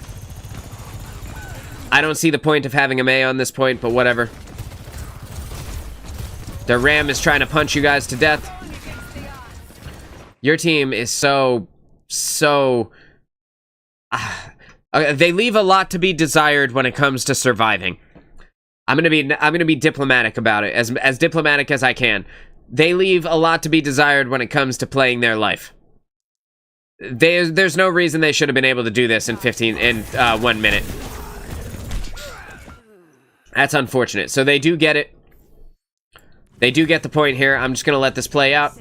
S1: I don't see the point of having a Mei on this point, but whatever. The Ram is trying to punch you guys to death. Your team is so... they leave a lot to be desired when it comes to surviving. I'm gonna be diplomatic about it, as diplomatic as I can. They leave a lot to be desired when it comes to playing their life. There's no reason they should have been able to do this in 1 minute. That's unfortunate. So they do get it. They do get the point here. I'm just gonna let this play out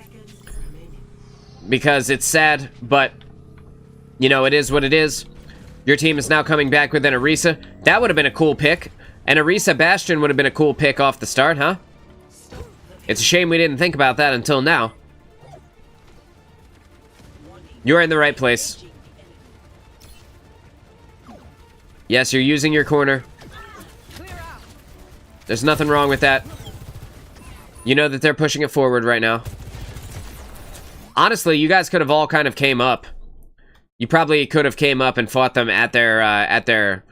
S1: because it's sad, but you know, it is what it is. Your team is now coming back with an Orisa. That would have been a cool pick. An Orisa Bastion would have been a cool pick off the start, huh? It's a shame we didn't think about that until now. You're in the right place. Yes, you're using your corner. There's nothing wrong with that. You know that they're pushing it forward right now. Honestly, you guys could have all kind of came up. You probably could have came up and fought them at their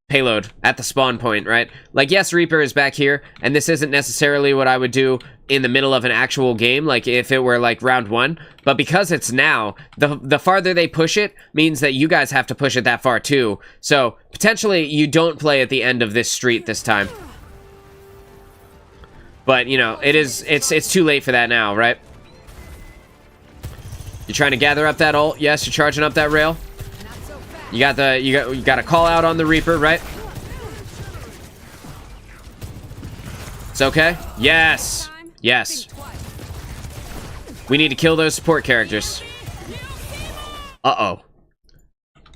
S1: payload, at the spawn point, right? Like, yes, Reaper is back here, and this isn't necessarily what I would do in the middle of an actual game, like if it were like round 1, but because it's now, the farther they push it means that you guys have to push it that far too. So potentially you don't play at the end of this street this time. But you know, it's too late for that now, right? You're trying to gather up that ult. Yes, you're charging up that rail. You got a call out on the Reaper, right? It's okay. Yes. Yes. We need to kill those support characters. Uh-oh.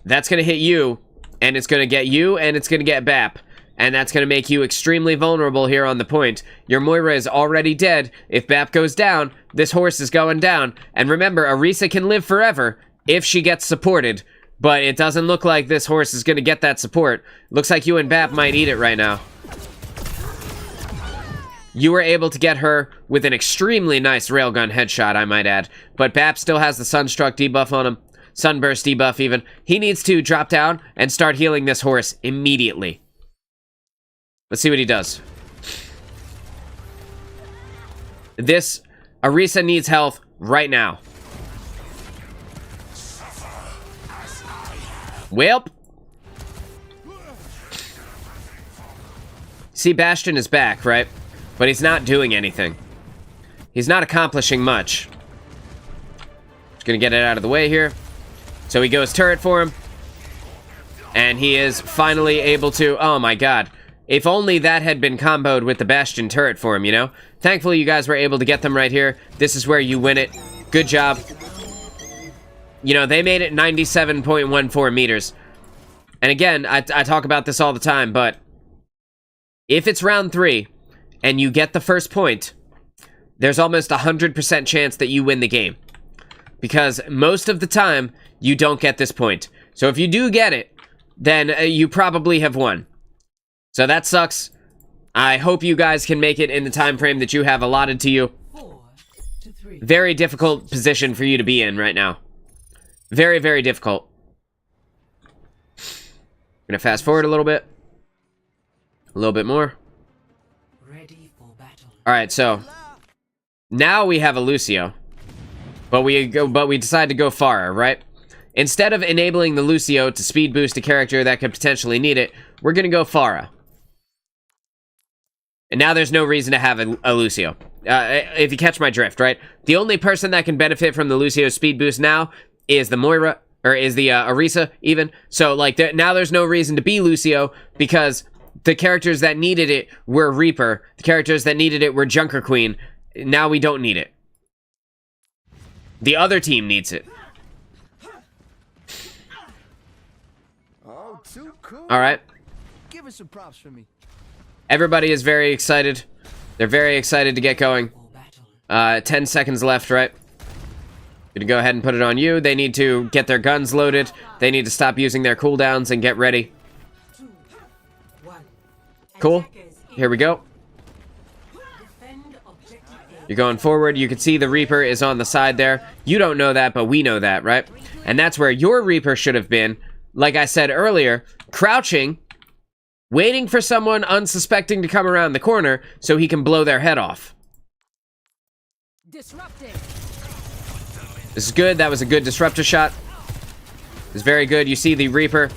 S1: That's gonna hit you, and it's gonna get you, and it's gonna get Bap. And that's gonna make you extremely vulnerable here on the point. Your Moira is already dead. If Bap goes down, this horse is going down. And remember, Orisa can live forever if she gets supported. But it doesn't look like this horse is gonna get that support. Looks like you and Bap might eat it right now. You were able to get her with an extremely nice railgun headshot, I might add. But Bap still has the Sunstruck debuff on him. Sunburst debuff, even. He needs to drop down and start healing this horse immediately. Let's see what he does. This Orisa needs health right now. Welp. See, Bastion is back, right? But he's not doing anything. He's not accomplishing much. Just gonna get it out of the way here. So he goes turret for him. And he is finally able to... Oh my god. If only that had been comboed with the Bastion turret for him, you know? Thankfully, you guys were able to get them right here. This is where you win it. Good job. You know, they made it 97.14 meters. And again, I talk about this all the time, but... if it's round 3... and you get the first point, there's almost 100% chance that you win the game. Because most of the time, you don't get this point. So if you do get it, then you probably have won. So that sucks. I hope you guys can make it in the time frame that you have allotted to you.
S3: 4 to 3.
S1: Very difficult position for you to be in right now. Very, very difficult. Gonna fast forward a little bit. A little bit more.
S3: Ready for battle.
S1: Alright, so now we have a Lucio. But we decide to go Pharah, right? Instead of enabling the Lucio to speed boost a character that could potentially need it, we're gonna go Pharah. And now there's no reason to have a Lucio. If you catch my drift, right? The only person that can benefit from the Lucio speed boost now is the Moira, or is the Orisa, even. So, like, now there's no reason to be Lucio, because the characters that needed it were Reaper. The characters that needed it were Junker Queen. Now we don't need it. The other team needs it.
S5: Oh, too cool.
S1: Alright.
S5: Give us some props for me.
S1: Everybody is very excited. They're very excited to get going.
S3: For battle.
S1: 10 seconds left, right? Gonna go ahead and put it on you. They need to get their guns loaded. They need to stop using their cooldowns and get ready.
S3: 2, 1.
S1: Cool.
S3: Attackers
S1: Here we go.
S3: defend objective A.
S1: You're going forward. You can see the Reaper is on the side there. You don't know that, but we know that, right? And that's where your Reaper should have been. Like I said earlier, crouching, waiting for someone unsuspecting to come around the corner so he can blow their head off.
S2: Disrupting.
S1: This is good. That was a good disruptor shot. It's very good. You see the Reaper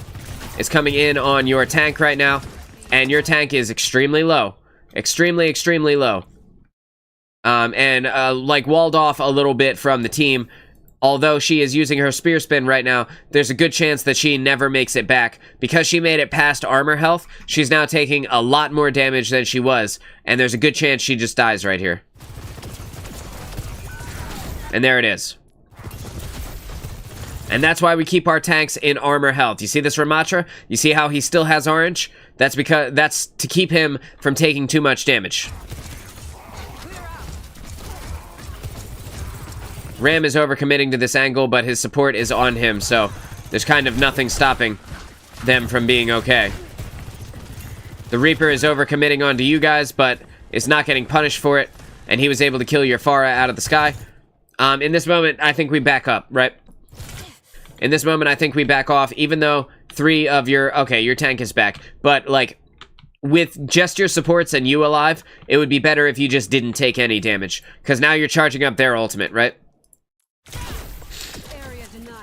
S1: is coming in on your tank right now, and your tank is extremely low. Extremely, extremely low. Like, walled off a little bit from the team. Although she is using her spear spin right now, there's a good chance that she never makes it back. Because she made it past armor health, she's now taking a lot more damage than she was. And there's a good chance she just dies right here. And there it is. And that's why we keep our tanks in armor health. You see this Ramatra? You see how he still has orange? That's to keep him from taking too much damage. Ram is overcommitting to this angle, but his support is on him, so there's kind of nothing stopping them from being okay. The Reaper is overcommitting onto you guys, but is not getting punished for it, and he was able to kill your Pharah out of the sky. In this moment, I think we back up, right? In this moment, I think we back off, even though 3 of your... Okay, your tank is back, but, like, with just your supports and you alive, it would be better if you just didn't take any damage, because now you're charging up their ultimate, right?
S2: Area denial.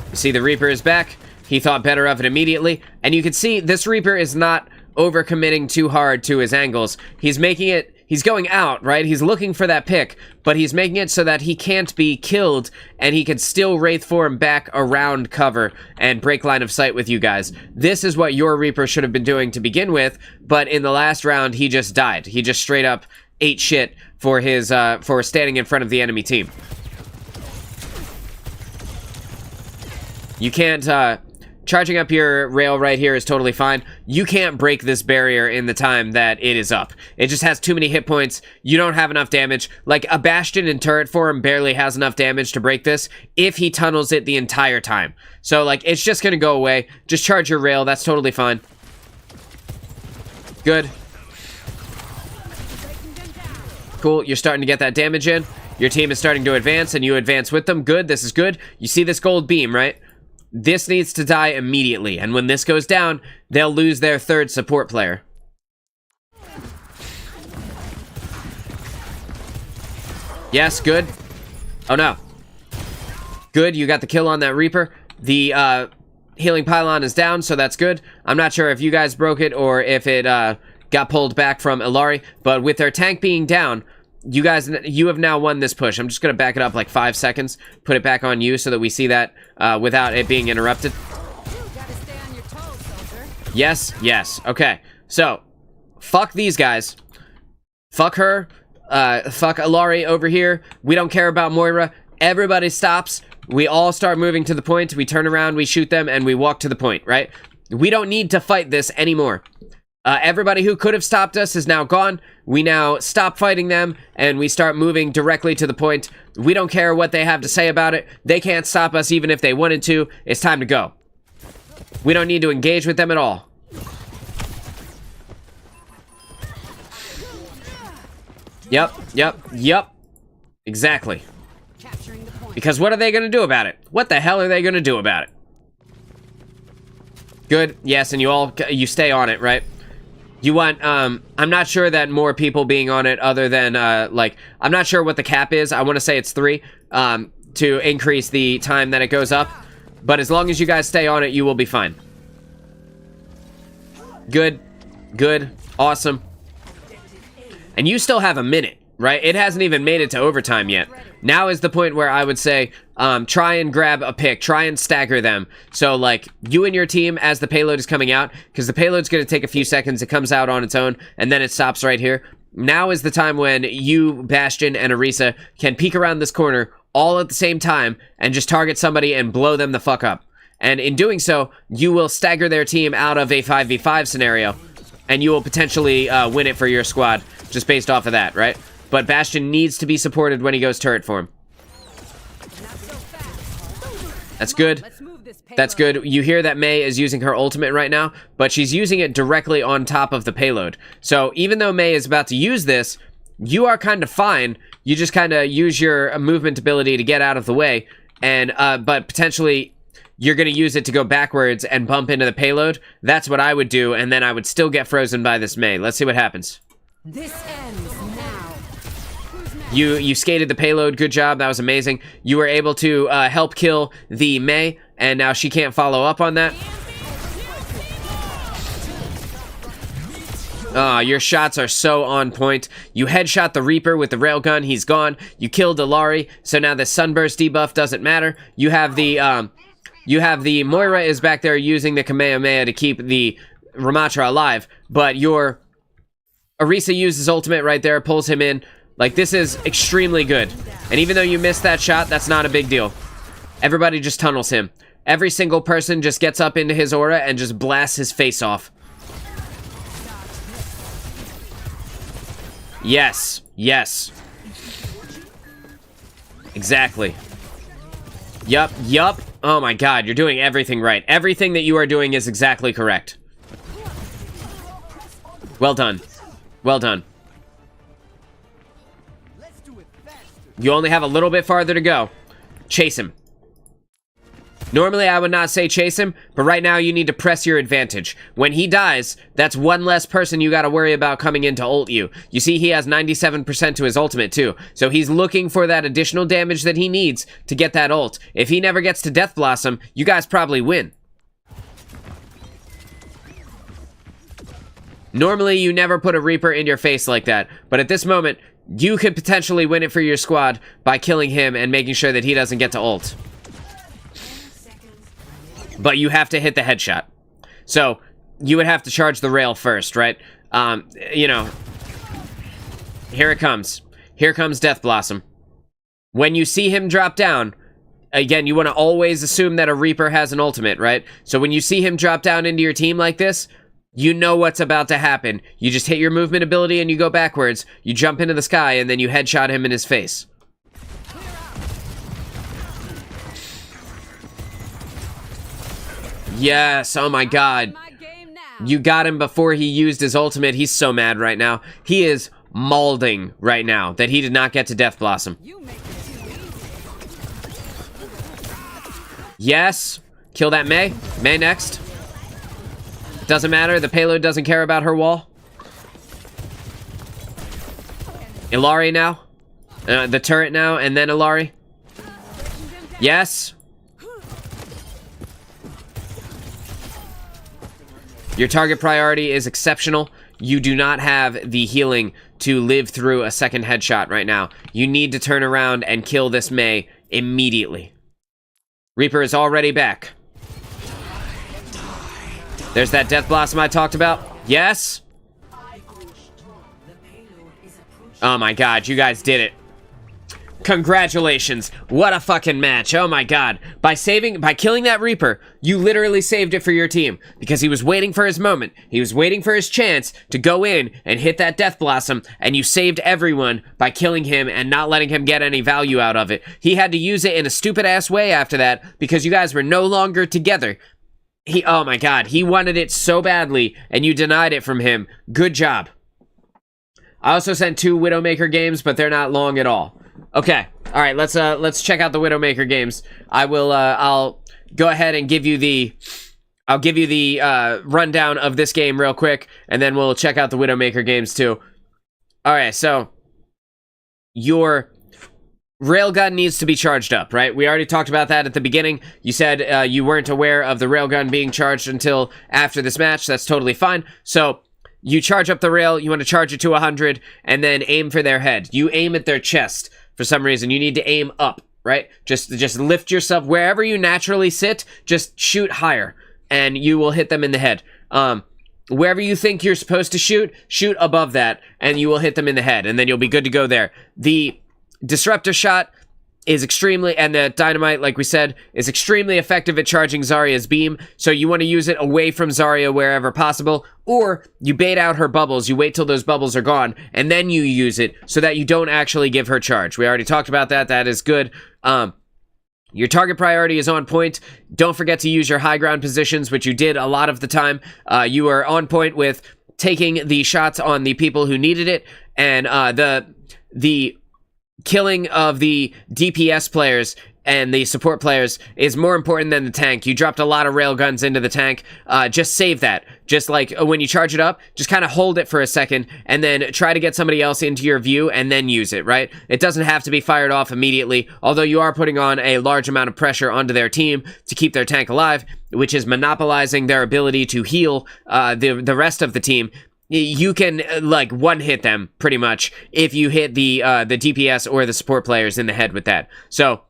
S1: You see the Reaper is back. He thought better of it immediately. And you can see this Reaper is not overcommitting too hard to his angles. He's making it... He's going out, right? He's looking for that pick, but he's making it so that he can't be killed, and he can still Wraith form back around cover and break line of sight with you guys. This is what your Reaper should have been doing to begin with, but in the last round, he just died. He just straight up ate shit for his, for standing in front of the enemy team. You can't, charging up your rail right here is totally fine. You can't break this barrier in the time that it is up. It just has too many hit points. You don't have enough damage. Like, a Bastion in turret form barely has enough damage to break this if he tunnels it the entire time. So, like, it's just gonna go away. Just charge your rail. That's totally fine. Good. Cool. You're starting to get that damage in. Your team is starting to advance, and you advance with them. Good. This is good. You see this gold beam, right? This needs to die immediately, and when this goes down, they'll lose their 3rd support player. Yes, good. Oh no. Good, you got the kill on that Reaper. The healing pylon is down, so that's good. I'm not sure if you guys broke it or if it got pulled back from Illari, but with their tank being down, you have now won this push. I'm just going to back it up like 5 seconds, put it back on you so that we see that without it being interrupted.
S2: Gotta stay on your toes, soldier.
S1: Yes, yes. Okay, so, fuck these guys. Fuck her. Fuck Illari over here. We don't care about Moira. Everybody stops. We all start moving to the point. We turn around, we shoot them, and we walk to the point, right? We don't need to fight this anymore. Everybody who could have stopped us is now gone. We now stop fighting them, and we start moving directly to the point. We don't care what they have to say about it. They can't stop us even if they wanted to. It's time to go. We don't need to engage with them at all. Yep. Exactly. Because what are they going to do about it? What the hell are they going to do about it? Good. Yes, and you stay on it, right? You want, I'm not sure that more people being on it other than, like, I'm not sure what the cap is. I want to say it's 3, to increase the time that it goes up. But as long as you guys stay on it, you will be fine. Good. Awesome. And you still have a minute, right? It hasn't even made it to overtime yet. Now is the point where I would say, try and grab a pick. Try and stagger them. So, like, you and your team as the payload is coming out, because the payload's going to take a few seconds. It comes out on its own, and then it stops right here. Now is the time when you, Bastion, and Orisa can peek around this corner all at the same time and just target somebody and blow them the fuck up. And in doing so, you will stagger their team out of a 5v5 scenario, and you will potentially win it for your squad, just based off of that, right? But Bastion needs to be supported when he goes turret form. That's good. That's good. You hear that Mei is using her ultimate right now, but she's using it directly on top of the payload. So even though Mei is about to use this, you are kind of fine. You just kind of use your movement ability to get out of the way, and but potentially you're going to use it to go backwards and bump into the payload. That's what I would do, and then I would still get frozen by this Mei. Let's see what happens.
S2: This ends now.
S1: You skated the payload. Good job. That was amazing. You were able to help kill the Mei, and now she can't follow up on that. Your shots are so on point. You headshot the Reaper with the railgun. He's gone. You killed Ilari, so now the sunburst debuff doesn't matter. You have the Moira is back there using the Kamehameha to keep the Ramatra alive, but your Orisa uses ultimate right there, pulls him in. Like, this is extremely good. And even though you missed that shot, that's not a big deal. Everybody just tunnels him. Every single person just gets up into his aura and just blasts his face off. Yes. Exactly. Yup. Oh my god, you're doing everything right. Everything that you are doing is exactly correct. Well done. You only have a little bit farther to go. Chase him. Normally, I would not say chase him, but right now you need to press your advantage. When he dies, that's one less person you gotta worry about coming in to ult you. You see, he has 97% to his ultimate, too. So he's looking for that additional damage that he needs to get that ult. If he never gets to Death Blossom, you guys probably win. Normally, you never put a Reaper in your face like that, but at this moment, you could potentially win it for your squad by killing him and making sure that he doesn't get to ult. But you have to hit the headshot. So, you would have to charge the rail first, right? You know, here it comes. Here comes Death Blossom. When you see him drop down, again, you want to always assume that a Reaper has an ultimate, right? So when you see him drop down into your team like this, you know what's about to happen. You just hit your movement ability and you go backwards, you jump into the sky, and then you headshot him in his face. Yes, oh my god. You got him before he used his ultimate. He's so mad right now. He is mauling right now that he did not get to Death Blossom. Yes. Kill that Mei. Mei next. Doesn't matter. The payload doesn't care about her wall. Ilari now. The turret now, and then Ilari. Yes. Your target priority is exceptional. You do not have the healing to live through a second headshot right now. You need to turn around and kill this Mei immediately. Reaper is already back. There's that Death Blossom I talked about. Yes. Oh my god, you guys did it. Congratulations. What a fucking match. Oh my god. By killing that Reaper, you literally saved it for your team. Because he was waiting for his moment. He was waiting for his chance to go in and hit that Death Blossom, and you saved everyone by killing him and not letting him get any value out of it. He had to use it in a stupid ass way after that because you guys were no longer together. Oh my god, he wanted it so badly, and you denied it from him. Good job. I also sent 2 Widowmaker games, but they're not long at all. Okay, all right, let's check out the Widowmaker games. I'll go ahead and give you the rundown of this game real quick, and then we'll check out the Widowmaker games too. All right, so your railgun needs to be charged up, right? We already talked about that at the beginning. You said you weren't aware of the railgun being charged until after this match. That's totally fine. So you charge up the rail, you want to charge it to 100, and then aim for their head. You aim at their chest for some reason. You need to aim up, right? Just lift yourself wherever you naturally sit, just shoot higher, and you will hit them in the head. Wherever you think you're supposed to shoot above that, and you will hit them in the head, and then you'll be good to go there. The disruptor shot is extremely, and the dynamite, like we said, is extremely effective at charging Zarya's beam, so you want to use it away from Zarya wherever possible, or you bait out her bubbles, you wait till those bubbles are gone, and then you use it so that you don't actually give her charge. We already talked about that. That is good. Your target priority is on point. Don't forget to use your high ground positions, which you did a lot of the time. You were on point with taking the shots on the people who needed it, and the killing of the DPS players and the support players is more important than the tank. You dropped a lot of railguns into the tank. Just save that. Just like when you charge it up, just kind of hold it for a second and then try to get somebody else into your view and then use it, right? It doesn't have to be fired off immediately, although you are putting on a large amount of pressure onto their team to keep their tank alive, which is monopolizing their ability to heal the rest of the team. You can, like, one-hit them, pretty much, if you hit the DPS or the support players in the head with that. So,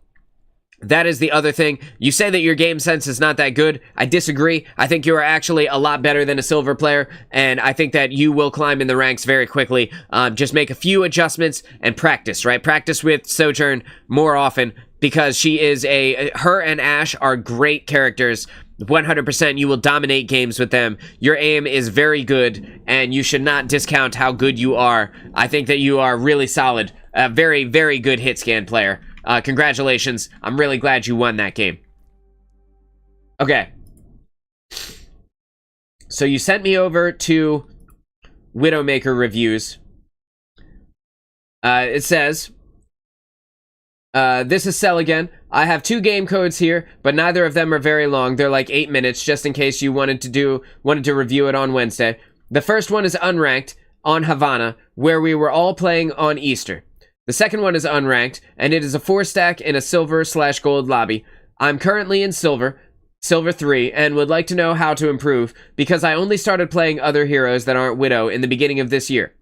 S1: that is the other thing. You say that your game sense is not that good. I disagree. I think you are actually a lot better than a silver player, and I think that you will climb in the ranks very quickly. Just make a few adjustments and practice, right? Practice with Sojourn more often, because she is her and Ashe are great characters. 100% you will dominate games with them. Your aim is very good, and you should not discount how good you are. I think that you are really solid. A very, very good hit scan player. Congratulations. I'm really glad you won that game. Okay. So you sent me over to Widowmaker reviews. It says, this is Cell again. I have 2 game codes here, but neither of them are very long. They're like 8 minutes, just in case you wanted to review it on Wednesday. The first one is unranked on Havana, where we were all playing on Easter. The second one is unranked, and it is a 4-stack in a silver/gold lobby. I'm currently in silver 3, and would like to know how to improve, because I only started playing other heroes that aren't Widow in the beginning of this year.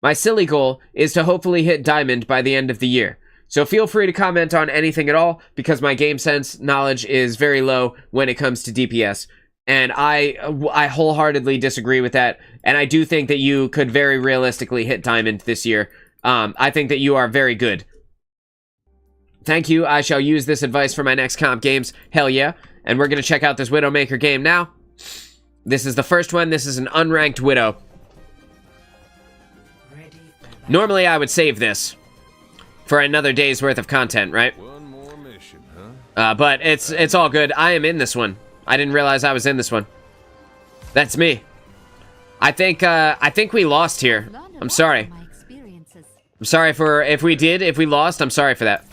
S1: My silly goal is to hopefully hit Diamond by the end of the year. So feel free to comment on anything at all, because my game sense knowledge is very low when it comes to DPS. And I wholeheartedly disagree with that, and I do think that you could very realistically hit Diamond this year. I think that you are very good. Thank you. I shall use this advice for my next comp games. Hell yeah. And we're going to check out this Widowmaker game now. This is the first one. This is an unranked Widow. Normally, I would save this for another day's worth of content, right?
S4: One more mission, huh?
S1: But it's all good. I am in this one. I didn't realize I was in this one. That's me. I think we lost here. I'm sorry. I'm sorry for if we lost. I'm sorry for that.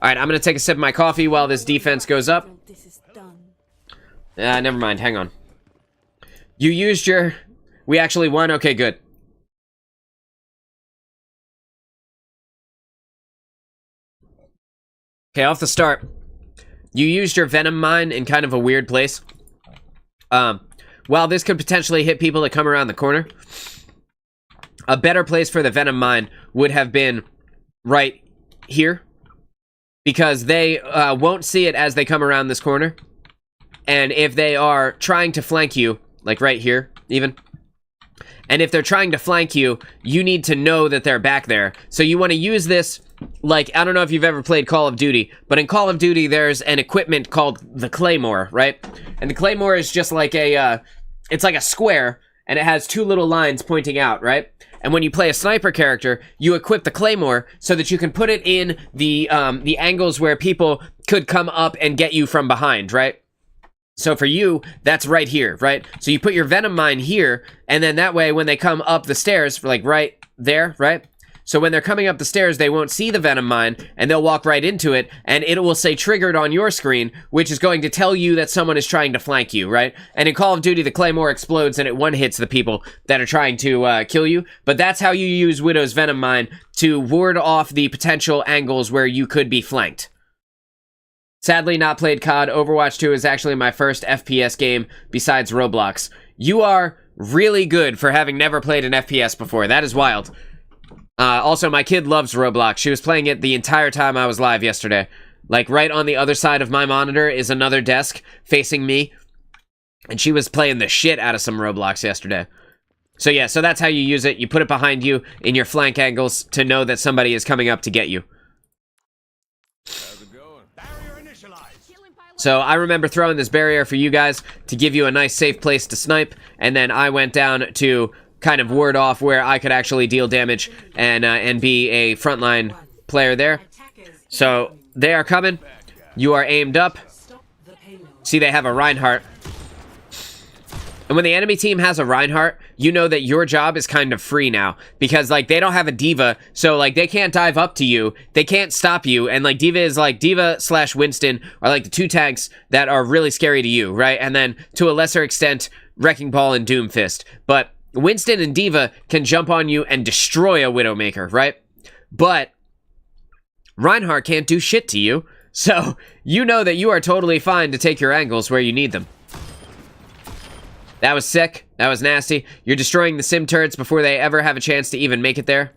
S1: Alright, I'm gonna take a sip of my coffee while this defense goes up. Never mind, hang on. You used your... We actually won? Okay, good. Okay, off the start. You used your Venom Mine in kind of a weird place. While this could potentially hit people that come around the corner, a better place for the Venom Mine would have been right here, because they won't see it as they come around this corner. And if they are trying to flank you, like right here, even, and if they're trying to flank you, you need to know that they're back there. So you want to use this, like, I don't know if you've ever played Call of Duty, but in Call of Duty, there's an equipment called the Claymore, right? And the Claymore is just like a, it's like a square, and it has 2 little lines pointing out, right? And when you play a sniper character, you equip the claymore so that you can put it in the angles where people could come up and get you from behind, right? So for you, that's right here, right? So you put your venom mine here, and then that way when they come up the stairs, like right there, right? So when they're coming up the stairs, they won't see the venom mine, and they'll walk right into it, and it will say triggered on your screen, which is going to tell you that someone is trying to flank you, right? And in Call of Duty, the claymore explodes, and it one-hits the people that are trying to kill you. But that's how you use Widow's venom mine to ward off the potential angles where you could be flanked. Sadly, not played COD. Overwatch 2 is actually my first FPS game besides Roblox. You are really good for having never played an FPS before. That is wild. Also, my kid loves Roblox. She was playing it the entire time I was live yesterday. Like, right on the other side of my monitor is another desk facing me. And she was playing the shit out of some Roblox yesterday. So yeah, so that's how you use it. You put it behind you in your flank angles to know that somebody is coming up to get you. So I remember throwing this barrier for you guys to give you a nice safe place to snipe, and then I went down to kind of ward off where I could actually deal damage and be a frontline player there. So they are coming. You are aimed up. See, they have a Reinhardt. And when the enemy team has a Reinhardt, you know that your job is kind of free now. Because, like, they don't have a D.Va, so, like, they can't dive up to you. They can't stop you. And, like, D.Va/Winston are, like, the two tanks that are really scary to you, right? And then, to a lesser extent, Wrecking Ball and Doomfist. But Winston and D.Va can jump on you and destroy a Widowmaker, right? But Reinhardt can't do shit to you. So, you know that you are totally fine to take your angles where you need them. That was sick. That was nasty. You're destroying the sim turrets before they ever have a chance to even make it there.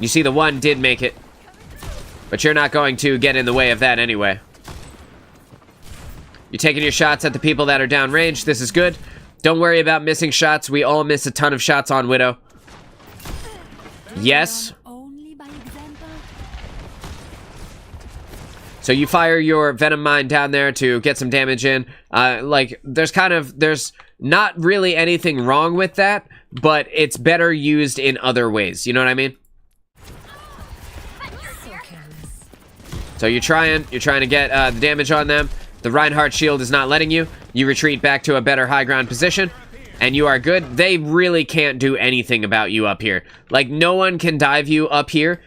S1: You see, the one did make it. But you're not going to get in the way of that anyway. You're taking your shots at the people that are downrange. This is good. Don't worry about missing shots. We all miss a ton of shots on Widow. Yes. So you fire your venom mine down there to get some damage in. Like, there's not really anything wrong with that, but it's better used in other ways. You know what I mean? So you're trying to get the damage on them. The Reinhardt shield is not letting you. You retreat back to a better high ground position, and you are good. They really can't do anything about you up here. Like, no one can dive you up here,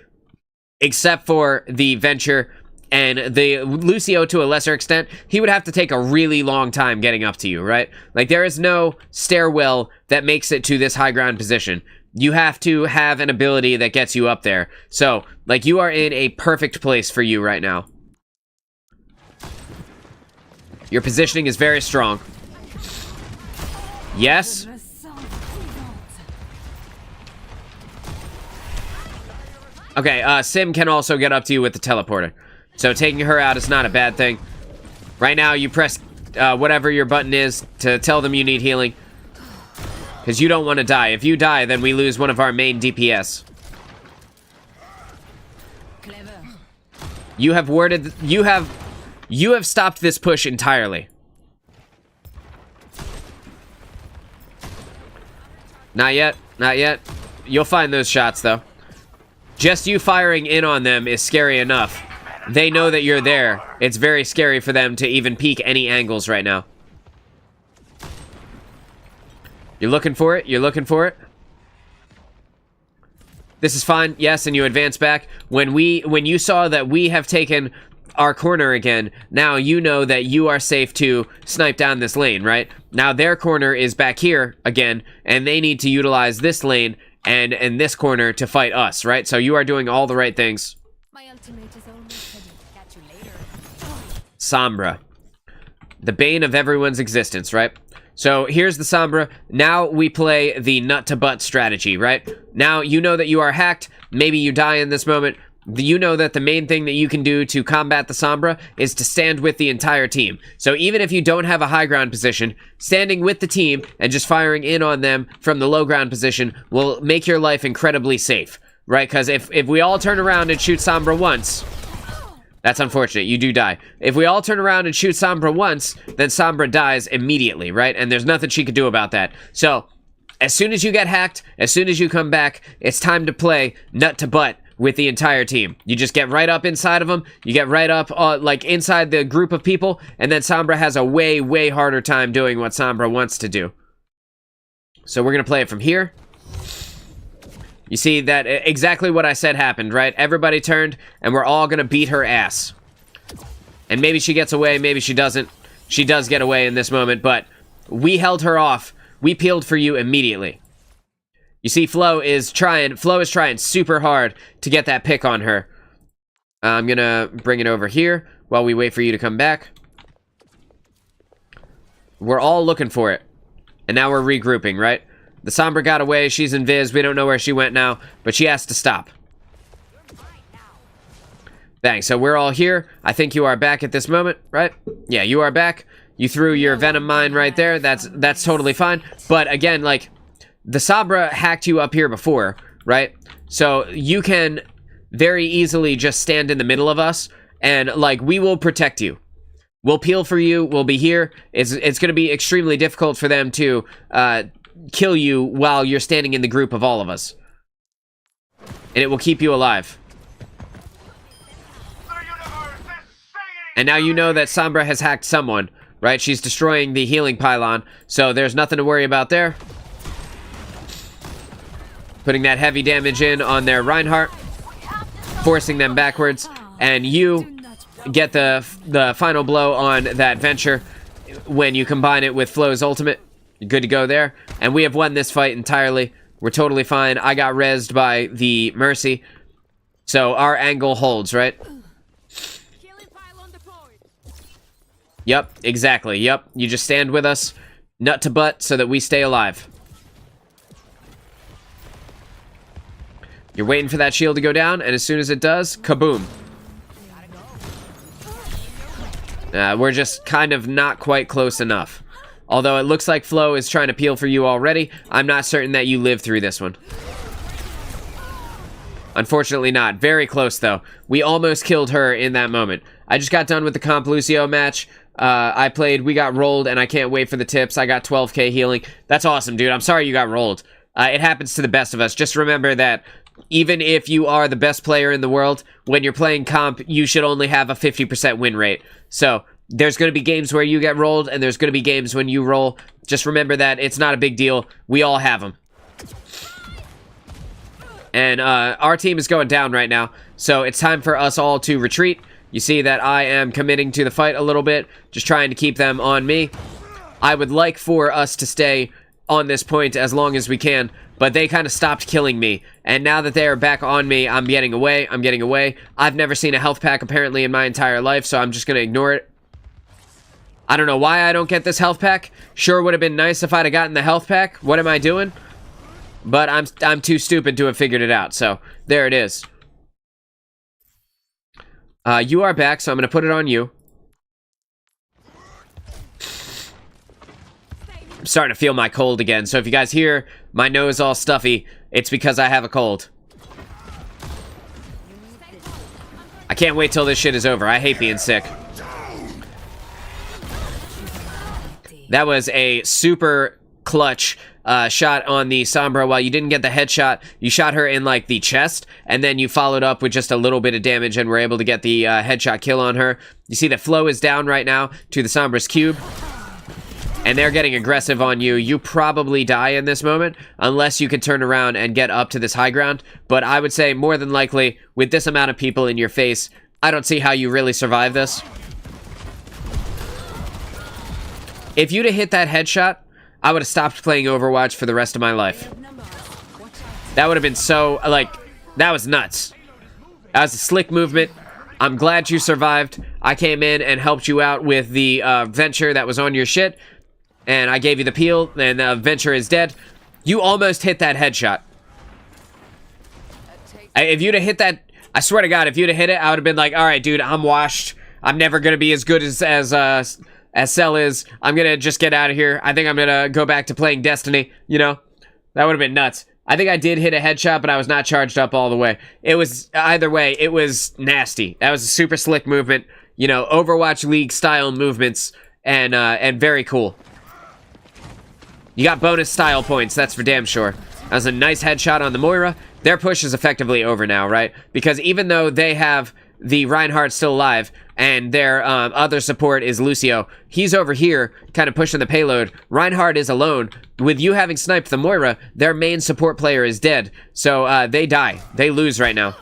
S1: except for the Venture. And the Lucio, to a lesser extent, he would have to take a really long time getting up to you, right? Like, there is no stairwell that makes it to this high ground position. You have to have an ability that gets you up there. So, like, you are in a perfect place for you right now. Your positioning is very strong. Yes. Okay, Sim can also get up to you with the teleporter. So taking her out is not a bad thing. Right now, you press whatever your button is to tell them you need healing. Because you don't want to die. If you die, then we lose one of our main DPS.
S2: Clever.
S1: You have warded... You have stopped this push entirely. Not yet. Not yet. You'll find those shots, though. Just you firing in on them is scary enough. They know that you're there. It's very scary for them to even peek any angles right now. You're looking for it. You're looking for it. This is fine. Yes, and you advance back. When you saw that we have taken our corner again, now you know that you are safe to snipe down this lane, right? Now their corner is back here again, and they need to utilize this lane and this corner to fight us, right? So you are doing all the right things.
S2: My ultimate is almost ready. Catch you later.
S1: Sombra. The bane of everyone's existence, right? So here's the Sombra. Now we play the nut-to-butt strategy, right? Now you know that you are hacked. Maybe you die in this moment. You know that the main thing that you can do to combat the Sombra is to stand with the entire team. So even if you don't have a high ground position, standing with the team and just firing in on them from the low ground position will make your life incredibly safe, right? Because if we all turn around and shoot Sombra once, that's unfortunate. You do die. If we all turn around and shoot Sombra once, then Sombra dies immediately, right? And there's nothing she could do about that. So As soon as you get hacked, as soon as you come back, it's time to play nut to butt with the entire team. You just get right up inside of them. You get right up, like, inside the group of people, and then Sombra has a way, way harder time doing what Sombra wants to do. So we're going to play it from here. You see that exactly what I said happened, right? Everybody turned, and we're all going to beat her ass. And maybe she gets away, maybe she doesn't. She does get away in this moment, but we held her off. We peeled for you immediately. You see, Flo is trying super hard to get that pick on her. I'm gonna bring it over here while we wait for you to come back. We're all looking for it. And now we're regrouping, right? The Sombra got away, she's in Viz, we don't know where she went now, but she has to stop. Bang, so we're all here. I think you are back at this moment, right? Yeah, you are back. You threw your Venom Mine right there. That's totally fine. But again, like, the Sombra hacked you up here before, right? So you can very easily just stand in the middle of us, and, like, we will protect you. We'll peel for you. We'll be here. It's going to be extremely difficult for them to kill you while you're standing in the group of all of us. And it will keep you alive. And now you know that Sombra has hacked someone, right? She's destroying the healing pylon, so there's nothing to worry about there. Putting that heavy damage in on their Reinhardt, forcing them backwards, and you get the final blow on that Venture when you combine it with Flo's ultimate. You're good to go there, and we have won this fight entirely. We're totally fine. I got rezzed by the Mercy, so our angle holds, right? Yep, exactly, yep. You just stand with us, nut to butt, so that we stay alive. You're waiting for that shield to go down, and as soon as it does, kaboom. We're just kind of not quite close enough. Although it looks like Flo is trying to peel for you already, I'm not certain that you live through this one. Unfortunately not. Very close, though. We almost killed her in that moment. I just got done with the Comp Lucio match. I played, we got rolled, and I can't wait for the tips. I got 12k healing. That's awesome, dude. I'm sorry you got rolled. It happens to the best of us. Just remember that even if you are the best player in the world, when you're playing comp, you should only have a 50% win rate. So there's going to be games where you get rolled, and there's going to be games when you roll. Just remember that it's not a big deal. We all have them. And our team is going down right now, so it's time for us all to retreat. You see that I am committing to the fight a little bit, just trying to keep them on me. I would like for us to stay on this point as long as we can, but they kind of stopped killing me, and now that they are back on me, I'm getting away. I've never seen a health pack apparently in my entire life, so I'm just gonna ignore it. I don't know why I don't get this health pack. Sure would have been nice if I'd have gotten the health pack. What am I doing? But I'm too stupid to have figured it out, so there it is. You are back, so I'm gonna put it on you. I'm starting to feel my cold again, so if you guys hear my nose all stuffy, it's because I have a cold. I can't wait till this shit is over. I hate being sick. That was a super clutch shot on the Sombra. While you didn't get the headshot, you shot her in, like, the chest, and then you followed up with just a little bit of damage and were able to get the headshot kill on her. You see that Flo is down right now to the Sombra's cube, and they're getting aggressive on you. You probably die in this moment, unless you can turn around and get up to this high ground, but I would say more than likely, with this amount of people in your face, I don't see how you really survive this. If you'd have hit that headshot, I would have stopped playing Overwatch for the rest of my life. That would have been so, like, that was nuts. That was a slick movement. I'm glad you survived. I came in and helped you out with the Venture that was on your shit, and I gave you the peel, and the Venture is dead. You almost hit that headshot. If you'd have hit that, I swear to God, if you'd have hit it, I would have been like, all right, dude, I'm washed. I'm never going to be as good as Cell is. I'm gonna just get out of here. I think I'm gonna go back to playing Destiny, you know? That would have been nuts. I think I did hit a headshot, but I was not charged up all the way. It was, either way, it was nasty. That was a super slick movement, you know, Overwatch League style movements, and very cool. You got bonus style points, that's for damn sure. That was a nice headshot on the Moira. Their push is effectively over now, right? Because even though they have the Reinhardt still alive, and their other support is Lucio, he's over here, kind of pushing the payload. Reinhardt is alone. With you having sniped the Moira, their main support player is dead. So, they die. They lose right now.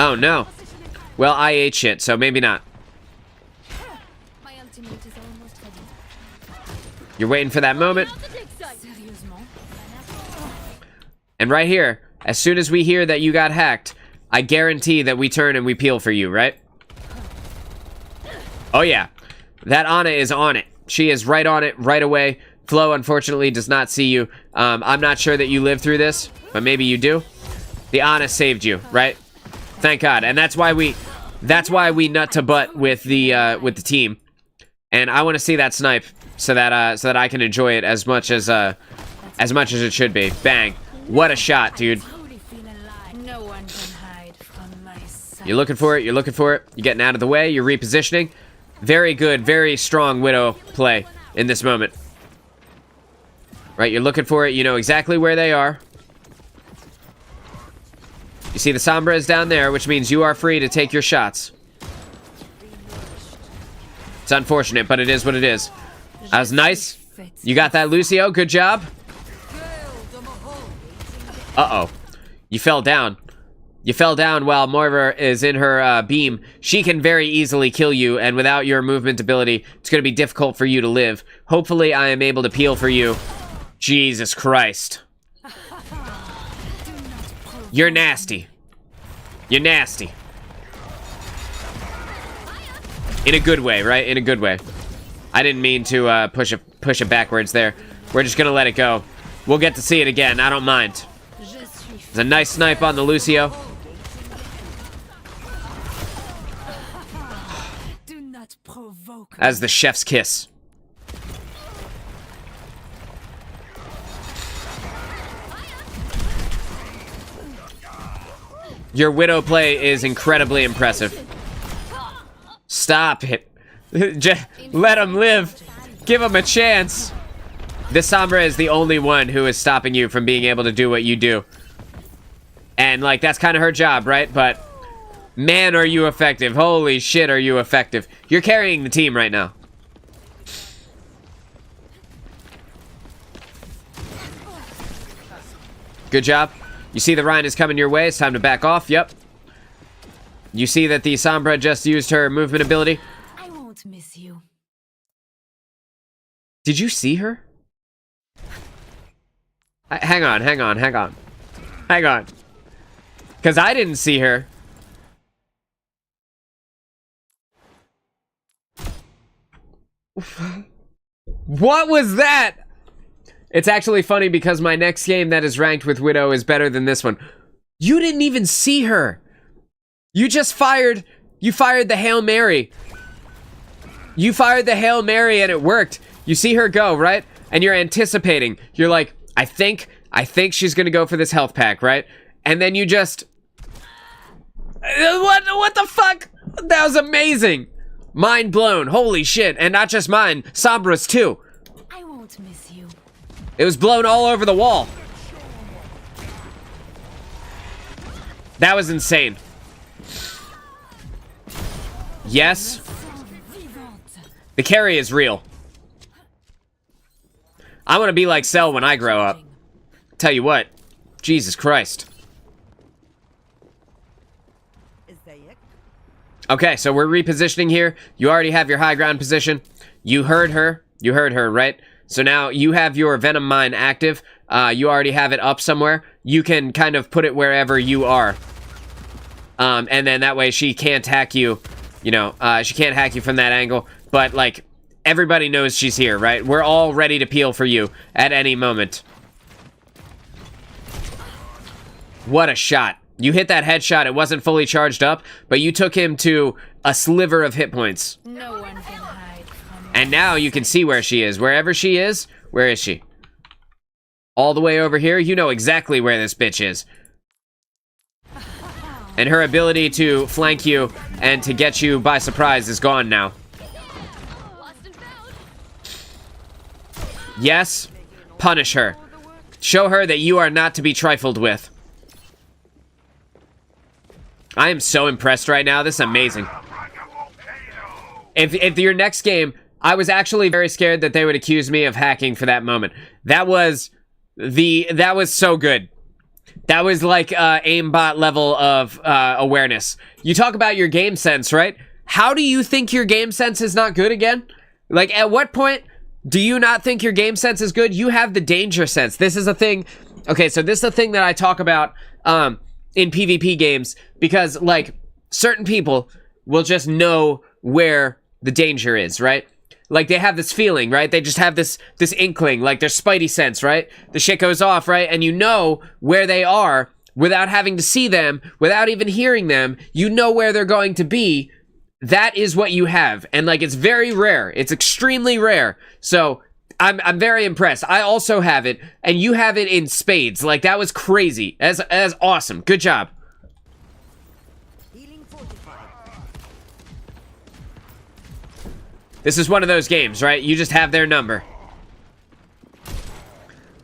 S1: Oh, no. Well, I ate shit, so maybe not.
S2: My ultimate is almost ready.
S1: You're waiting for that moment. And right here, as soon as we hear that you got hacked, I guarantee that we turn and we peel for you, right? Oh yeah. That Ana is on it. She is right on it right away. Flo, unfortunately, does not see you. I'm not sure that you lived through this, but maybe you do. The Ana saved you, right? Thank God. And that's why we nut to butt with the team. And I want to see that snipe so that I can enjoy it as much as it should be. Bang. What a shot, dude.
S2: No one can hide from my sight.
S1: You're looking for it, you're looking for it. You're getting out of the way, you're repositioning. Very good, very strong Widow play in this moment. Right, you're looking for it, you know exactly where they are. You see the Sombra is down there, which means you are free to take your shots. It's unfortunate, but it is what it is. That was nice. You got that, Lucio, good job. Uh-oh. You fell down. You fell down while Moira is in her beam. She can very easily kill you, and without your movement ability, it's going to be difficult for you to live. Hopefully, I am able to peel for you. Jesus Christ. You're nasty. You're nasty. In a good way, right? In a good way. I didn't mean to push it backwards there. We're just going to let it go. We'll get to see it again. I don't mind. It's a nice snipe on the Lucio.
S2: Do not provoke.
S1: As the chef's kiss. Your Widow play is incredibly impressive. Stop it. Let him live. Give him a chance. This Sombra is the only one who is stopping you from being able to do what you do. And, like, that's kind of her job, right? But, man, are you effective. Holy shit, are you effective. You're carrying the team right now. Good job. You see the Rhine is coming your way. It's time to back off. Yep. You see that the Sombra just used her movement ability.
S2: I won't miss you.
S1: Did you see her? Hang on. Hang on. Because I didn't see her. What was that? It's actually funny because my next game that is ranked with Widow is better than this one. You didn't even see her. You just fired. You fired the Hail Mary. You fired the Hail Mary and it worked. You see her go, right? And you're anticipating. You're like, I think she's gonna go for this health pack, right? And then you just... What the fuck? That was amazing. Mind blown. Holy shit. And not just mine. Sombra's too.
S2: I won't miss you.
S1: It was blown all over the wall. That was insane. Yes. The carry is real. I want to be like Cell when I grow up. Tell you what. Jesus Christ. Okay, so we're repositioning here. You already have your high ground position. You heard her. You heard her, right? So now you have your Venom Mine active. You already have it up somewhere. You can kind of put it wherever you are. And then that way she can't hack you. You know, she can't hack you from that angle. But, like, everybody knows she's here, right? We're all ready to peel for you at any moment. What a shot. You hit that headshot. It wasn't fully charged up, but you took him to a sliver of hit points.
S2: No one can hide from me.
S1: And now you can see where she is. Wherever she is, where is she? All the way over here, you know exactly where this bitch is. And her ability to flank you and to get you by surprise is gone now.
S2: Lost
S1: Yes, punish her. Show her that you are not to be trifled with. I am so impressed right now. This is amazing. If your next game, I was actually very scared that they would accuse me of hacking for that moment. That was so good. That was like aimbot level of awareness. You talk about your game sense, right? How do you think your game sense is not good again? Like, at what point do you not think your game sense is good? You have the danger sense. This is a thing. Okay, so this is a thing that I talk about in PvP games, because, like, certain people will just know where the danger is, right? Like, they have this feeling, right? They just have this inkling, like their spidey sense, right? The shit goes off, right? And you know where they are without having to see them, without even hearing them. You know where they're going to be. That is what you have. And, like, it's very rare. It's extremely rare. So I'm very impressed. I also have it, and you have it in spades. Like, that was crazy. That's awesome. Good job. This is one of those games, right? You just have their number.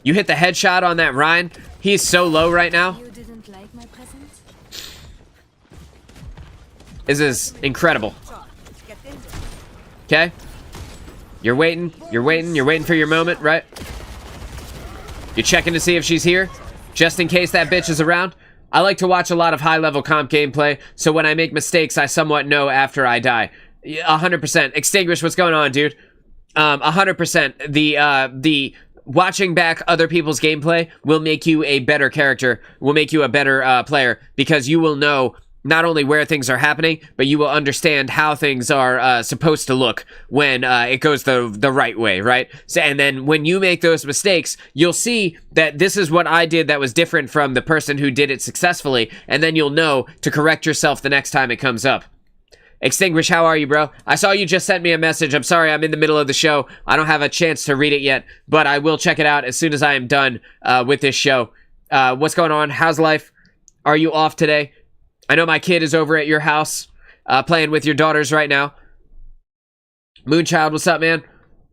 S1: You hit the headshot on that Ryan. He is so low right now.
S2: You didn't like my present?
S1: This is incredible. Okay? You're waiting for your moment, right? You're checking to see if she's here, just in case that bitch is around. I like to watch a lot of high-level comp gameplay, so when I make mistakes, I somewhat know after I die. 100%. Extinguish, what's going on, dude? 100%. The watching back other people's gameplay will make you a better character, will make you a better player, because you will know not only where things are happening, but you will understand how things are supposed to look when it goes the right way, right? So, and then when you make those mistakes, you'll see that this is what I did that was different from the person who did it successfully, and then you'll know to correct yourself the next time it comes up. Extinguish, how are you, bro? I saw you just sent me a message. I'm sorry, I'm in the middle of the show. I don't have a chance to read it yet, but I will check it out as soon as I am done with this show. What's going on? How's life? Are you off today? I know my kid is over at your house playing with your daughters right now. Moonchild, what's up, man?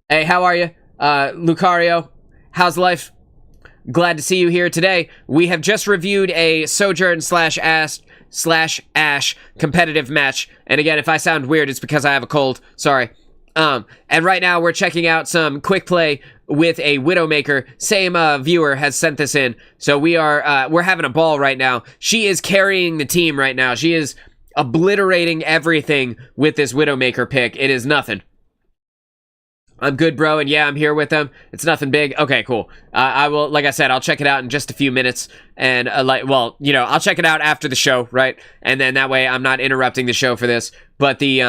S1: Hey, how are you? Lucario, how's life? Glad to see you here today. We have just reviewed a Sojourn /Ashe competitive match. And again, if I sound weird, it's because I have a cold. Sorry. And right now we're checking out some quick play with a Widowmaker. Same viewer has sent this in. So we're having a ball right now. She is carrying the team right now. She is obliterating everything with this Widowmaker pick. It is nothing. I'm good, bro, and yeah, I'm here with them. It's nothing big. Okay, cool. I will, like I said, I'll check it out in just a few minutes, and I'll check it out after the show, right? And then that way I'm not interrupting the show for this. But the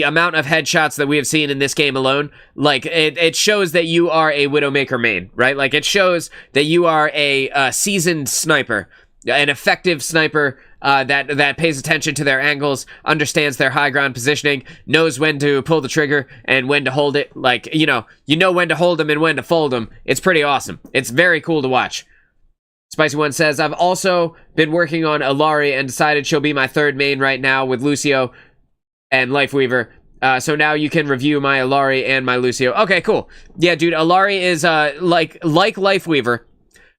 S1: amount of headshots that we have seen in this game alone, like, it shows that you are a Widowmaker main, right? Like, it shows that you are a seasoned sniper, an effective sniper that pays attention to their angles, understands their high ground positioning, knows when to pull the trigger and when to hold it. Like, you know when to hold them and when to fold them. It's pretty awesome. It's very cool to watch. Spicy One says, I've also been working on Alari and decided she'll be my third main right now with Lucio and Lifeweaver. So now you can review my Alari and my Lucio. Okay, cool. Yeah, dude, Alari is like Lifeweaver.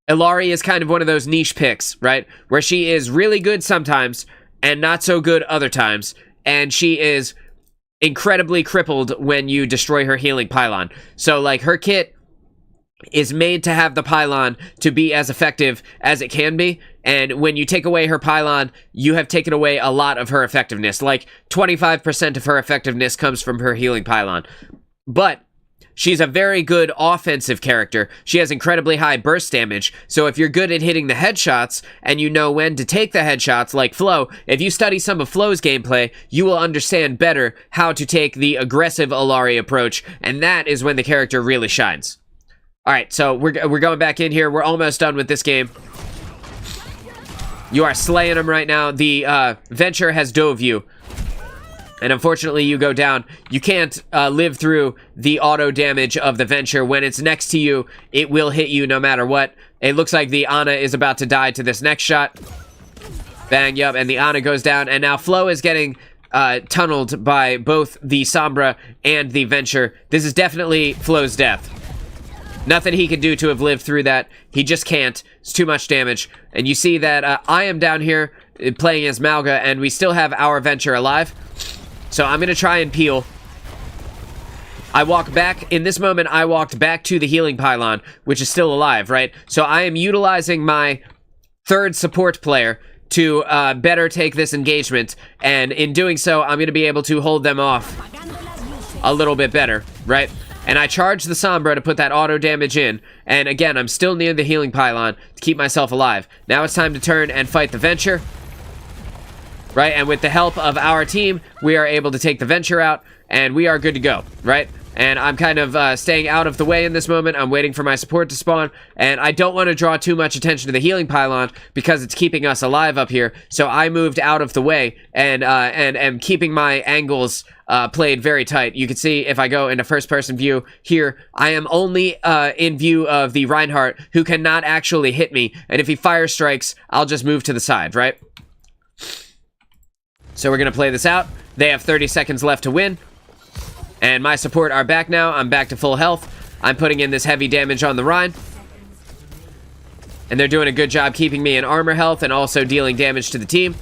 S1: Alari is kind of one of those niche picks, right? Where she is really good sometimes and not so good other times. And she is incredibly crippled when you destroy her healing pylon. So, like, her kit is made to have the pylon to be as effective as it can be. And when you take away her pylon, you have taken away a lot of her effectiveness. Like, 25% of her effectiveness comes from her healing pylon. But she's a very good offensive character. She has incredibly high burst damage, so if you're good at hitting the headshots, and you know when to take the headshots, like Flo, if you study some of Flo's gameplay, you will understand better how to take the aggressive Alari approach, and that is when the character really shines. Alright, so we're going back in here. We're almost done with this game. You are slaying them right now. The Venture has dove you. And unfortunately, you go down. You can't live through the auto damage of the Venture. When it's next to you, it will hit you no matter what. It looks like the Ana is about to die to this next shot. Bang, yup, and the Ana goes down. And now Flo is getting tunneled by both the Sombra and the Venture. This is definitely Flo's death. Nothing he can do to have lived through that. He just can't. It's too much damage. And you see that I am down here playing as Malga, and we still have our Venture alive. So I'm going to try and peel. I walk back. In this moment, I walked back to the healing pylon, which is still alive, right? So I am utilizing my third support player to better take this engagement. And in doing so, I'm going to be able to hold them off a little bit better, right? And I charged the Sombra to put that auto damage in. And again, I'm still near the healing pylon to keep myself alive. Now it's time to turn and fight the Venture. Right? And with the help of our team, we are able to take the Venture out. And we are good to go, right? And I'm kind of staying out of the way in this moment. I'm waiting for my support to spawn. And I don't want to draw too much attention to the healing pylon because it's keeping us alive up here. So I moved out of the way and am keeping my angles played very tight. You can see if I go into first-person view here, I am only in view of the Reinhardt, who cannot actually hit me. And if he fire strikes, I'll just move to the side, right? So we're going to play this out. They have 30 seconds left to win. And my support are back now. I'm back to full health. I'm putting in this heavy damage on the Rhine. And they're doing a good job keeping me in armor health and also dealing damage to the team.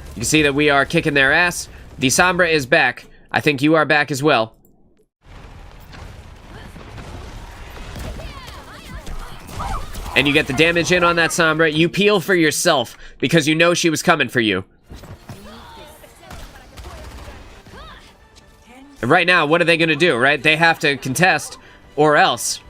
S1: You can see that we are kicking their ass. The Sombra is back. I think you are back as well. And you get the damage in on that Sombra. You peel for yourself because you know she was coming for you. And right now, what are they going to do, right? They have to contest or else.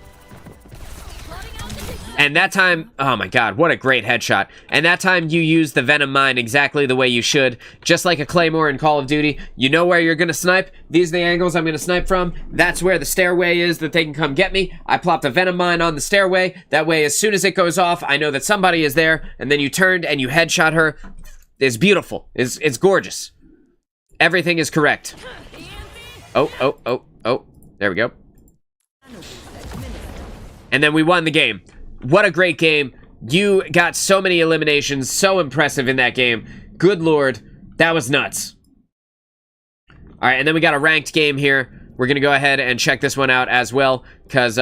S1: And that time, oh my god, what a great headshot. And that time you use the Venom Mine exactly the way you should. Just like a Claymore in Call of Duty. You know where you're going to snipe. These are the angles I'm going to snipe from. That's where the stairway is that they can come get me. I plopped a Venom Mine on the stairway. That way, as soon as it goes off, I know that somebody is there. And then you turned and you headshot her. It's beautiful. It's gorgeous. Everything is correct. Oh. There we go. And then we won the game. What a great game. You got so many eliminations. So impressive in that game. Good lord. That was nuts. Alright, and then we got a ranked game here. We're going to go ahead and check this one out as well. Because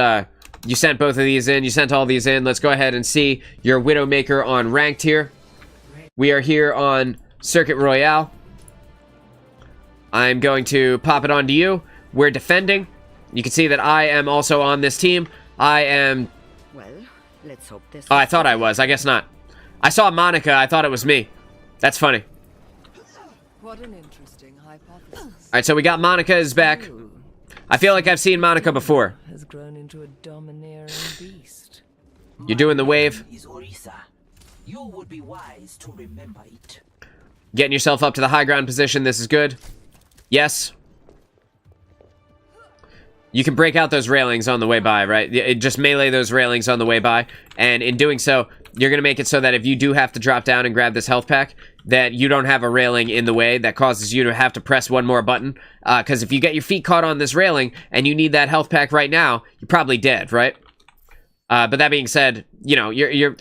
S1: you sent both of these in. You sent all these in. Let's go ahead and see your Widowmaker on ranked here. We are here on Circuit Royale. I'm going to pop it onto you. We're defending. You can see that I am also on this team. I am...
S2: Well, let's hope this...
S1: Oh, I thought I was. I guess not. I saw Monica. I thought it was me. That's funny.
S3: What an interesting hypothesis.
S1: Alright, so we got Monica is back. I feel like I've seen Monica before.
S3: Has grown into a domineering beast.
S1: You're doing the wave.
S6: Is Orisa. You would be wise to remember it.
S1: Getting yourself up to the high ground position. This is good. Yes. You can break out those railings on the way by, right? Just melee those railings on the way by. And in doing so, you're going to make it so that if you do have to drop down and grab this health pack, that you don't have a railing in the way that causes you to have to press one more button. Because if you get your feet caught on this railing and you need that health pack right now, you're probably dead, right? But that being said, you know,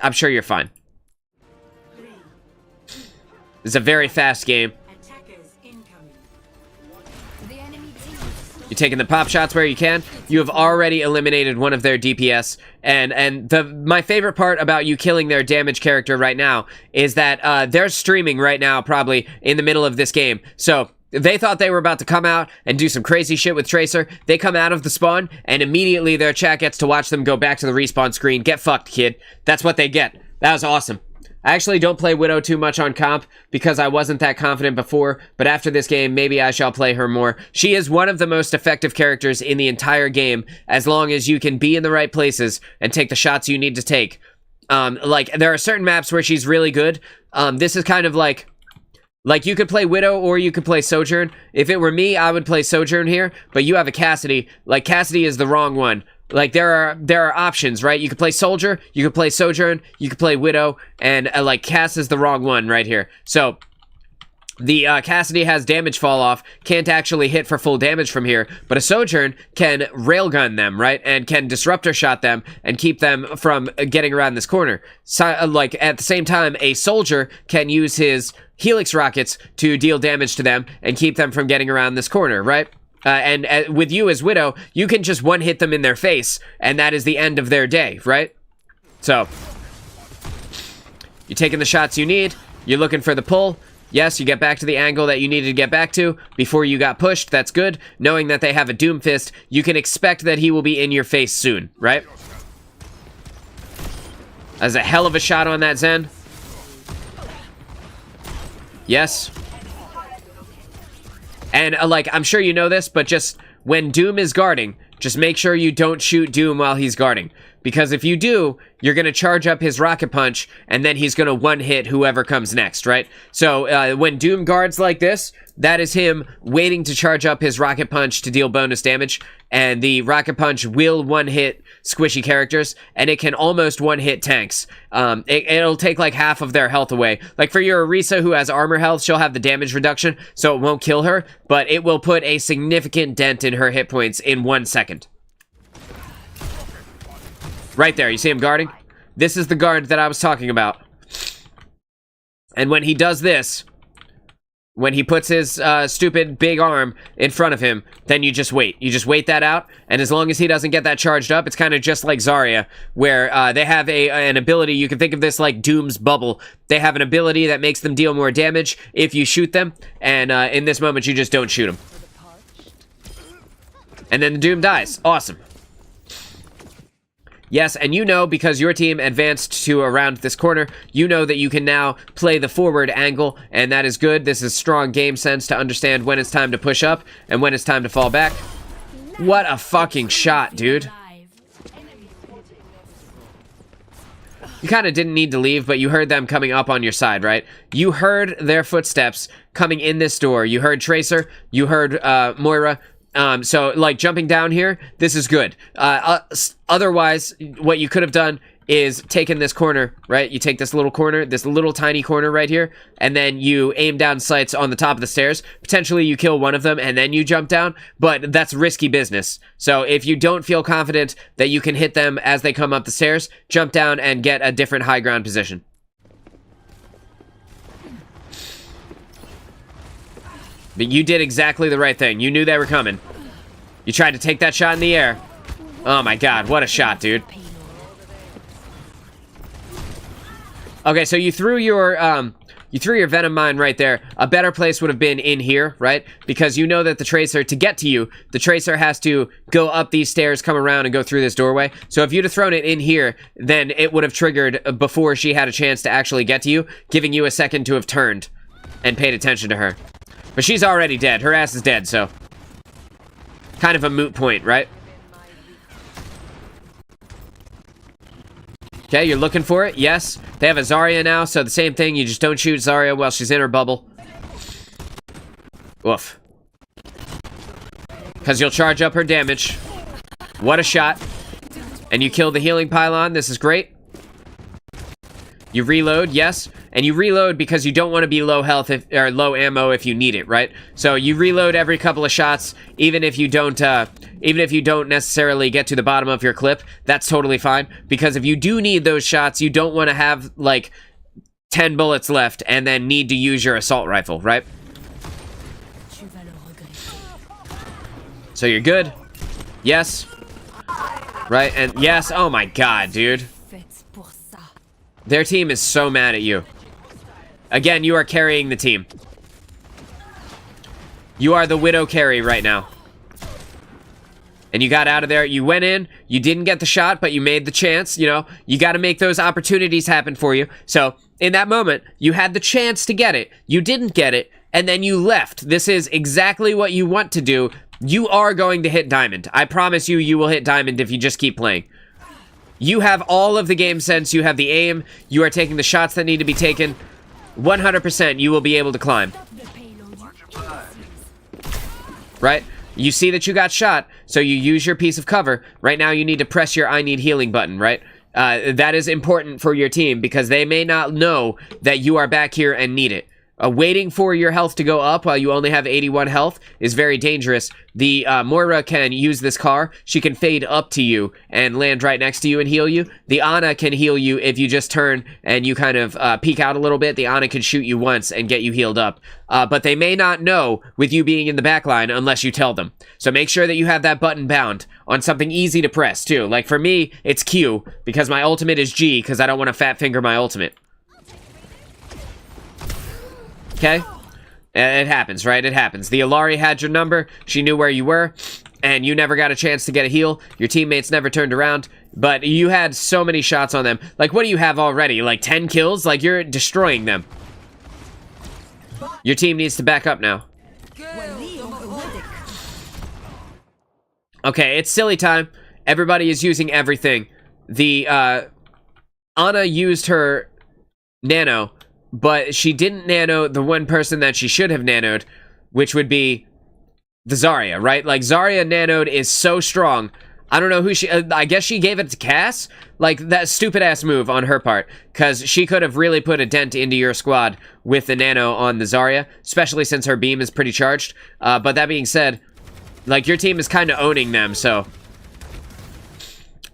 S1: I'm sure you're fine. It's a very fast game. You're taking the pop shots where you can. You have already eliminated one of their DPS. And my favorite part about you killing their damage character right now is that they're streaming right now probably in the middle of this game. So they thought they were about to come out and do some crazy shit with Tracer. They come out of the spawn and immediately their chat gets to watch them go back to the respawn screen. Get fucked, kid. That's what they get. That was awesome. I actually don't play Widow too much on comp because I wasn't that confident before, but after this game, maybe I shall play her more. She is one of the most effective characters in the entire game, as long as you can be in the right places and take the shots you need to take. Like, there are certain maps where she's really good. This is kind of like you could play Widow or you could play Sojourn. If it were me, I would play Sojourn here, but you have a Cassidy. Like, Cassidy is the wrong one. Like, there are options, right? You could play Soldier, you could play Sojourn, you could play Widow, and, like, Cass is the wrong one right here. So, the Cassidy has damage fall off, can't actually hit for full damage from here, but a Sojourn can railgun them, right? And can disruptor shot them and keep them from getting around this corner. So, like, at the same time, a Soldier can use his Helix rockets to deal damage to them and keep them from getting around this corner, right? And with you as Widow, you can just one-hit them in their face, and that is the end of their day, right? So, you're taking the shots you need. You're looking for the pull. Yes, you get back to the angle that you needed to get back to before you got pushed. That's good. Knowing that they have a Doom Fist, you can expect that he will be in your face soon, right? That's a hell of a shot on that Zen. Yes. And, like, I'm sure you know this, but just when Doom is guarding, just make sure you don't shoot Doom while he's guarding. Because if you do, you're going to charge up his rocket punch, and then he's going to one-hit whoever comes next, right? So, when Doom guards like this, that is him waiting to charge up his rocket punch to deal bonus damage, and the rocket punch will one-hit squishy characters, and it can almost one-hit tanks. It'll take, like, half of their health away. Like, for your Orisa who has armor health, she'll have the damage reduction, so it won't kill her, but it will put a significant dent in her hit points in 1 second. Right there, you see him guarding? This is the guard that I was talking about. And when he does this, when he puts his stupid big arm in front of him, then you just wait. You just wait that out, and as long as he doesn't get that charged up, it's kind of just like Zarya, where they have an ability. You can think of this like Doom's bubble. They have an ability that makes them deal more damage if you shoot them, and in this moment, you just don't shoot them. And then the Doom dies. Awesome. Yes, and you know, because your team advanced to around this corner, you know that you can now play the forward angle, and that is good. This is strong game sense to understand when it's time to push up and when it's time to fall back. What a fucking shot, dude. You kind of didn't need to leave, but you heard them coming up on your side, right? You heard their footsteps coming in this door. You heard Tracer, you heard Moira. So, like, jumping down here, this is good. Otherwise, what you could have done is taken this corner, right? You take this little corner, this little tiny corner right here, and then you aim down sights on the top of the stairs. Potentially, you kill one of them, and then you jump down, but that's risky business. So, if you don't feel confident that you can hit them as they come up the stairs, jump down and get a different high ground position. But you did exactly the right thing. You knew they were coming. You tried to take that shot in the air. Oh my god, what a shot, dude. Okay, so you threw your Venom Mine right there. A better place would have been in here, right? Because you know that the Tracer, to get to you, the Tracer has to go up these stairs, come around, and go through this doorway. So if you'd have thrown it in here, then it would have triggered before she had a chance to actually get to you, giving you a second to have turned and paid attention to her. But she's already dead. Her ass is dead, so... kind of a moot point, right? Okay, you're looking for it? Yes. They have a Zarya now, so the same thing. You just don't shoot Zarya while she's in her bubble. Oof. Because you'll charge up her damage. What a shot. And you kill the healing pylon. This is great. You reload, yes, and you reload because you don't want to be low health or low ammo if you need it, right? So you reload every couple of shots, even if you don't necessarily get to the bottom of your clip. That's totally fine, because if you do need those shots, you don't want to have like 10 bullets left and then need to use your assault rifle, right? So you're good, yes, right, and yes. Oh my god, dude. Their team is so mad at you. Again, you are carrying the team. You are the Widow carry right now. And you got out of there. You went in. You didn't get the shot, but you made the chance. You know, you got to make those opportunities happen for you. So, in that moment, you had the chance to get it. You didn't get it, and then you left. This is exactly what you want to do. You are going to hit Diamond. I promise you, you will hit Diamond if you just keep playing. You have all of the game sense, you have the aim, you are taking the shots that need to be taken. 100% you will be able to climb. Right? You see that you got shot, so you use your piece of cover. Right now you need to press your I need healing button, right? That is important for your team, because they may not know that you are back here and need it. waiting for your health to go up while you only have 81 health is very dangerous. The Moira can use this car. She can fade up to you and land right next to you and heal you. The Ana can heal you if you just turn and you kind of peek out a little bit. The Ana can shoot you once and get you healed up. But they may not know with you being in the back line unless you tell them. So make sure that you have that button bound on something easy to press too. Like for me, it's Q because my ultimate is G because I don't want to fat finger my ultimate. Okay? It happens, right? It happens. The Ilari had your number. She knew where you were, and you never got a chance to get a heal. Your teammates never turned around, but you had so many shots on them. Like, what do you have already? Like 10 kills? Like, you're destroying them. Your team needs to back up now. Okay, it's silly time. Everybody is using everything. The, Ana used her nano, but she didn't nano the one person that she should have nanoed, which would be the Zarya, right? Like, Zarya nanoed is so strong. I don't know who she... I guess she gave it to Cass? Like, that stupid-ass move on her part, because she could have really put a dent into your squad with the nano on the Zarya, especially since her beam is pretty charged. But that being said, like, your team is kind of owning them, so...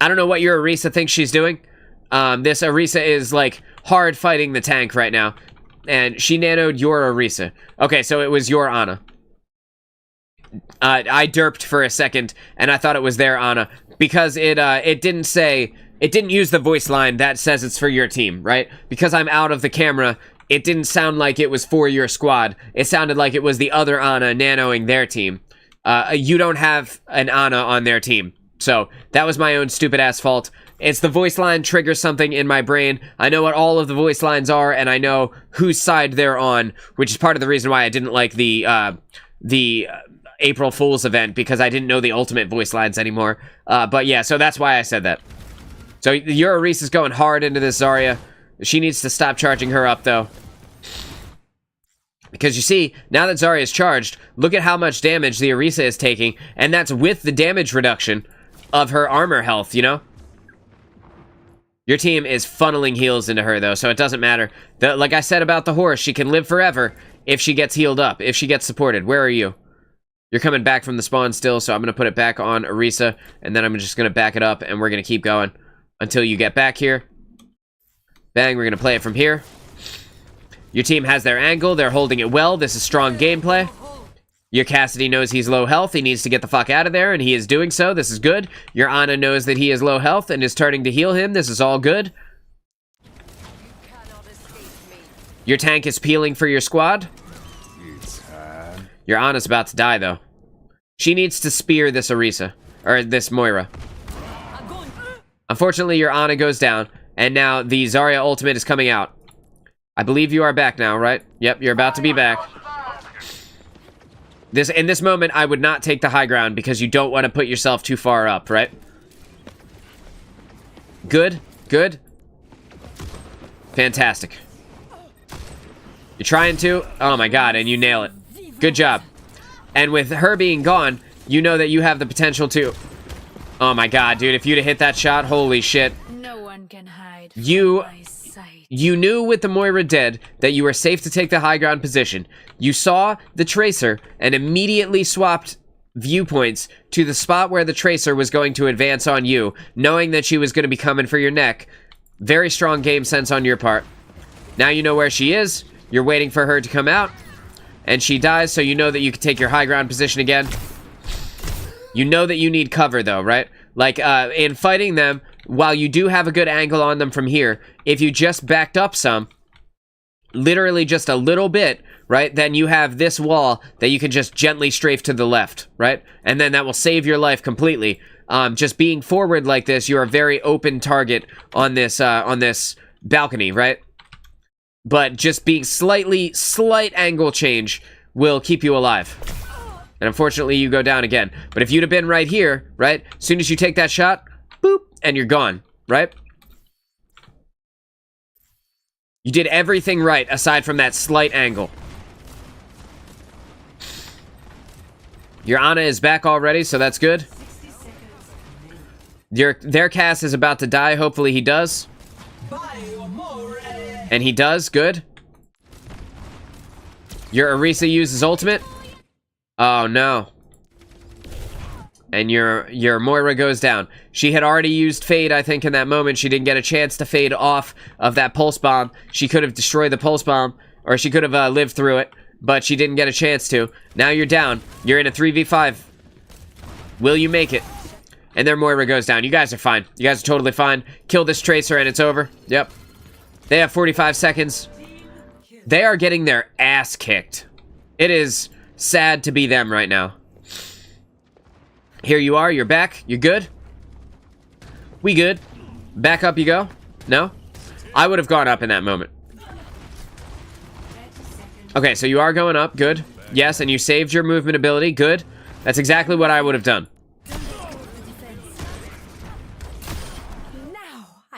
S1: I don't know what your Orisa thinks she's doing. This Orisa is, like... hard fighting the tank right now, and she nanoed your Orisa. Okay, so it was your Ana. I derped for a second, and I thought it was their Ana because it didn't say, it didn't use the voice line that says it's for your team, right? Because I'm out of the camera, it didn't sound like it was for your squad. It sounded like it was the other Ana nanoing their team. You don't have an Ana on their team, so that was my own stupid ass fault. It's the voice line triggers something in my brain. I know what all of the voice lines are, and I know whose side they're on, which is part of the reason why I didn't like the April Fool's event, because I didn't know the ultimate voice lines anymore. But yeah, so that's why I said that. So your Orisa's going hard into this Zarya. She needs to stop charging her up, though. Because you see, now that Zarya is charged, look at how much damage the Orisa is taking, and that's with the damage reduction of her armor health, you know? Your team is funneling heals into her, though, so it doesn't matter. Like I said about the horse, she can live forever if she gets healed up, if she gets supported. Where are you? You're coming back from the spawn still, so I'm going to put it back on Orisa, and then I'm just going to back it up, and we're going to keep going until you get back here. Bang, we're going to play it from here. Your team has their angle. They're holding it well. This is strong gameplay. Your Cassidy knows he's low health. He needs to get the fuck out of there, and he is doing so. This is good. Your Ana knows that he is low health and is turning to heal him. This is all good. Your tank is peeling for your squad. Your Ana's about to die, though. She needs to spear this Orisa, or this Moira. Unfortunately, your Ana goes down, and now the Zarya ultimate is coming out. I believe you are back now, right? Yep, you're about to be back. In this moment, I would not take the high ground because you don't want to put yourself too far up, right? Good, good. Fantastic. You're trying to? Oh my god, and you nail it. Good job. And with her being gone, you know that you have the potential to... Oh my god, dude, if you'd have hit that shot, holy shit.
S2: No one can hide from my sight.
S1: You knew with the Moira dead that you were safe to take the high ground position. You saw the Tracer and immediately swapped viewpoints to the spot where the Tracer was going to advance on you, knowing that she was going to be coming for your neck. Very strong game sense on your part. Now you know where she is. You're waiting for her to come out. And she dies, so you know that you can take your high ground position again. You know that you need cover, though, right? Like, in fighting them, while you do have a good angle on them from here, if you just backed up some, literally just a little bit, right, then you have this wall that you can just gently strafe to the left, right? And then that will save your life completely. Just being forward like this, you're a very open target on this balcony, right? But just being slight angle change will keep you alive. And unfortunately, you go down again. But if you'd have been right here, right, as soon as you take that shot, boop, and you're gone, right? You did everything right aside from that slight angle. Your Ana is back already, so that's good. Their Cass is about to die. Hopefully he does. And he does. Good. Your Orisa uses ultimate. Oh no. And your Moira goes down. She had already used Fade, I think, in that moment. She didn't get a chance to fade off of that Pulse Bomb. She could have destroyed the Pulse Bomb, or she could have lived through it, but she didn't get a chance to. Now you're down. You're in a 3v5. Will you make it? And their Moira goes down. You guys are fine. You guys are totally fine. Kill this Tracer and it's over. Yep. They have 45 seconds. They are getting their ass kicked. It is sad to be them right now. Here you are, you're back, you're good? We good? Back up you go? No? I would have gone up in that moment. Okay, so you are going up, good. Yes, and you saved your movement ability, good. That's exactly what I would have done.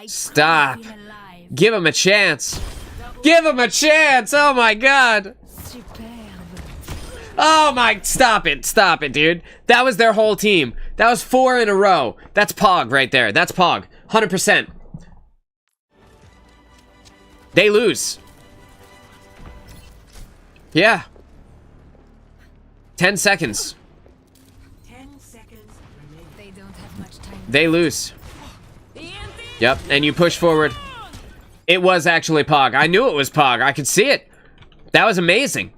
S1: Stop. Give him a chance. Give him a chance! Oh my god! Oh my, stop it, dude. That was their whole team. That was 4 in a row. That's Pog right there. That's Pog. 100%. They lose. Yeah. 10 seconds.
S6: 10 seconds remaining.
S2: They don't have much time.
S1: They lose. Yep, and you push forward. It was actually Pog. I knew it was Pog. I could see it. That was amazing.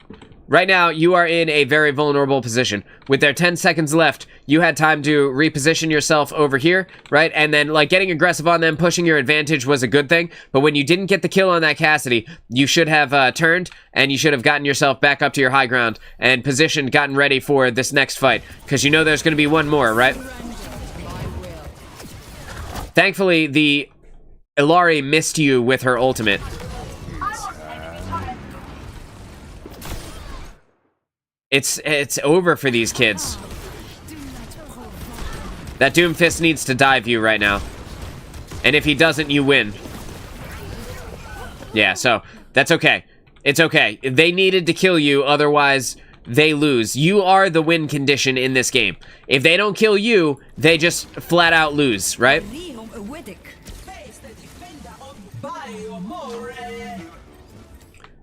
S1: Right now, you are in a very vulnerable position. With their 10 seconds left, you had time to reposition yourself over here, right? And then, like, getting aggressive on them, pushing your advantage was a good thing. But when you didn't get the kill on that Cassidy, you should have turned, and you should have gotten yourself back up to your high ground and positioned, gotten ready for this next fight. Because you know there's going to be one more, right? Thankfully, the Illari missed you with her ultimate. It's over for these kids. That Doomfist needs to dive you right now. And if he doesn't, you win. Yeah, so that's okay. It's okay. They needed to kill you, otherwise they lose. You are the win condition in this game. If they don't kill you, they just flat out lose, right?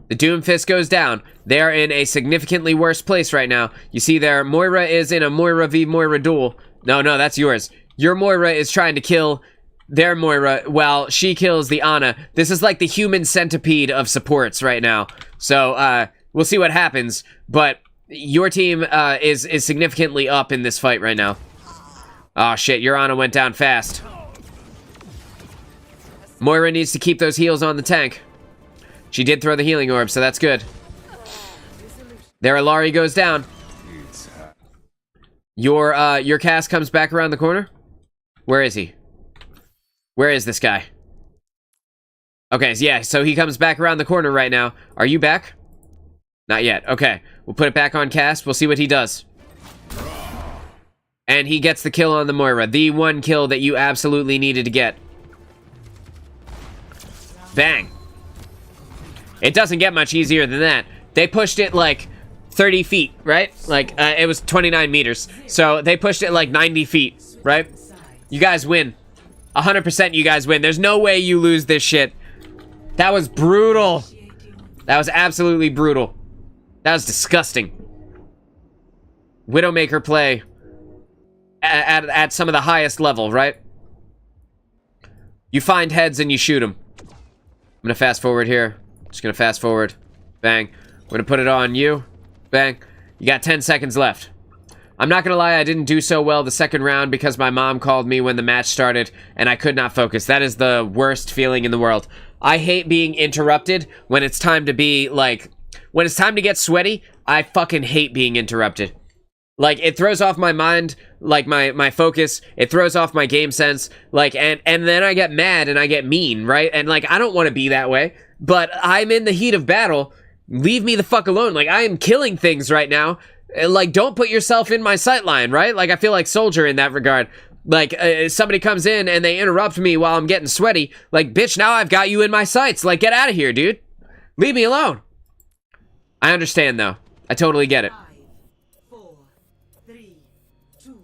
S1: The Doomfist goes down. They are in a significantly worse place right now. You see there, Moira is in a Moira v Moira duel. No, that's yours. Your Moira is trying to kill their Moira while she kills the Ana. This is like the human centipede of supports right now. So, we'll see what happens. But your team is significantly up in this fight right now. Oh shit, your Ana went down fast. Moira needs to keep those heals on the tank. She did throw the healing orb, so that's good. There, Illari goes down. Your cast comes back around the corner. Where is he? Where is this guy? Okay, yeah, so he comes back around the corner right now. Are you back? Not yet. Okay, we'll put it back on cast. We'll see what he does. And he gets the kill on the Moira. The one kill that you absolutely needed to get. Bang. It doesn't get much easier than that. They pushed it like 30 feet, right? Like, it was 29 meters. So they pushed it like 90 feet, right? You guys win. 100% you guys win. There's no way you lose this shit. That was brutal. That was absolutely brutal. That was disgusting. Widowmaker play at some of the highest level, right? You find heads and you shoot them. I'm gonna fast forward here. Just gonna fast forward. Bang. We're gonna put it on you. Bang. You got 10 seconds left. I'm not gonna lie, I didn't do so well the second round because my mom called me when the match started and I could not focus. That is the worst feeling in the world. I hate being interrupted when it's time to be, like, when it's time to get sweaty, I fucking hate being interrupted. Like, it throws off my mind, like, my focus. It throws off my game sense. Like, and then I get mad and I get mean, right? And, like, I don't want to be that way. But I'm in the heat of battle. Leave me the fuck alone. Like, I am killing things right now. Like, don't put yourself in my sight line, right? Like, I feel like Soldier in that regard. Like, somebody comes in and they interrupt me while I'm getting sweaty. Like, bitch, now I've got you in my sights. Like, get out of here, dude. Leave me alone. I understand, though. I totally get it.
S6: 5, 4, 3, 2.
S1: All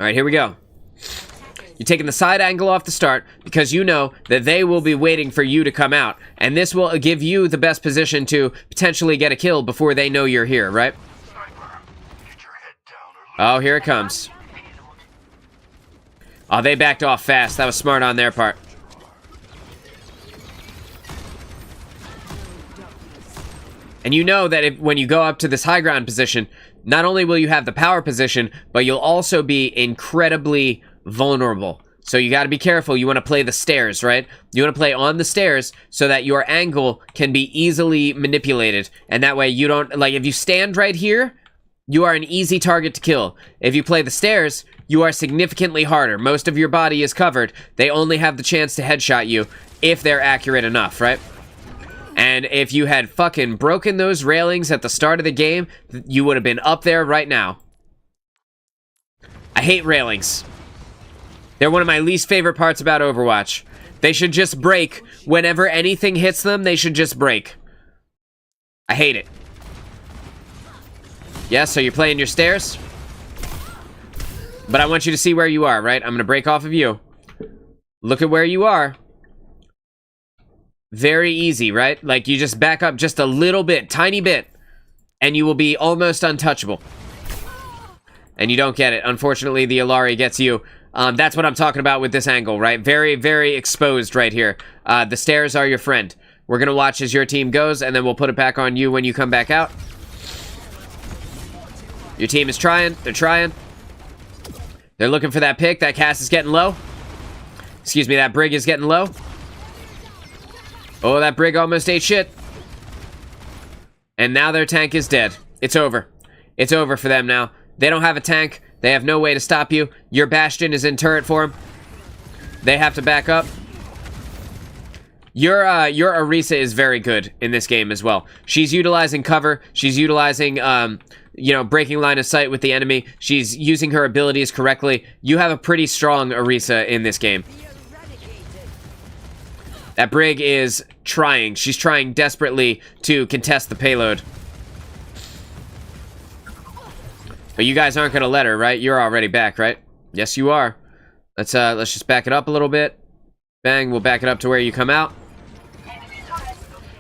S1: right, here we go. You're taking the side angle off the start because you know that they will be waiting for you to come out. And this will give you the best position to potentially get a kill before they know you're here, right? Oh, here it comes. Oh, they backed off fast. That was smart on their part. And you know that when you go up to this high ground position, not only will you have the power position, but you'll also be incredibly vulnerable. So you got to be careful. You want to play the stairs, right? You want to play on the stairs so that your angle can be easily manipulated. And that way you don't, like, if you stand right here, you are an easy target to kill. If you play the stairs, you are significantly harder. Most of your body is covered. They only have the chance to headshot you if they're accurate enough, right? And if you had fucking broken those railings at the start of the game, you would have been up there right now. I hate railings. They're one of my least favorite parts about Overwatch. They should just break. Whenever anything hits them, they should just break. I hate it. Yeah, so you're playing your stairs? But I want you to see where you are, right? I'm going to break off of you. Look at where you are. Very easy, right? Like, you just back up just a little bit, tiny bit, and you will be almost untouchable. And you don't get it. Unfortunately, the Illari gets you. That's what I'm talking about with this angle, right? Very, very exposed right here. The stairs are your friend. We're going to watch as your team goes, and then we'll put it back on you when you come back out. Your team is trying. They're trying. They're looking for that pick. That cast is getting low. Excuse me, that brig is getting low. Oh, that brig almost ate shit. And now their tank is dead. It's over. It's over for them now. They don't have a tank. They have no way to stop you. Your Bastion is in turret form. They have to back up. Your Orisa is very good in this game as well. She's utilizing cover. She's utilizing, you know, breaking line of sight with the enemy. She's using her abilities correctly. You have a pretty strong Orisa in this game. That brig is trying. She's trying desperately to contest the payload. But you guys aren't going to let her, right? You're already back, right? Yes, you are. Let's just back it up a little bit. Bang, we'll back it up to where you come out.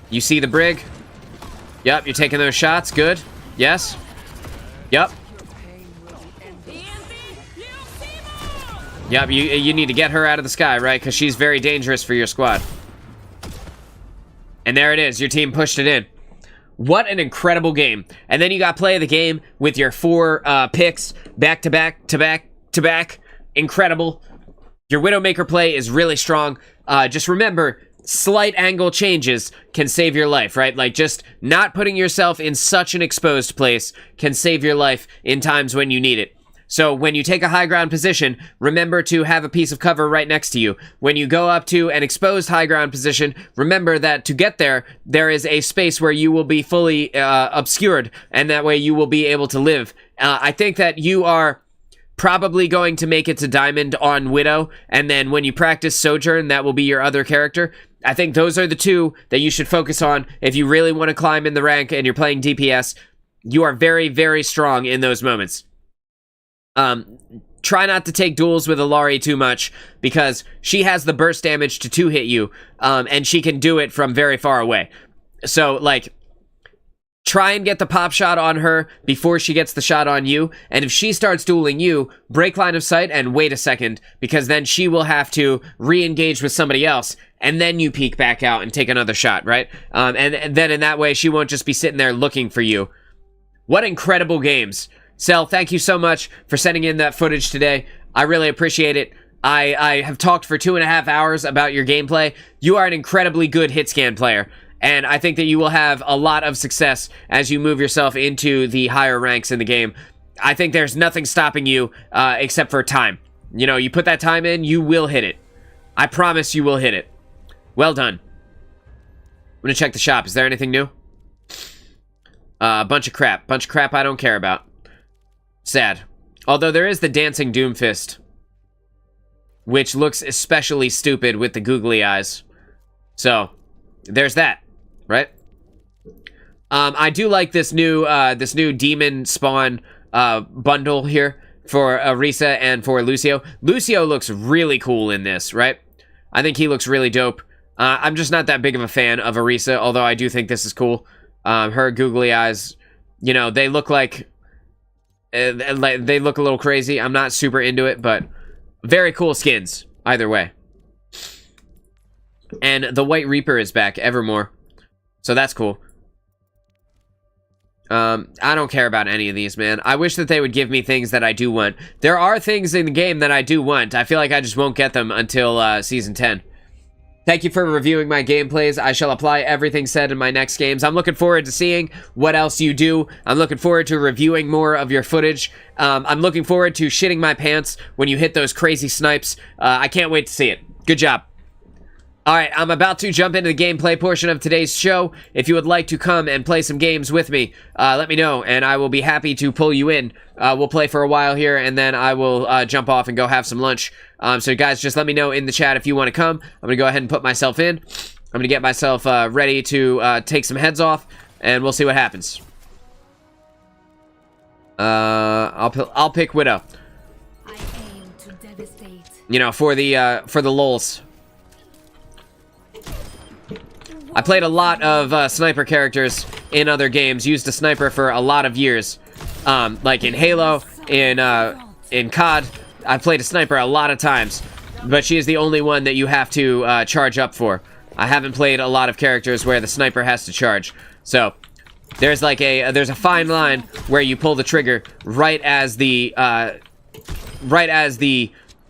S1: You see the brig? Yep, you're taking those shots. Good. Yes. Yep. Yep, you need to get her out of the sky, right? Because she's very dangerous for your squad. And there it is. Your team pushed it in. What an incredible game. And then you got play of the game with your 4 picks back to back to back to back. Incredible. Your Widowmaker play is really strong. Just remember, slight angle changes can save your life, right? Like, just not putting yourself in such an exposed place can save your life in times when you need it. So when you take a high ground position, remember to have a piece of cover right next to you. When you go up to an exposed high ground position, remember that to get there, there is a space where you will be fully obscured, and that way you will be able to live. I think that you are probably going to make it to Diamond on Widow, and then when you practice Sojourn, that will be your other character. I think those are the 2 that you should focus on if you really want to climb in the rank and you're playing DPS. You are very, very strong in those moments. Try not to take duels with Illari too much, because she has the burst damage to 2-hit you, and she can do it from very far away. So, like, try and get the pop shot on her before she gets the shot on you, and if she starts dueling you, break line of sight and wait a second, because then she will have to re-engage with somebody else, and then you peek back out and take another shot, right? And then in that way, she won't just be sitting there looking for you. What incredible games. Cell, thank you so much for sending in that footage today. I really appreciate it. I have talked for 2.5 hours about your gameplay. You are an incredibly good hit scan player, and I think that you will have a lot of success as you move yourself into the higher ranks in the game. I think there's nothing stopping you except for time. You know, you put that time in, you will hit it. I promise you will hit it. Well done. I'm gonna check the shop. Is there anything new? Bunch of crap. Bunch of crap I don't care about. Sad. Although there is the Dancing Doomfist, which looks especially stupid with the googly eyes. So, there's that, right? I do like this new demon spawn bundle here. for Orisa and for Lucio. Lucio looks really cool in this, right? I think he looks really dope. I'm just not that big of a fan of Orisa, although I do think this is cool. Her googly eyes, you know, they look like they look a little crazy. I'm not super into it, but very cool skins either way. And the White Reaper is back, Evermore, so that's cool. I don't care about any of these, man. I wish that they would give me things that I do want. There are things in the game that I do want. I feel like I just won't get them until Season 10. Thank you for reviewing my gameplays. I shall apply everything said in my next games. I'm looking forward to seeing what else you do. I'm looking forward to reviewing more of your footage. I'm looking forward to shitting my pants when you hit those crazy snipes. I can't wait to see it. Good job. Alright, I'm about to jump into the gameplay portion of today's show. If you would like to come and play some games with me, let me know, and I will be happy to pull you in. We'll play for a while here, and then I will jump off and go have some lunch. So guys, just let me know in the chat if you want to come. I'm going to go ahead and put myself in. I'm going to get myself ready to take some heads off, and we'll see what happens. I'll pick Widow.
S2: I aim to devastate.
S1: You know, for the lulz. I played a lot of sniper characters in other games, used a sniper for a lot of years. Like in Halo, in COD, I've played a sniper a lot of times, but she is the only one that you have to charge up for. I haven't played a lot of characters where the sniper has to charge. So, there's like there's a fine line where you pull the trigger right as the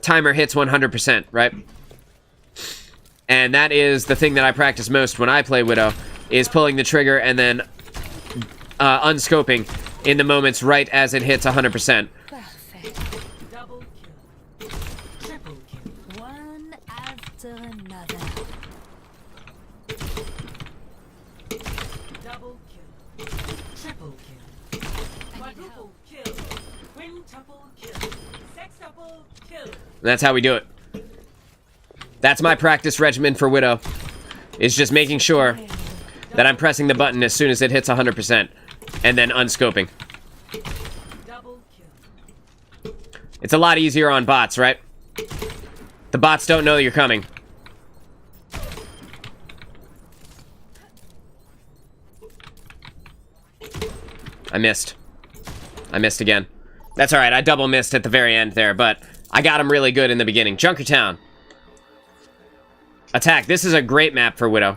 S1: timer hits 100%, right? And that is the thing that I practice most when I play Widow, is pulling the trigger and then unscoping in the moments right as it hits 100%.
S2: Perfect. Double kill. Triple kill. One after another. Double kill. Triple kill. Quadruple kill. Quintuple kill. Sextuple kill.
S1: That's how we do it. That's my practice regimen for Widow, is just making sure that I'm pressing the button as soon as it hits 100%, and then unscoping. It's a lot easier on bots, right? The bots don't know you're coming. I missed. I missed again. That's alright, I double missed at the very end there, but I got him really good in the beginning. Junkertown. Attack. This is a great map for Widow.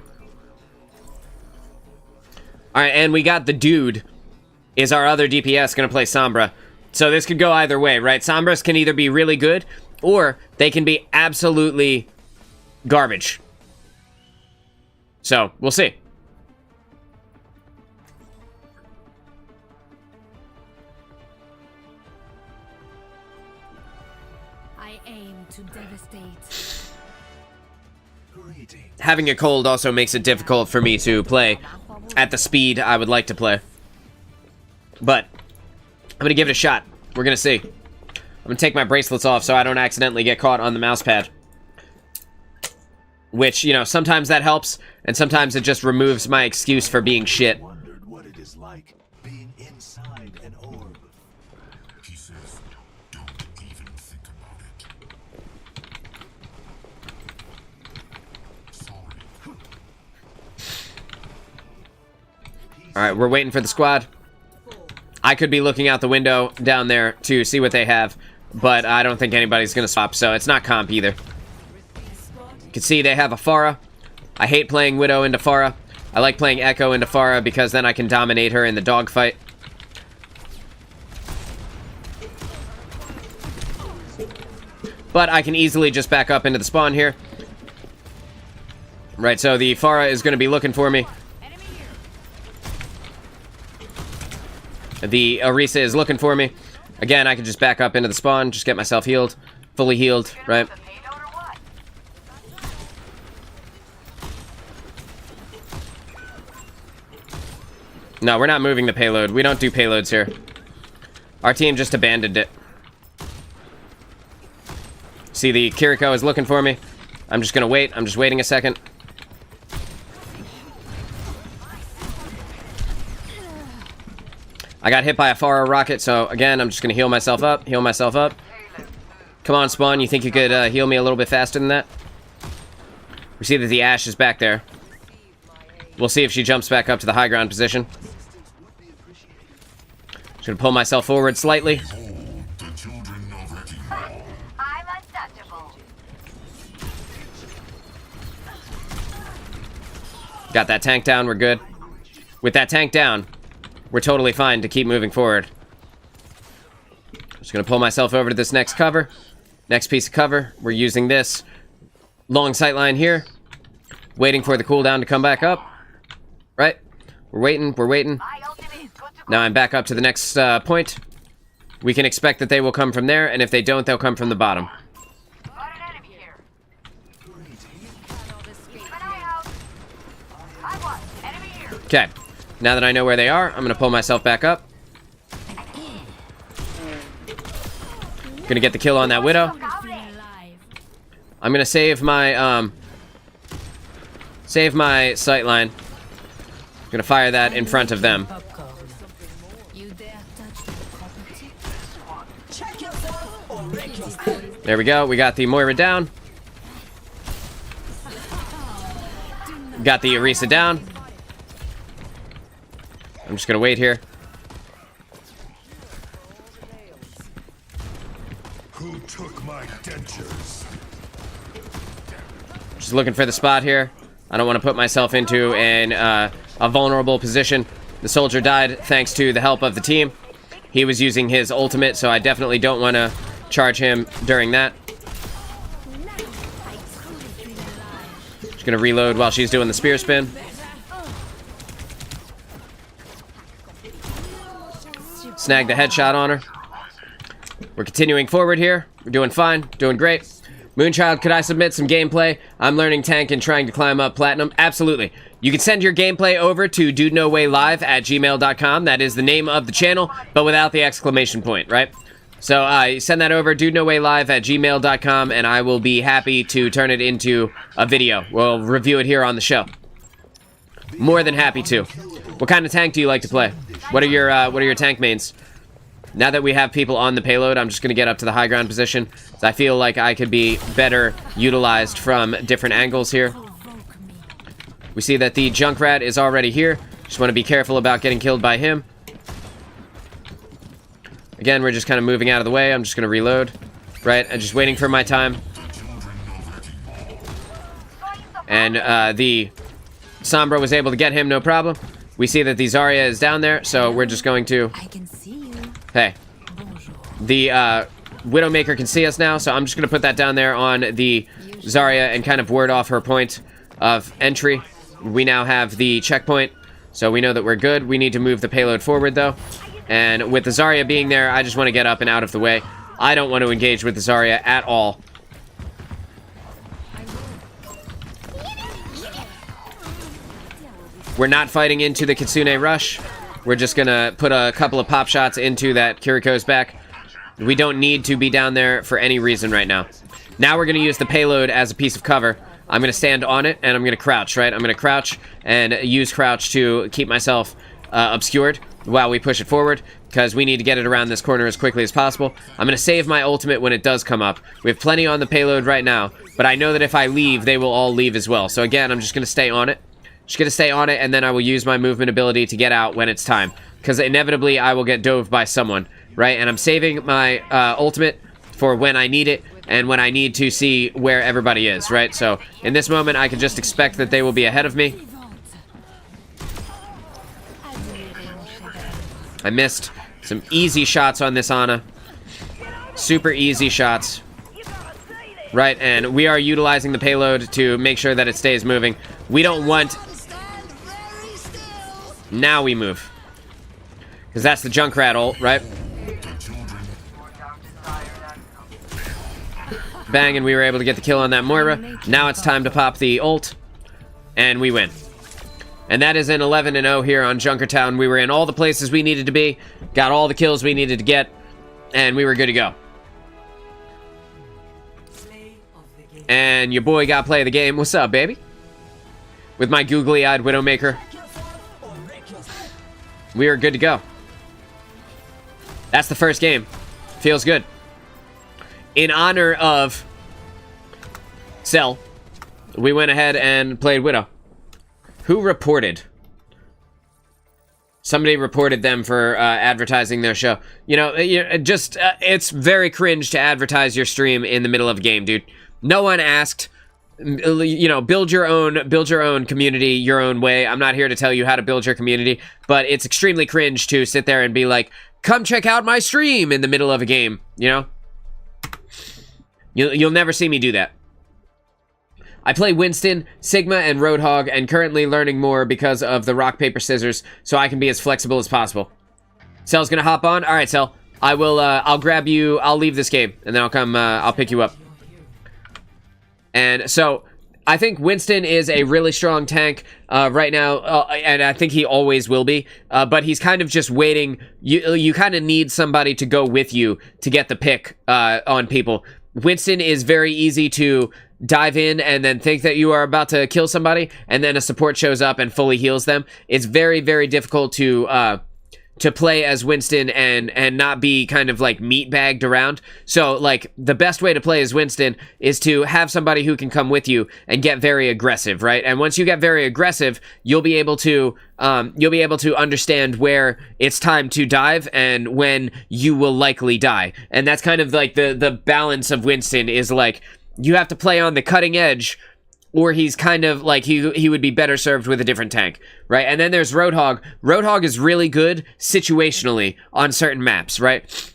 S1: Alright, and we got the Dude. Is our other DPS going to play Sombra? So this could go either way, right? Sombras can either be really good, or they can be absolutely garbage. So, we'll see.
S2: I aim to devastate.
S1: Having a cold also makes it difficult for me to play at the speed I would like to play. But I'm going to give it a shot. We're going to see. I'm going to take my bracelets off so I don't accidentally get caught on the mouse pad. Which, you know, sometimes that helps, and sometimes it just removes my excuse for being shit.
S7: Wondered what it is like being inside an orb.
S4: He says, don't even think about it. Sorry.
S1: Alright, we're waiting for the squad. I could be looking out the window down there to see what they have, but I don't think anybody's gonna stop, so it's not comp either. You can see they have a Pharah. I hate playing Widow into Pharah. I like playing Echo into Pharah because then I can dominate her in the dogfight. But I can easily just back up into the spawn here. Right, so the Pharah is going to be looking for me. The Orisa is looking for me. Again, I can just back up into the spawn, just get myself healed. Fully healed, right? No, we're not moving the payload. We don't do payloads here. Our team just abandoned it. See, the Kiriko is looking for me. I'm just gonna wait. I'm just waiting a second. I got hit by a Faro rocket, so again, I'm just going to heal myself up. Heal myself up. Come on, Spawn. You think you could heal me a little bit faster than that? We see that the Ashe is back there. We'll see if she jumps back up to the high ground position. Just going to pull myself forward slightly.
S4: The children of Wrecking Ball.
S8: I'm untouchable.
S1: Got that tank down. We're good. With that tank down, we're totally fine to keep moving forward. Just going to pull myself over to this next cover. Next piece of cover. We're using this long sight line here. Waiting for the cooldown to come back up. Right? We're waiting. We're waiting.
S8: My ultimate is good to go.
S1: Now I'm back up to the next point. We can expect that they will come from there, and if they don't, they'll come from the bottom.
S8: Got an enemy here. Keep an eye out. I want enemy here.
S1: Okay. Now that I know where they are, I'm going to pull myself back up. Gonna get the kill on that Widow. I'm gonna save my sight line. Gonna fire that in front of them.
S3: You dare touch the property?
S6: Check yourself or wreck yourself.
S1: There we go. We got the Moira down. Got the Orisa down. I'm just gonna wait here.
S7: Who took my dentures?
S1: Just looking for the spot here. I don't want to put myself into a vulnerable position. The soldier died thanks to the help of the team. He was using his ultimate, so I definitely don't want to charge him during that. Just gonna reload while she's doing the spear spin. Snag the headshot on her. We're continuing forward here. We're doing fine, doing great. Moonchild, could I submit some gameplay? I'm learning tank and trying to climb up platinum. Absolutely. You can send your gameplay over to DudeNoWayLive@gmail.com. That is the name of the channel, but without the exclamation point, right? So you send that over, DudeNoWayLive@gmail.com, and I will be happy to turn it into a video. We'll review it here on the show. More than happy to. What kind of tank do you like to play? What are your tank mains? Now that we have people on the payload, I'm just going to get up to the high ground position. I feel like I could be better utilized from different angles here. We see that the Junkrat is already here. Just want to be careful about getting killed by him. Again, we're just kind of moving out of the way. I'm just going to reload. Right, I'm just waiting for my time. And the Sombra was able to get him, no problem. We see that the Zarya is down there, so we're just going to...
S3: I can see you.
S1: Hey. The Widowmaker can see us now, so I'm just going to put that down there on the Zarya and kind of ward off her point of entry. We now have the checkpoint, so we know that we're good. We need to move the payload forward, though. And with the Zarya being there, I just want to get up and out of the way. I don't want to engage with the Zarya at all. We're not fighting into the Kitsune rush. We're just gonna put a couple of pop shots into that Kiriko's back. We don't need to be down there for any reason right now. Now we're gonna use the payload as a piece of cover. I'm gonna stand on it and I'm gonna crouch, right? I'm gonna crouch and use crouch to keep myself obscured while we push it forward, because we need to get it around this corner as quickly as possible. I'm gonna save my ultimate when it does come up. We have plenty on the payload right now, but I know that if I leave, they will all leave as well. So again, I'm just gonna stay on it. Just gonna stay on it, and then I will use my movement ability to get out when it's time. Because inevitably, I will get dove by someone, right? And I'm saving my ultimate for when I need it, and when I need to see where everybody is, right? So, in this moment, I can just expect that they will be ahead of me. I missed some easy shots on this Ana. Super easy shots. Right, and we are utilizing the payload to make sure that it stays moving. We don't want... Now we move. Because that's the Junkrat ult, right? Bang, and we were able to get the kill on that Moira. Now it's time to pop the ult. And we win. And that is an 11-0 here on Junkertown. We were in all the places we needed to be. Got all the kills we needed to get. And we were good to go. And your boy got play of the game. What's up, baby? With my googly-eyed Widowmaker. We are good to go. That's the first game. Feels good. In honor of Cell, we went ahead and played Widow. Who reported? Somebody reported them for advertising their show. You know, it's very cringe to advertise your stream in the middle of a game, dude. No one asked. You know, build your own community your own way. I'm not here to tell you how to build your community, but it's extremely cringe to sit there and be like, come check out my stream in the middle of a game, you know? You'll never see me do that. I play Winston, Sigma, and Roadhog, and currently learning more because of the rock, paper, scissors, so I can be as flexible as possible. Cell's gonna hop on? Alright, Cell. I will, I'll grab you, I'll leave this game, and then I'll come, I'll pick you up. And so, I think Winston is a really strong tank right now, and I think he always will be, but he's kind of just waiting. You kind of need somebody to go with you to get the pick on people. Winston is very easy to dive in and then think that you are about to kill somebody, and then a support shows up and fully heals them. It's very, very difficult to play as Winston and not be kind of like meat-bagged around. So, like, the best way to play as Winston is to have somebody who can come with you and get very aggressive, right? And once you get very aggressive, you'll be able to understand where it's time to dive and when you will likely die. And that's kind of like the balance of Winston is like, you have to play on the cutting edge, or he's kind of like, he would be better served with a different tank, right? And then there's Roadhog. Roadhog is really good situationally on certain maps, right?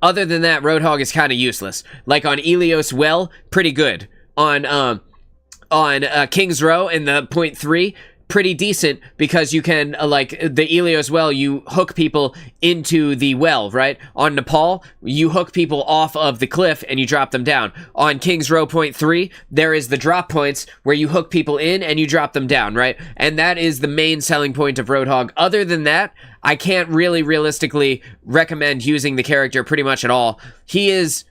S1: Other than that, Roadhog is kind of useless. Like on Ilios Well, pretty good. On King's Row in the 0.3, pretty decent, because you can, like, the Ilios Well, you hook people into the well, right? On Nepal, you hook people off of the cliff and you drop them down. On King's Row 0.3, there is the drop points where you hook people in and you drop them down, right? And that is the main selling point of Roadhog. Other than that, I can't really realistically recommend using the character pretty much at all. He is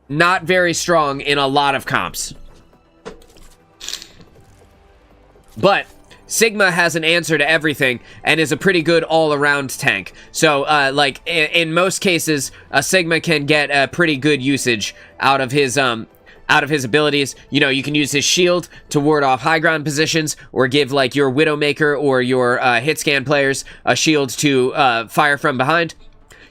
S1: not very strong in a lot of comps. But Sigma has an answer to everything and is a pretty good all-around tank. So, like, in most cases, a Sigma can get a pretty good usage out of his abilities. You know, you can use his shield to ward off high ground positions, or give, like, your Widowmaker or your hit scan players a shield to fire from behind.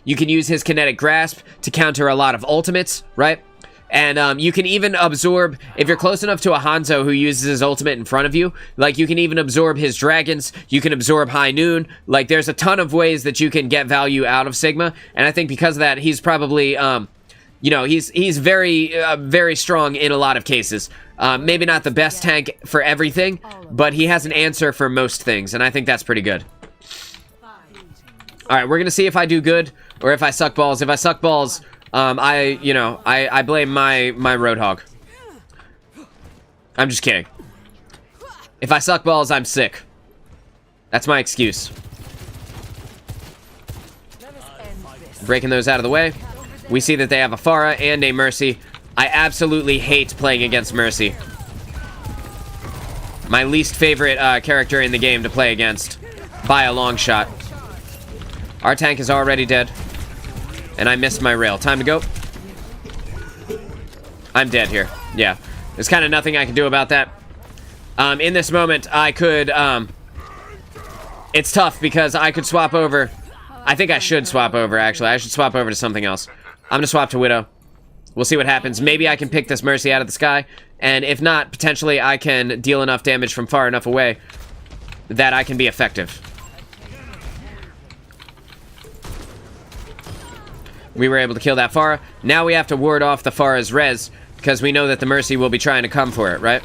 S1: You can use his kinetic grasp to counter a lot of ultimates, right? And you can even absorb, if you're close enough to a Hanzo who uses his ultimate in front of you, like, you can even absorb his dragons, you can absorb High Noon. Like, there's a ton of ways that you can get value out of Sigma, and I think because of that, he's probably, you know, he's very, very strong in a lot of cases. Maybe not the best tank for everything, but he has an answer for most things, and I think that's pretty good. Alright, we're gonna see if I do good, or if I suck balls. If I suck balls, I blame my Roadhog. I'm just kidding. If I suck balls, I'm sick. That's my excuse. Breaking those out of the way. We see that they have a Pharah and a Mercy. I absolutely hate playing against Mercy. My least favorite character in the game to play against, by a long shot. Our tank is already dead. And I missed my rail. Time to go. I'm dead here. Yeah. There's kind of nothing I can do about that. In this moment, I could, it's tough because I could swap over. I think I should swap over, actually. I should swap over to something else. I'm gonna swap to Widow. We'll see what happens. Maybe I can pick this Mercy out of the sky. And if not, potentially I can deal enough damage from far enough away that I can be effective. We were able to kill that Pharah. Now we have to ward off the Pharah's res, because we know that the Mercy will be trying to come for it, right?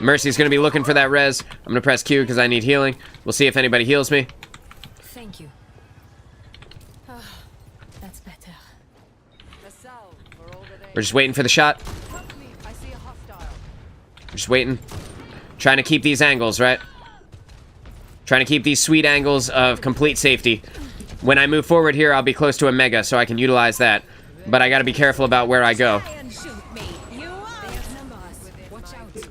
S1: Mercy's going to be looking for that res. I'm going to press Q because I need healing. We'll see if anybody heals me.
S3: Thank you. Oh, that's better.
S1: We're just waiting for the shot. We're just waiting. Trying to keep these angles, right? Trying to keep these sweet angles of complete safety. When I move forward here, I'll be close to a Mega, so I can utilize that. But I gotta be careful about where I go.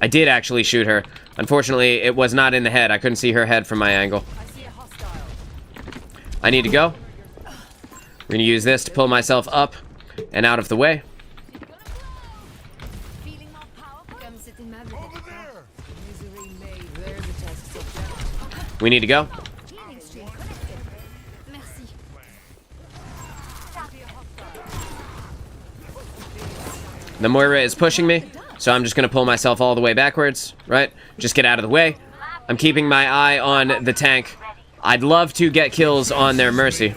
S1: I did actually shoot her. Unfortunately, it was not in the head. I couldn't see her head from my angle. I need to go. We're going to use this to pull myself up and out of the way. We need to go. The Moira is pushing me, so I'm just going to pull myself all the way backwards, right? Just get out of the way. I'm keeping my eye on the tank. I'd love to get kills on their Mercy.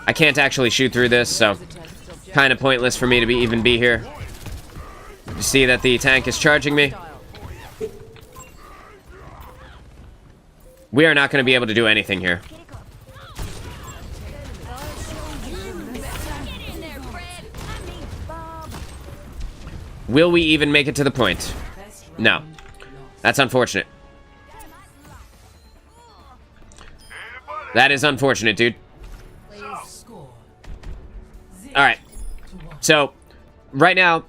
S1: I can't actually shoot through this, so kind of pointless for me to even be here. You see that the tank is charging me. We are not going to be able to do anything here. Will we even make it to the point? No. That's unfortunate. That is unfortunate, dude. Alright. So, right now,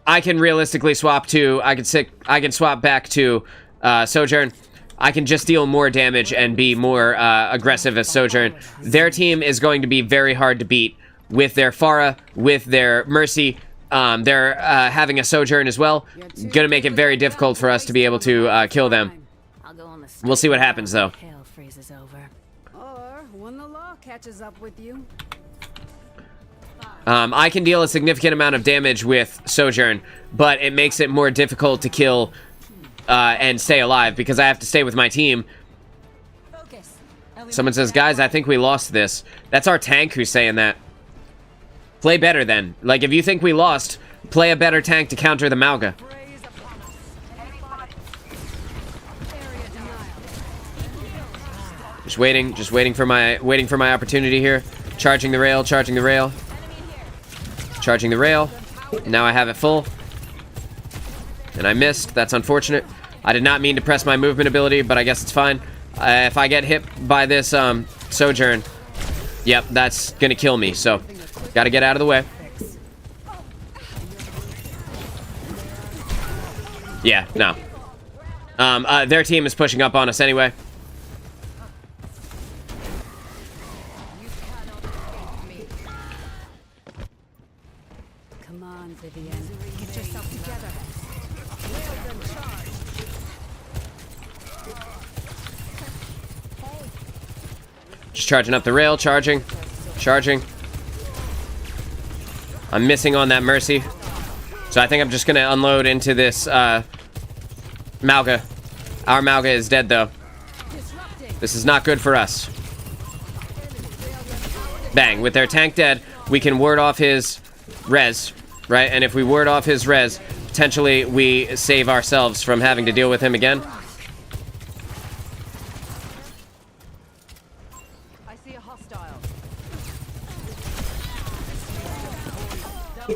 S1: I can realistically swap to... I can swap back to Sojourn. I can just deal more damage and be more aggressive as Sojourn. Their team is going to be very hard to beat with their Pharah, with their Mercy. They're having a Sojourn as well. Gonna make it very difficult for us to be able to kill them. We'll see what happens, though.
S2: Hell freezes over. Or when the law catches up with you.
S1: I can deal a significant amount of damage with Sojourn, but it makes it more difficult to kill and stay alive because I have to stay with my team. Someone says, guys, I think we lost this. That's our tank who's saying that. Play better then. Like, if you think we lost, play a better tank to counter the Mauga. Just waiting for my opportunity here. Charging the rail, charging the rail. Charging the rail. Now I have it full. And I missed. That's unfortunate. I did not mean to press my movement ability, but I guess it's fine. If I get hit by this Sojourn, yep, that's gonna kill me, so gotta get out of the way. Yeah, no. Their team is pushing up on us anyway.
S2: Come on, Vivian. Get yourself together.
S1: Just charging up the rail, charging. I'm missing on that Mercy. So I think I'm just gonna unload into this Mauga. Our Mauga is dead though. This is not good for us. Bang. With their tank dead, we can ward off his res, right? And if we ward off his res, potentially we save ourselves from having to deal with him again.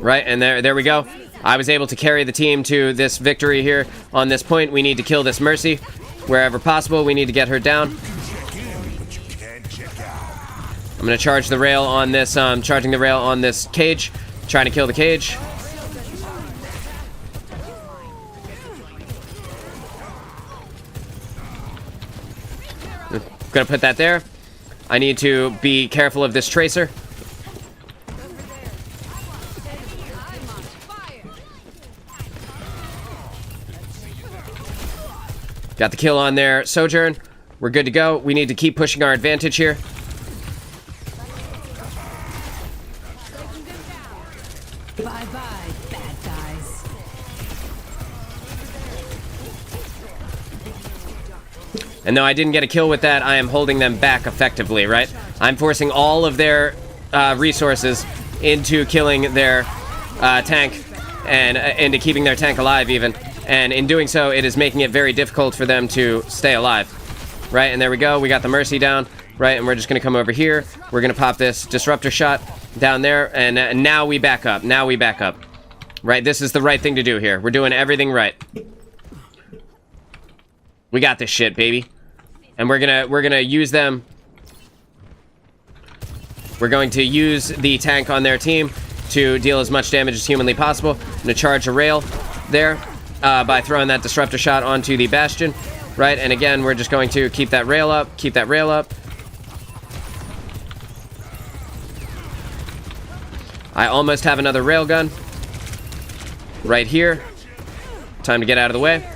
S1: Right, and there we go. I was able to carry the team to this victory here. On this point, we need to kill this Mercy. Wherever possible, we need to get her down. I'm going to charge the rail on this, charging the rail on this cage. Trying to kill the cage. Gonna put that there. I need to be careful of this Tracer. Got the kill on there. Sojourn. We're good to go. We need to keep pushing our advantage here.
S3: Bye-bye, bad guys.
S1: And though I didn't get a kill with that, I am holding them back effectively, right? I'm forcing all of their resources into killing their tank and into keeping their tank alive even. And in doing so, it is making it very difficult for them to stay alive, right? And there we go. We got the Mercy down, right? And we're just going to come over here. We're going to pop this disruptor shot down there. And now we back up. Now we back up, right? This is the right thing to do here. We're doing everything right. We got this shit, baby. And we're gonna use them. We're going to use the tank on their team to deal as much damage as humanly possible. I'm gonna charge a rail there. by throwing that disruptor shot onto the bastion, right? And again, we're just going to keep that rail up, keep that rail up. I almost have another railgun right here. Time to get out of the way.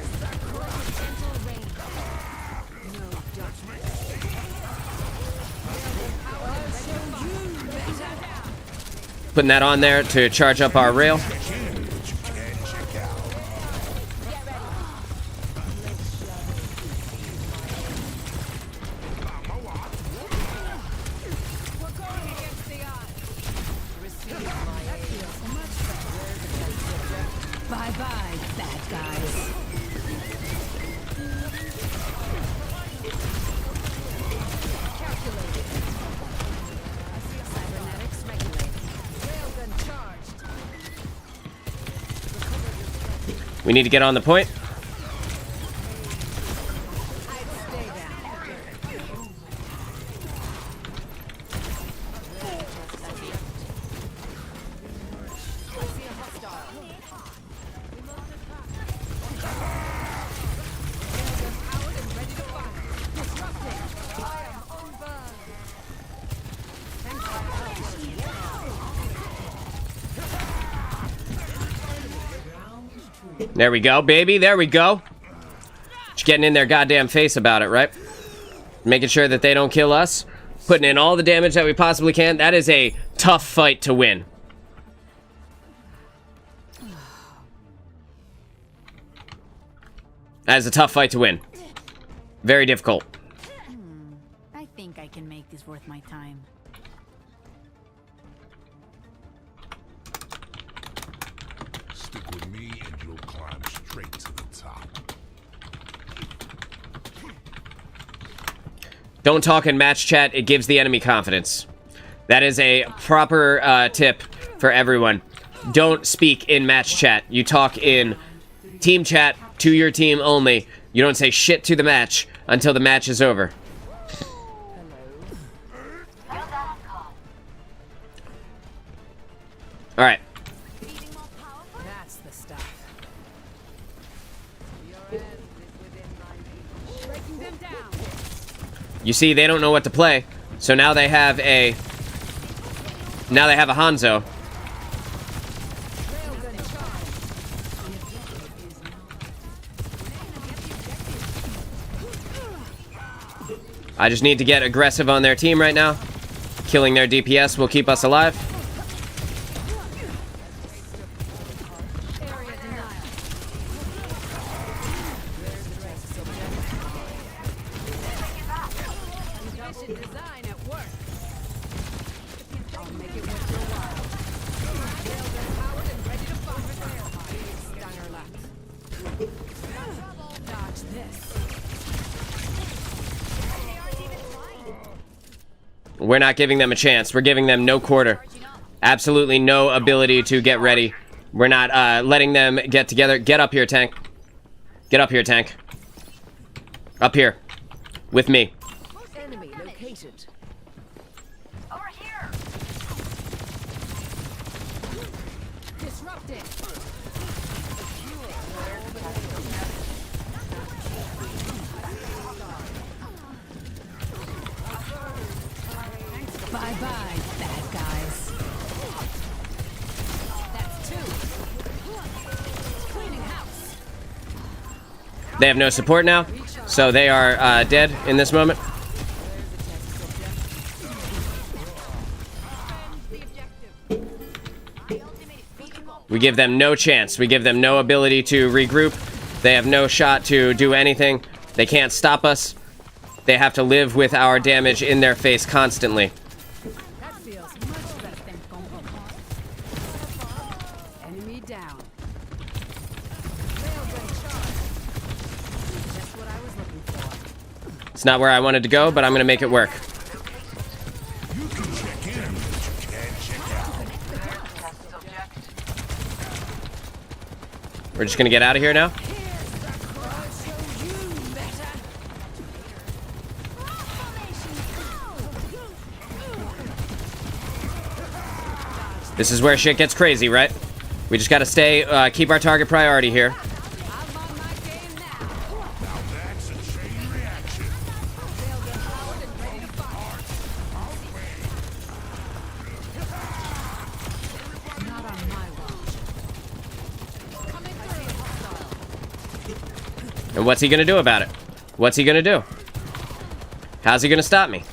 S1: Putting that on there to charge up our rail.
S3: Bye-bye, bad guys. Cybernetics regulated. Railgun charged.
S1: We need to get on the point.
S3: I'd stay down. I see a hostile. Out and ready to fire. Disrupting. I am on burn.
S1: There we go, baby. There we go. Just getting in their goddamn face about it, right? Making sure that they don't kill us. Putting in all the damage that we possibly can. That is a tough fight to win. That is a tough fight to win. Very difficult.
S3: I think I can make this worth my time.
S4: Stick with me and you'll climb straight to the top.
S1: Don't talk in match chat. It gives the enemy confidence. That is a proper tip for everyone. Don't speak in match chat. You talk in team chat to your team only. You don't say shit to the match until the match is over. All right.
S3: That's the stuff. Breaking them down.
S1: You see, they don't know what to play, so now they have a Hanzo.
S3: Railgun charged.
S1: I just need to get aggressive on their team right now. Killing their DPS will keep us alive.
S3: Area denial. Efficient design at work. I'll make it worth your while. Railgun powered and ready to fire. Stunner left. Dodge this.
S1: We're not giving them a chance. We're giving them no quarter. Absolutely no ability to get ready. We're not letting them get together. Get up here, tank. Get up here, tank. Up here. With me.
S5: Enemy located.
S8: Over here.
S3: Disrupting. Bye-bye, bad guys. That's two. Cleaning house.
S1: They have no support now, so they are dead in this moment. We give them no chance. We give them no ability to regroup. They have no shot to do anything. They can't stop us. They have to live with our damage in their face constantly.
S3: That feels much better than combo. Enemy down. Railgun charge. Just what I was looking for.
S1: It's not where I wanted to go, but I'm going to make it work.
S4: You can check in, but you can't check out.
S1: We're just going to get out of here now. This is where shit gets crazy, right? We just gotta stay, keep our target priority here. And what's he gonna do about it? What's he gonna do? How's he gonna stop me?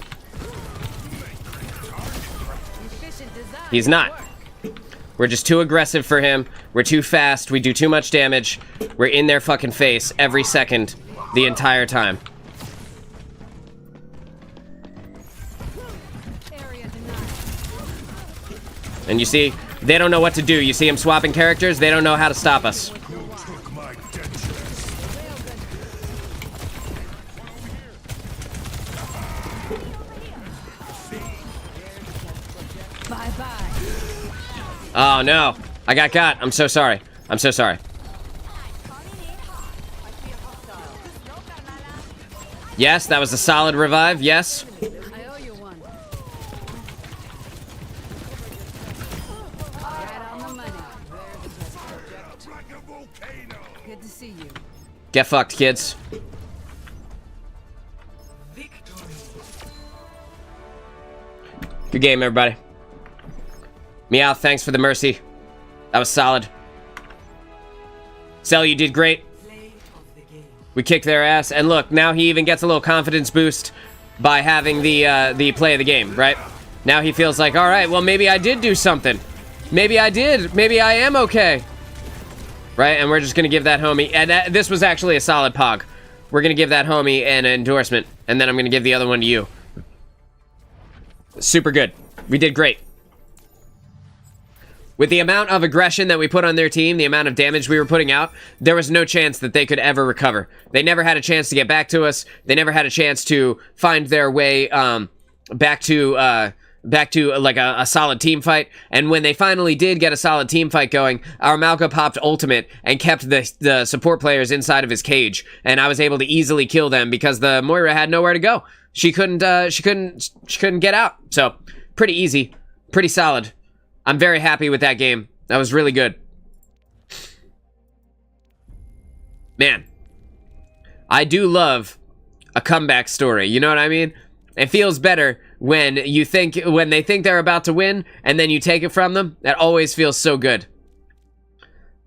S3: Efficient design.
S1: He's not. We're just too aggressive for him. We're too fast. We do too much damage. We're in their fucking face every second, the entire time.
S3: Area denied.
S1: And you see, they don't know what to do. You see him swapping characters? They don't know how to stop us.
S4: Took my dead chest.
S3: Bye-bye.
S1: Oh no, I got. I'm so sorry. I'm so sorry. Yes, that was a solid revive. Yes.
S3: I owe you one. Right on the money.
S4: Like a volcano.
S3: Good to see you.
S1: Get fucked, kids. Good game, everybody. Meow, thanks for the mercy. That was solid. Cell, you did great. We kicked their ass, and look, now he even gets a little confidence boost by having the play of the game, right? Now he feels like, all right, well, maybe I did do something. Maybe I did. Maybe I am okay. Right? And we're just going to give that homie, and this was actually a solid pog. We're going to give that homie an endorsement, and then I'm going to give the other one to you. Super good. We did great. With the amount of aggression that we put on their team, the amount of damage we were putting out, there was no chance that they could ever recover. They never had a chance to get back to us. They never had a chance to find their way back to like a solid team fight. And when they finally did get a solid team fight going, our Malka popped ultimate and kept the support players inside of his cage, and I was able to easily kill them because the Moira had nowhere to go. She couldn't get out. So pretty easy, pretty solid. I'm very happy with that game. That was really good. Man, I do love a comeback story. You know what I mean? It feels better when they think they're about to win and then you take it from them. That always feels so good.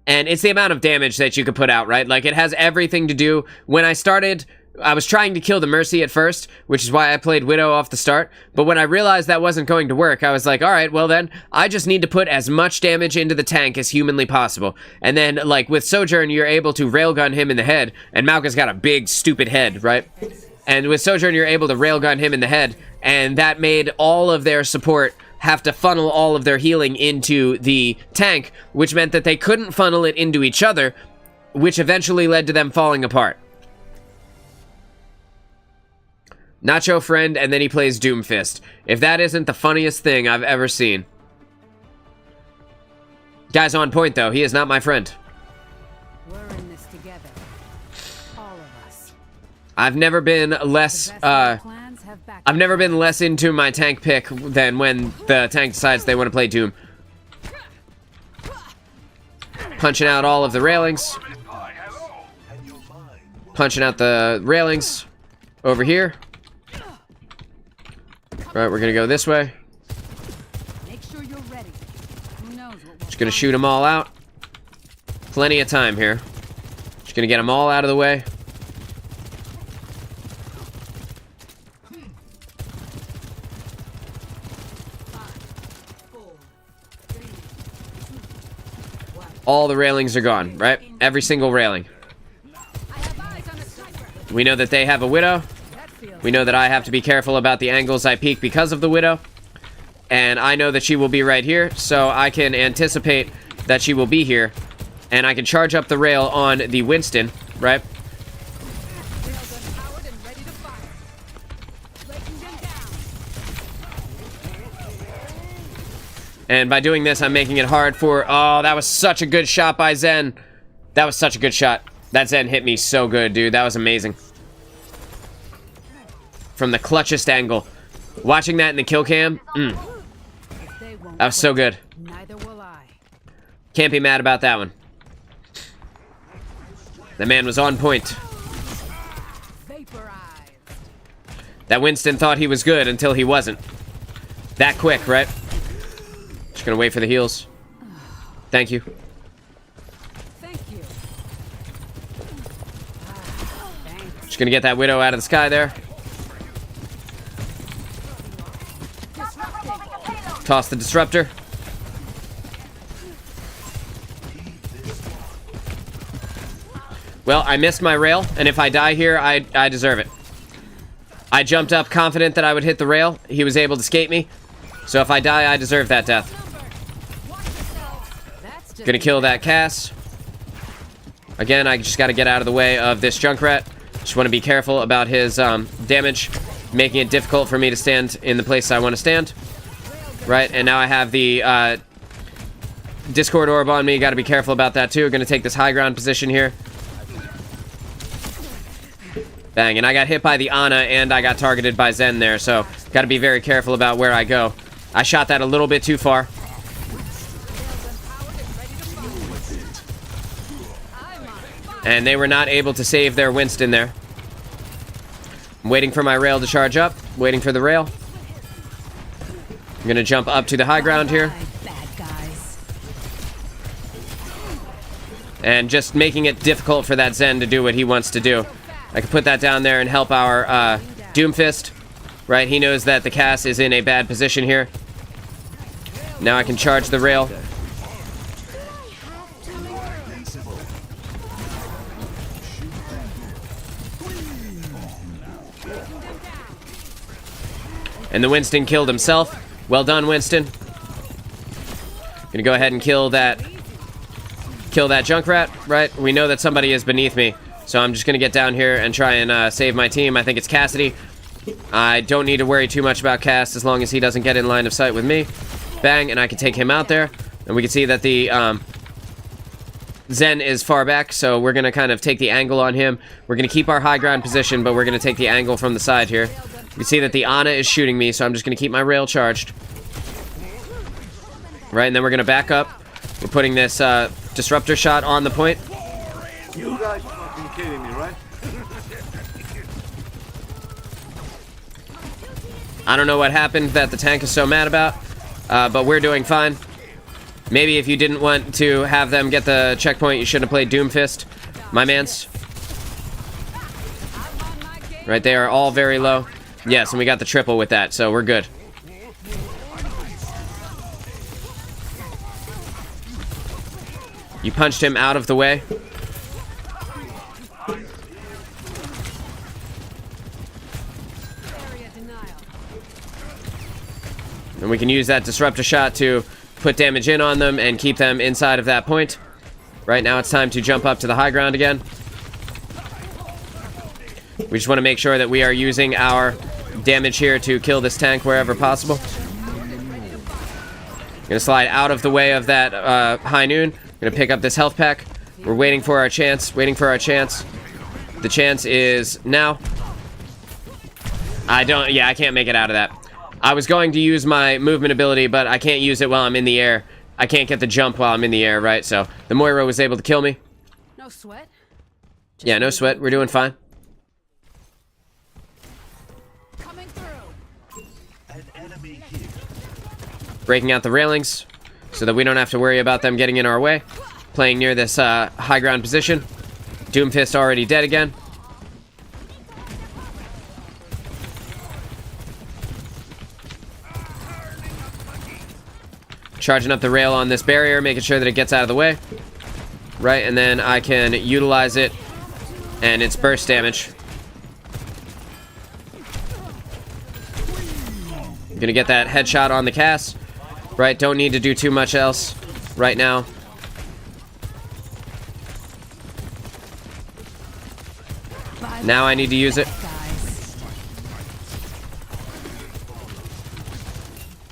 S1: And it's the amount of damage that you could put out, right? Like, it has everything to do. When I started, I was trying to kill the Mercy at first, which is why I played Widow off the start. But when I realized that wasn't going to work, I was like, all right, well then, I just need to put as much damage into the tank as humanly possible. And then, like, with Sojourn, you're able to railgun him in the head, and Malka's got a big, stupid head, right? And with Sojourn, you're able to railgun him in the head, and that made all of their support have to funnel all of their healing into the tank, which meant that they couldn't funnel it into each other, which eventually led to them falling apart. Nacho friend, and then he plays Doomfist. If that isn't the funniest thing I've ever seen. Guy's on point, though. He is not my friend.
S3: We're in this together. All of us.
S1: I've never been less, I've never been less into my tank pick than when the tank decides they want to play Doom. Punching out all of the railings. Punching out the railings over here. Right, we're gonna go this way.
S3: Make sure you're ready. Who knows what
S1: Just gonna shoot them all out. Plenty of time here. Just gonna get them all out of the way. All the railings are gone, right? Every single railing.
S3: I have eyes on a sniper.
S1: We know that they have a Widow.
S3: That feels
S1: We know that I have to be careful about the angles I peek because of the Widow. And I know that she will be right here, so I can anticipate that she will be here. And I can charge up the rail on the Winston, right?
S3: railgun powered and ready to fire. Breaking them down.
S1: And by doing this, I'm making it hard for... Oh, that was such a good shot by Zen. That was such a good shot. That Zen hit me so good, dude. That was amazing. From the clutchest angle. Watching that in the kill cam,
S3: If they won't
S1: that was so good.
S3: neither will I.
S1: Can't be mad about that one. The man was on point.
S3: Vaporized.
S1: That Winston thought he was good until he wasn't. That quick, right? Just gonna wait for the heals. Thank you.
S3: Thank you.
S1: gonna get that Widow out of the sky there. Toss the disruptor. Well, I missed my rail, and if I die here, I deserve it. I jumped up confident that I would hit the rail. He was able to escape me. So if I die, I deserve that death. Gonna kill that Cass. Again, I just gotta get out of the way of this Junkrat. Just want to be careful about his damage, making it difficult for me to stand in the place I want to stand. Right, and now I have the Discord Orb on me. Gotta be careful about that too. Gonna take this high ground position here. Bang, and I got hit by the Ana, and I got targeted by Zen there, so gotta be very careful about where I go. I shot that a little bit too far. And they were not able to save their Winston there. I'm waiting for my rail to charge up, waiting for the rail. I'm gonna jump up to the high ground here. And just making it difficult for that Zen to do what he wants to do. I can put that down there and help our Doomfist. Right, he knows that the Cass is in a bad position here. Now I can charge the rail. And the Winston killed himself. Well done, Winston. Gonna go ahead and kill that Junkrat, right? We know that somebody is beneath me. So I'm just gonna get down here and try and save my team. I think it's Cassidy. I don't need to worry too much about Cass as long as he doesn't get in line of sight with me. Bang, and I can take him out there. And we can see that the Zen is far back, so we're gonna kind of take the angle on him. We're gonna keep our high ground position, but we're gonna take the angle from the side here. You see that the Ana is shooting me, so I'm just gonna keep my rail charged. Right, and then we're gonna back up. We're putting this disruptor shot on the point.
S7: You guys fucking kidding me, right?
S1: I don't know what happened that the tank is so mad about, but we're doing fine. Maybe if you didn't want to have them get the checkpoint, you shouldn't have played Doomfist, my mans. Right, they are all very low. Yes, and we got the triple with that, so we're good. You punched him out of the way. And we can use that disruptor shot to put damage in on them and keep them inside of that point. Right now it's time to jump up to the high ground again. We just want to make sure that we are using our damage here to kill this tank wherever possible. Gonna slide out of the way of that high noon. Gonna pick up this health pack. We're waiting for our chance, waiting for our chance. The chance is now. I can't make it out of that. I was going to use my movement ability, but I can't use it while I'm in the air. I can't get the jump while I'm in the air, right? So the Moira was able to kill me.
S3: No sweat.
S1: Yeah, no sweat. We're doing fine.
S3: Coming through.
S7: An enemy here.
S1: Breaking out the railings so that we don't have to worry about them getting in our way. Playing near this high ground position. Doomfist already dead again. Charging up the rail on this barrier, making sure that it gets out of the way. Right, and then I can utilize it and its burst damage. Gonna get that headshot on the Cass. Right, don't need to do too much else right now. Now I need to use it.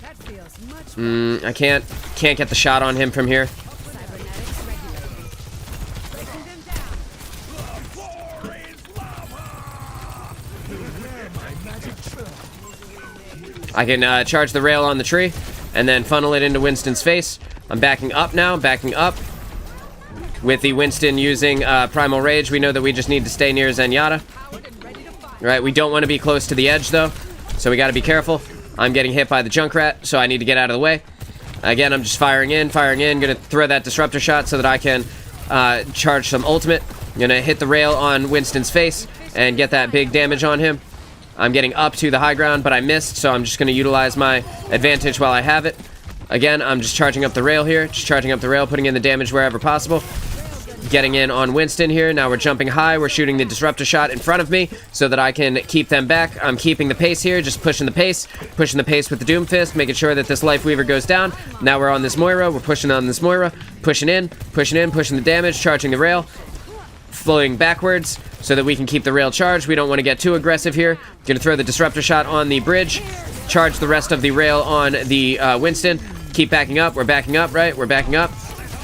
S3: That feels much
S1: I can't get the shot on him from here.
S3: cybernetics regulated. Breaking them down.
S1: I can charge the rail on the tree and then funnel it into Winston's face. I'm backing up now, backing up. With the Winston using Primal Rage, we know that we just need to stay near Zenyatta. Right, we don't want to be close to the edge though, so we got to be careful. I'm getting hit by the Junkrat, so I need to get out of the way. Again, I'm just firing in. Gonna throw that disruptor shot so that I can charge some ultimate. Gonna hit the rail on Winston's face, and get that big damage on him. I'm getting up to the high ground, but I missed, so I'm just going to utilize my advantage while I have it. Again, I'm just charging up the rail here, just charging up the rail, putting in the damage wherever possible. Getting in on Winston here. Now we're jumping high. We're shooting the disruptor shot in front of me so that I can keep them back. I'm keeping the pace here, just pushing the pace with the Doom Fist, making sure that this Life Weaver goes down. Now we're on this Moira. We're pushing on this Moira, pushing the damage, charging the rail, flowing backwards so that we can keep the rail charged. We don't want to get too aggressive here. Gonna throw the disruptor shot on the bridge, charge the rest of the rail on the Winston. Keep backing up. We're backing up, right? We're backing up.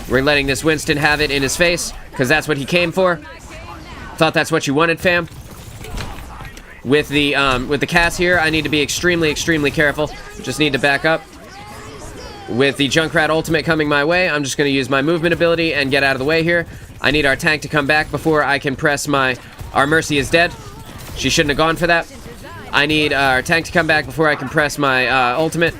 S1: We're letting this Winston have it in his face because that's what he came for. Thought that's what you wanted, fam. With the cast here, I need to be extremely careful. Just need to back up. With the Junkrat ultimate coming my way, I'm just going to use my movement ability and get out of the way here. I need our tank to come back before I can press my... Our Mercy is dead. She shouldn't have gone for that. I need our tank to come back before I can press my ultimate.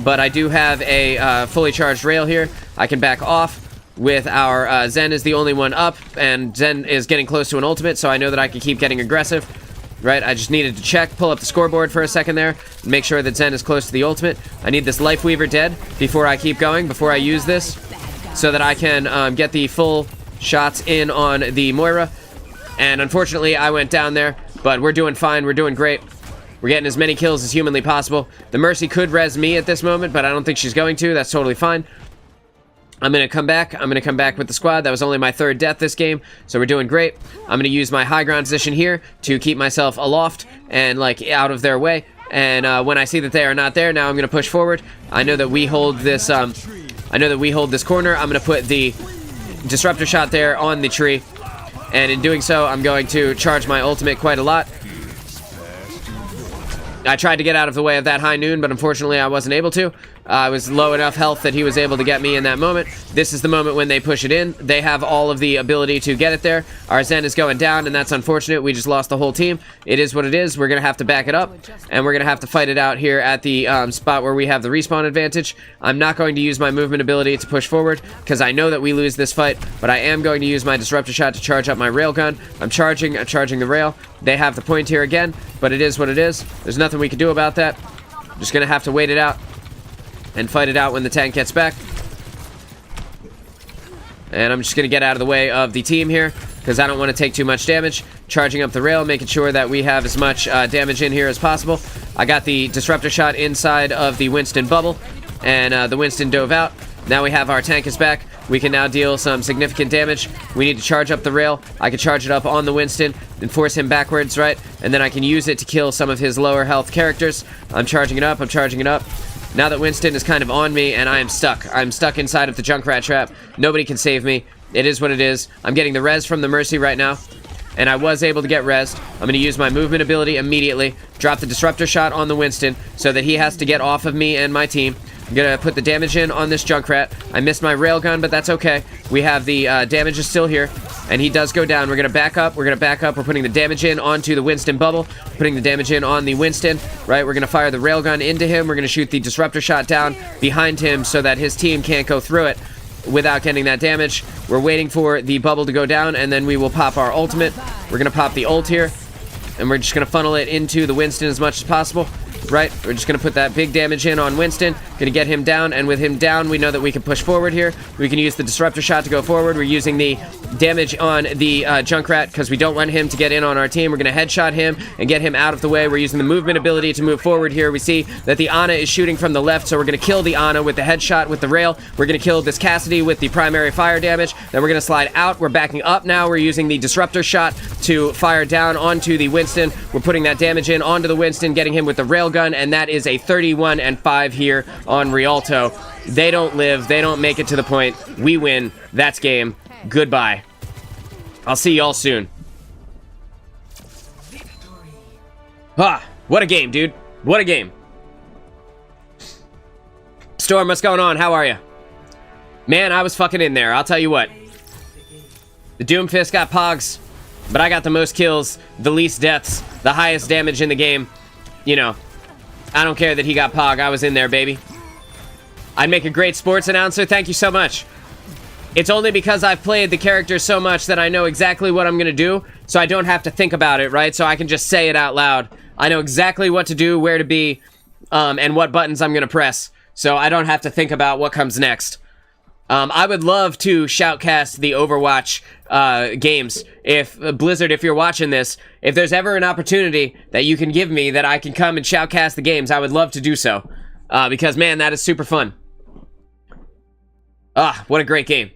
S1: But I do have a fully charged rail here. I can back off with our Zen is the only one up, and Zen is getting close to an ultimate, so I know that I can keep getting aggressive. Right, I just needed to check, pull up the scoreboard for a second there, make sure that Zen is close to the ultimate. I need this Life Weaver dead before I keep going, before I use this, so that I can get the full shots in on the Moira. And unfortunately, I went down there, but we're doing fine, we're doing great. We're getting as many kills as humanly possible. The Mercy could res me at this moment, but I don't think she's going to. That's totally fine. I'm going to come back. I'm going to come back with the squad. That was only my third death this game, so we're doing great. I'm going to use my high ground position here to keep myself aloft and, like, out of their way. And when I see that they are not there, now I'm going to push forward. I know that we hold this, corner. I'm going to put the disruptor shot there on the tree. And in doing so, I'm going to charge my ultimate quite a lot. I tried to get out of the way of that high noon, but unfortunately I wasn't able to. I was low enough health that he was able to get me in that moment. This is the moment when they push it in. They have all of the ability to get it there. Our Zen is going down, and that's unfortunate. We just lost the whole team. It is what it is. We're going to have to back it up, and we're going to have to fight it out here at the spot where we have the respawn advantage. I'm not going to use my movement ability to push forward because I know that we lose this fight, but I am going to use my disruptor shot to charge up my railgun. I'm charging the rail. They have the point here again, but it is what it is. There's nothing we can do about that. Just going to have to wait it out and fight it out when the tank gets back. And I'm just going to get out of the way of the team here because I don't want to take too much damage. Charging up the rail, making sure that we have as much damage in here as possible. I got the disruptor shot inside of the Winston bubble, and the Winston dove out. Now we have our tank is back. We can now deal some significant damage. We need to charge up the rail. I can charge it up on the Winston and force him backwards, right? And then I can use it to kill some of his lower health characters. I'm charging it up. I'm charging it up. Now that Winston is kind of on me and I am stuck. I'm stuck inside of the Junkrat trap. Nobody can save me. It is what it is. I'm getting the res from the Mercy right now. And I was able to get resed. I'm going to use my movement ability immediately. Drop the disruptor shot on the Winston so that he has to get off of me and my team. I'm going to put the damage in on this Junkrat. I missed my railgun, but that's okay. We have the damage is still here, and he does go down. We're going to back up. We're going to back up. We're putting the damage in onto the Winston bubble. Putting the damage in on the Winston, right? We're going to fire the railgun into him. We're going to shoot the disruptor shot down behind him so that his team can't go through it without getting that damage. We're waiting for the bubble to go down, and then we will pop our ultimate. We're going to pop the ult here, and we're just going to funnel it into the Winston as much as possible. Right, we're just going to put that big damage in on Winston. Going to get him down, and with him down, we know that we can push forward here. We can use the disruptor shot to go forward. We're using the damage on the Junkrat because we don't want him to get in on our team. We're going to headshot him and get him out of the way. We're using the movement ability to move forward here. We see that the Ana is shooting from the left, so we're going to kill the Ana with the headshot with the rail. We're going to kill this Cassidy with the primary fire damage. Then we're going to slide out. We're backing up now. We're using the disruptor shot to fire down onto the Winston. We're putting that damage in onto the Winston, getting him with the railgun, and that is a 31-5 here on Rialto. They don't live. They don't make it to the point. We win. That's game. Goodbye. I'll see y'all soon. Ah, what a game, dude. What a game. Storm, what's going on? How are you? Man, I was fucking in there. I'll tell you what. The Doomfist got pogs, but I got the most kills, the least deaths, the highest damage in the game. You know, I don't care that he got pog. I was in there, baby. I'd make a great sports announcer. Thank you so much. It's only because I've played the character so much that I know exactly what I'm gonna do, so I don't have to think about it, right? So I can just say it out loud. I know exactly what to do, where to be, and what buttons I'm gonna press, so I don't have to think about what comes next. I would love to shoutcast the Overwatch games. If Blizzard, if you're watching this, if there's ever an opportunity that you can give me that I can come and shoutcast the games, I would love to do so. Because, man, that is super fun. Ah, what a great game.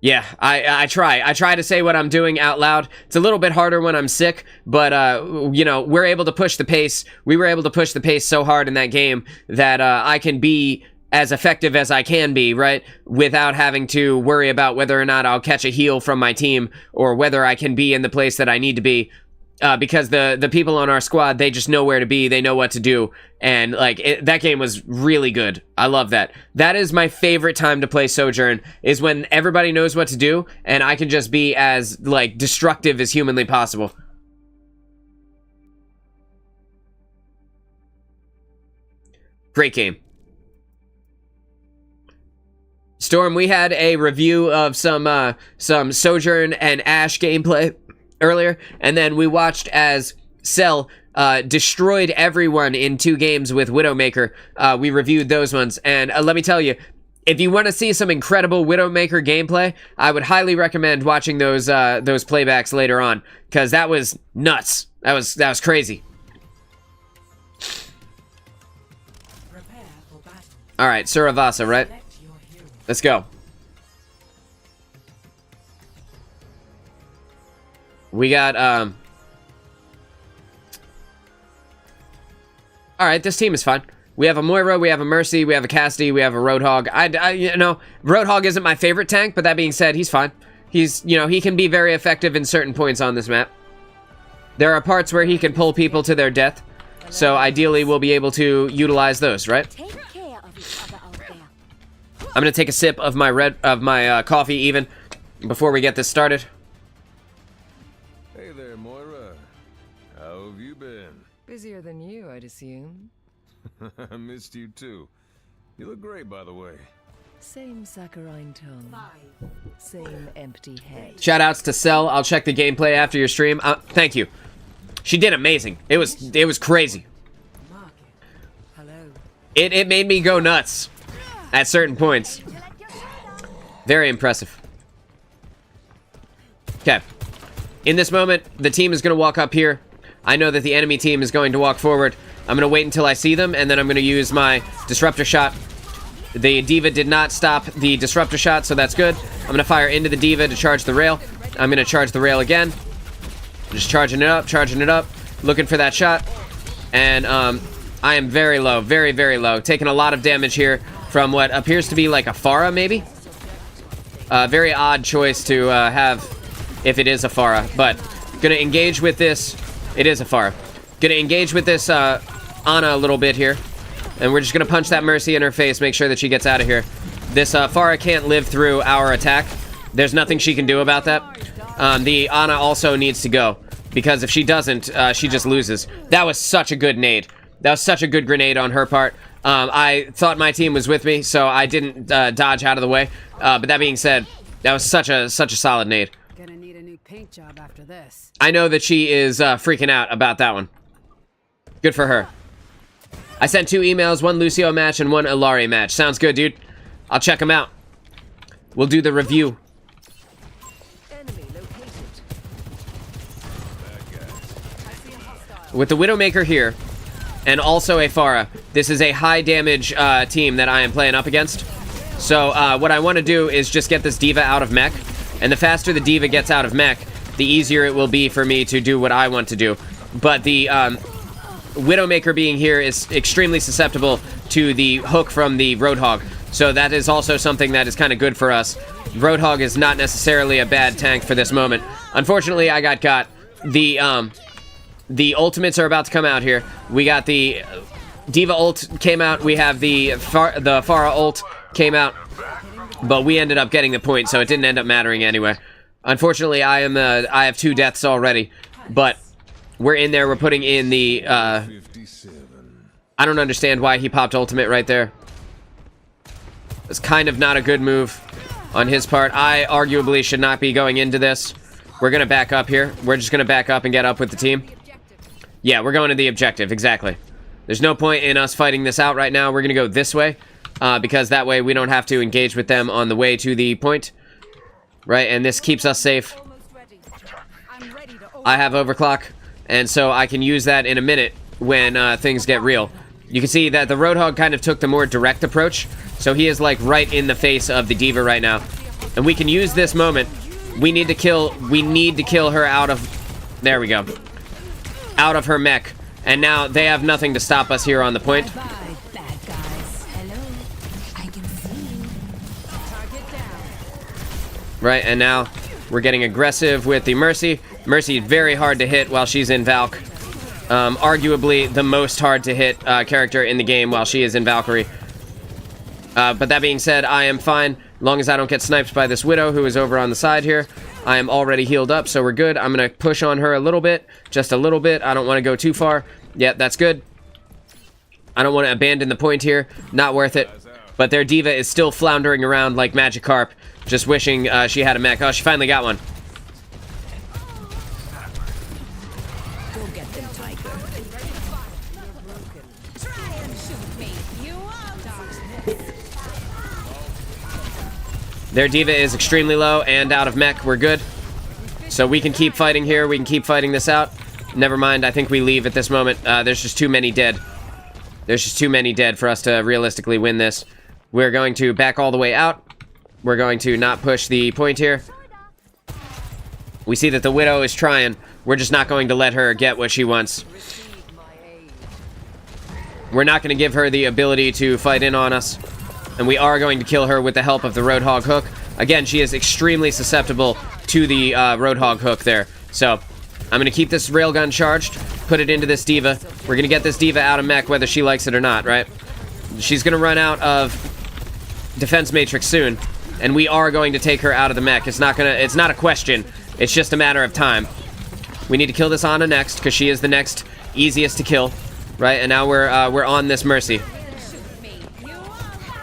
S1: Yeah, I try to say what I'm doing out loud. It's a little bit harder when I'm sick, but, you know, we're able to push the pace. We were able to push the pace so hard in that game that I can be as effective as I can be, right? Without having to worry about whether or not I'll catch a heal from my team or whether I can be in the place that I need to be. Because the people on our squad, they just know where to be, they know what to do, and like that game was really good. I love that. That is my favorite time to play Sojourn, is when everybody knows what to do and I can just be as like destructive as humanly possible. Great game. Storm, we had a review of some Sojourn and Ashe gameplay earlier, and then we watched as Cell destroyed everyone in 2 games with Widowmaker. We reviewed those ones, and let me tell you, if you want to see some incredible Widowmaker gameplay, I would highly recommend watching those playbacks later on, because that was nuts. That was crazy. All right, Suravasa, right? Let's go. We got, alright, this team is fine. We have a Moira, we have a Mercy, we have a Cassidy, we have a Roadhog. You know, Roadhog isn't my favorite tank, but that being said, he's fine. He's, you know, he can be very effective in certain points on this map. There are parts where he can pull people to their death, so ideally we'll be able to utilize those, right?
S2: Take care of each other out there.
S1: I'm gonna take a sip of my coffee even before we get this started.
S9: Hey there, Moira. How have you been?
S5: Busier than you, I'd assume.
S9: I missed you too. You look great, by the way.
S5: Same saccharine tone. Same empty head.
S1: Shoutouts to Cell. I'll check the gameplay after your stream. Thank you. She did amazing. It was crazy.
S5: Hello.
S1: It made me go nuts at certain points. Very impressive. Okay. In this moment, the team is going to walk up here. I know that the enemy team is going to walk forward. I'm going to wait until I see them, and then I'm going to use my Disruptor Shot. The D.Va did not stop the Disruptor Shot, so that's good. I'm going to fire into the D.Va to charge the rail. I'm going to charge the rail again. Just charging it up, looking for that shot. And I am very low, very, very low. Taking a lot of damage here from what appears to be like a Pharah, maybe? Very odd choice to have if it is a Pharah, but gonna engage with this. It is a Pharah. Gonna engage with this Ana a little bit here, and we're just gonna punch that Mercy in her face, make sure that she gets out of here. This Pharah can't live through our attack. There's nothing she can do about that. The Ana also needs to go, because if she doesn't, she just loses. That was such a good nade. That was such a good grenade on her part. I thought my team was with me, so I didn't dodge out of the way. But that being said, that was such a solid nade.
S3: Gonna need a new paint job after this.
S1: I know that she is freaking out about that one. Good for her. I sent 2 emails, 1 Lucio match and 1 Illari match. Sounds good, dude. I'll check them out. We'll do the review.
S5: Enemy located.
S1: With the Widowmaker here, and also a Pharah, this is a high damage team that I am playing up against. So what I want to do is just get this D.Va out of mech, and the faster the D.Va gets out of mech, the easier it will be for me to do what I want to do. But the Widowmaker being here is extremely susceptible to the hook from the Roadhog, so that is also something that is kind of good for us. Roadhog is not necessarily a bad tank for this moment. Unfortunately, I got got. The ultimates are about to come out here. We got the D.Va ult came out. We have the Pharah ult came out, but we ended up getting the point, so it didn't end up mattering anyway. Unfortunately, I have 2 deaths already, but we're in there. We're putting in the. I don't understand why he popped ultimate right there. It's kind of not a good move on his part. I arguably should not be going into this. We're going to back up here. We're just going to back up and get up with the team. Yeah, we're going to the objective. Exactly. There's no point in us fighting this out right now. We're going to go this way because that way we don't have to engage with them on the way to the point. Right, and this keeps us safe. I have overclock, and so I can use that in a minute when things get real. You can see that the Roadhog kind of took the more direct approach, so he is like right in the face of the D.Va right now. And we can use this moment. We need to kill her out of, there we go, out of her mech. And now they have nothing to stop us here on the point. Right, and now we're getting aggressive with the Mercy. Mercy very hard to hit while she's in Valk. Arguably the most hard to hit character in the game while she is in Valkyrie. But that being said, I am fine. As long as I don't get sniped by this Widow who is over on the side here. I am already healed up, so we're good. I'm going to push on her a little bit. Just a little bit. I don't want to go too far. Yeah, that's good. I don't want to abandon the point here. Not worth it. But their D.Va is still floundering around like Magikarp. Just wishing she had a mech. Oh, she finally got one.
S3: Go get them, Tiger. Try and shoot me. You won't.
S1: Their D.Va is extremely low and out of mech. We're good. So we can keep fighting here. We can keep fighting this out. Never mind. I think we leave at this moment. There's just too many dead. There's just too many dead for us to realistically win this. We're going to back all the way out. We're going to not push the point here. We see that the Widow is trying. We're just not going to let her get what she wants. We're not going to give her the ability to fight in on us. And we are going to kill her with the help of the Roadhog hook. Again, she is extremely susceptible to the Roadhog hook there. So, I'm going to keep this railgun charged, put it into this D.Va. We're going to get this D.Va out of mech whether she likes it or not, right? She's going to run out of defense matrix soon. And we are going to take her out of the mech. It's not a question. It's just a matter of time. We need to kill this Ana next, because she is the next easiest to kill. Right, and now we're on this Mercy.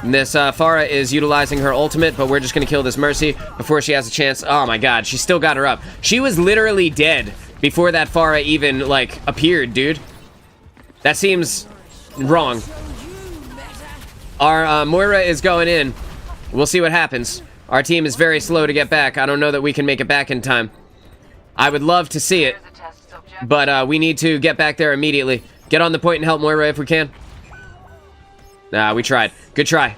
S1: And this Pharah is utilizing her ultimate, but we're just going to kill this Mercy before she has a chance. Oh my god, she still got her up. She was literally dead before that Pharah even, like, appeared, dude. That seems wrong. Our Moira is going in. We'll see what happens. Our team is very slow to get back. I don't know that we can make it back in time. I would love to see it, but we need to get back there immediately. Get on the point and help Moira if we can. Nah, we tried. Good try.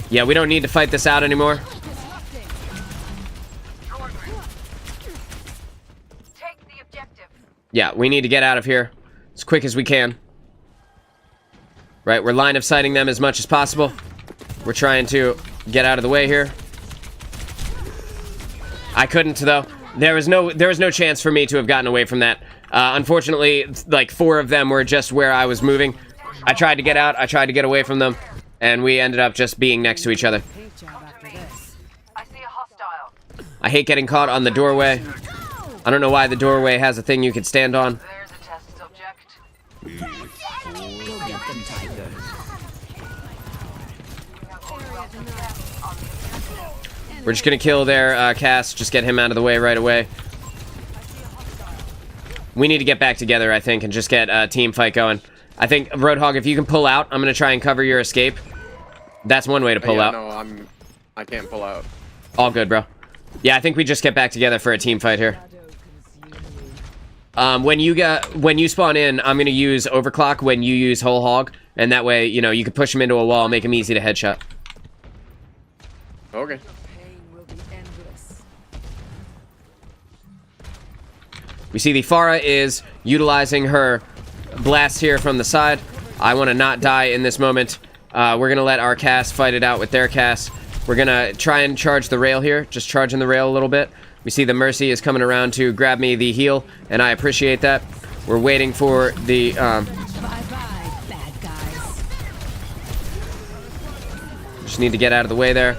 S1: Yeah, we don't need to fight this out anymore. Yeah, we need to get out of here as quick as we can. Right, we're line of sighting them as much as possible. We're trying to get out of the way here. I couldn't, though. There was no chance for me to have gotten away from that. Unfortunately, like 4 of them were just where I was moving. I tried to get out, I tried to get away from them, and we ended up just being next to each other.
S8: I see a hostile.
S1: I hate getting caught on the doorway. I don't know why the doorway has a thing you could stand on.
S8: There's a test subject.
S3: Go get them, Tiger.
S1: We're just gonna kill their Cass, just get him out of the way right away. We need to get back together, I think, and just get a team fight going. I think, Roadhog, if you can pull out, I'm gonna try and cover your escape. That's one way to pull out.
S10: No, I can't pull out.
S1: All good, bro. Yeah, I think we just get back together for a team fight here. When you spawn in, I'm gonna use overclock when you use whole hog, and that way, you know, you can push him into a wall, make him easy to headshot.
S10: Okay.
S1: We see the Pharah is utilizing her blast here from the side. I want to not die in this moment. We're gonna let our Cass fight it out with their Cass. We're gonna try and charge the rail here, just charging the rail a little bit. We see the Mercy is coming around to grab me the heal, and I appreciate that. We're waiting for the,
S3: Bye-bye, bad guys.
S1: just need to get out of the way there.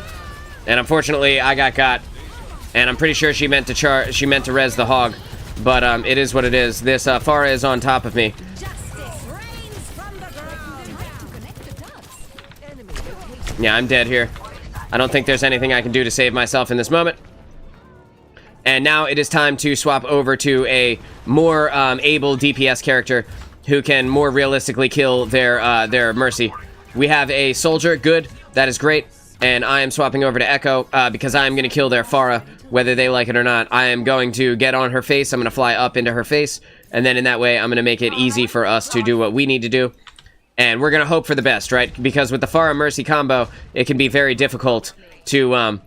S1: And unfortunately, I got. And I'm pretty sure she meant to res the hog. But it is what it is. This Pharah is on top of me. Yeah, I'm dead here. I don't think there's anything I can do to save myself in this moment. And now it is time to swap over to a more able DPS character who can more realistically kill their Mercy. We have a soldier, good, that is great. And I am swapping over to Echo because I am going to kill their Pharah, whether they like it or not. I am going to get on her face. I'm going to fly up into her face. And then in that way, I'm going to make it easy for us to do what we need to do. And we're going to hope for the best, right? Because with the Pharah Mercy combo, it can be very difficult to, live.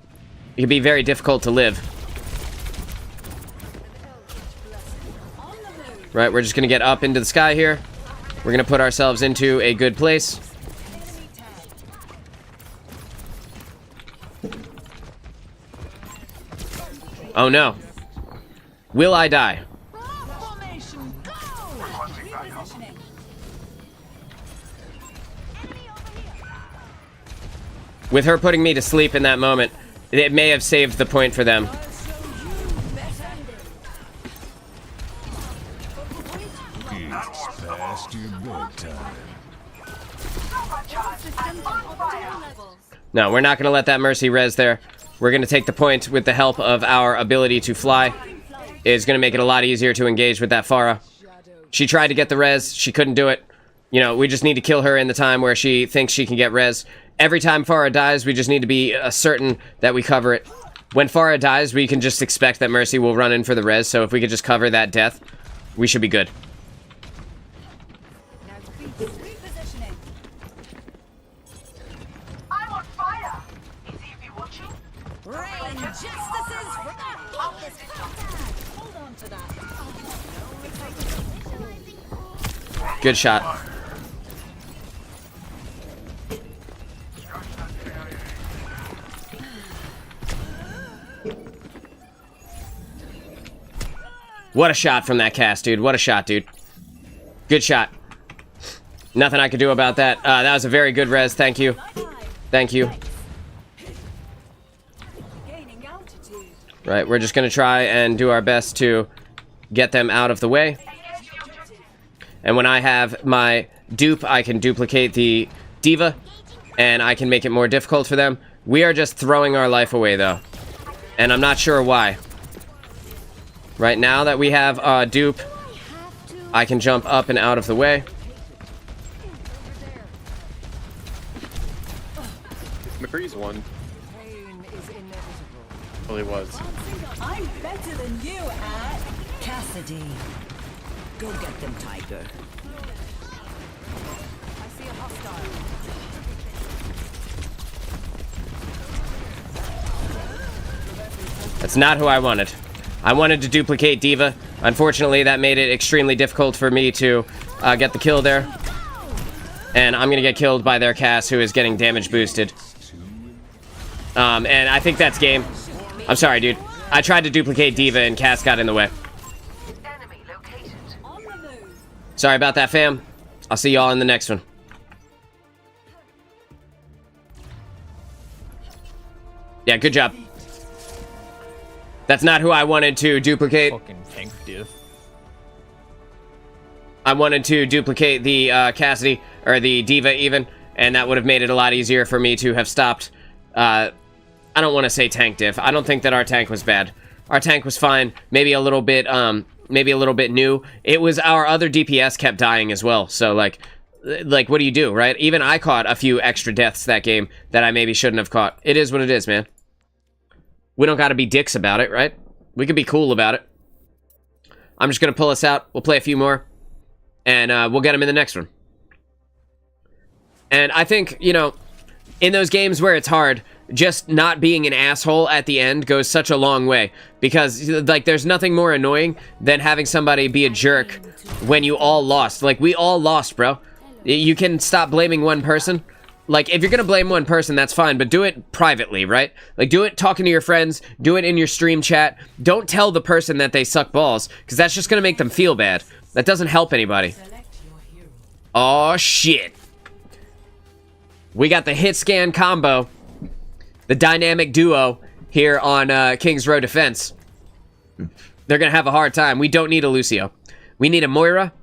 S1: Right, we're just going to get up into the sky here. We're going to put ourselves into a good place. Oh no. Will I die? With her putting me to sleep in that moment, it may have saved the point for them.
S4: It's past your bedtime.
S1: No, we're not going to let that Mercy res there. We're going to take the point with the help of our ability to fly. It's going to make it a lot easier to engage with that Pharah. She tried to get the res. She couldn't do it. You know, we just need to kill her in the time where she thinks she can get res. Every time Pharah dies, we just need to be certain that we cover it. When Pharah dies, we can just expect that Mercy will run in for the res. So if we could just cover that death, we should be good. Good shot. What a shot from that cast, dude. What a shot, dude. Good shot. Nothing I could do about that. That was a very good res. Thank you. Thank you. Right, we're just going to try and do our best to get them out of the way. And when I have my dupe, I can duplicate the D.Va, and I can make it more difficult for them. We are just throwing our life away, though. And I'm not sure why. Right now that we have a dupe, I can jump up and out of the way.
S10: McCree's won. Well, he was.
S2: I'm better than you at
S3: Cassidy. Go get them, Tiger.
S5: I see a hostile.
S1: That's not who I wanted. I wanted to duplicate D.Va. Unfortunately, that made it extremely difficult for me to get the kill there. And I'm going to get killed by their Cass, who is getting damage boosted. And I think that's game. I'm sorry, dude. I tried to duplicate D.Va and Cass got in the way. Sorry about that, fam. I'll see y'all in the next one. Yeah, good job. That's not who I wanted to duplicate.
S11: Fucking tank diff.
S1: I wanted to duplicate the Cassidy, or the D.Va even, and that would have made it a lot easier for me to have stopped. I don't want to say tank diff. I don't think that our tank was bad. Our tank was fine. Maybe a little bit new. It was our other DPS kept dying as well. So like what do you do, right? Even I caught a few extra deaths that game that I maybe shouldn't have caught. It is what it is, man. We don't got to be dicks about it, right? We can be cool about it. I'm just going to pull us out. We'll play a few more. And we'll get them in the next one. And I think, you know, in those games where it's hard, just not being an asshole at the end goes such a long way. Because, like, there's nothing more annoying than having somebody be a jerk when you all lost. Like, we all lost, bro. You can stop blaming one person. Like, if you're gonna blame one person, that's fine, but do it privately, right? Like, do it talking to your friends, do it in your stream chat. Don't tell the person that they suck balls, because that's just gonna make them feel bad. That doesn't help anybody. Oh shit. We got the hit scan combo, the dynamic duo, here on King's Row Defense. They're going to have a hard time. We don't need a Lucio. We need a Moira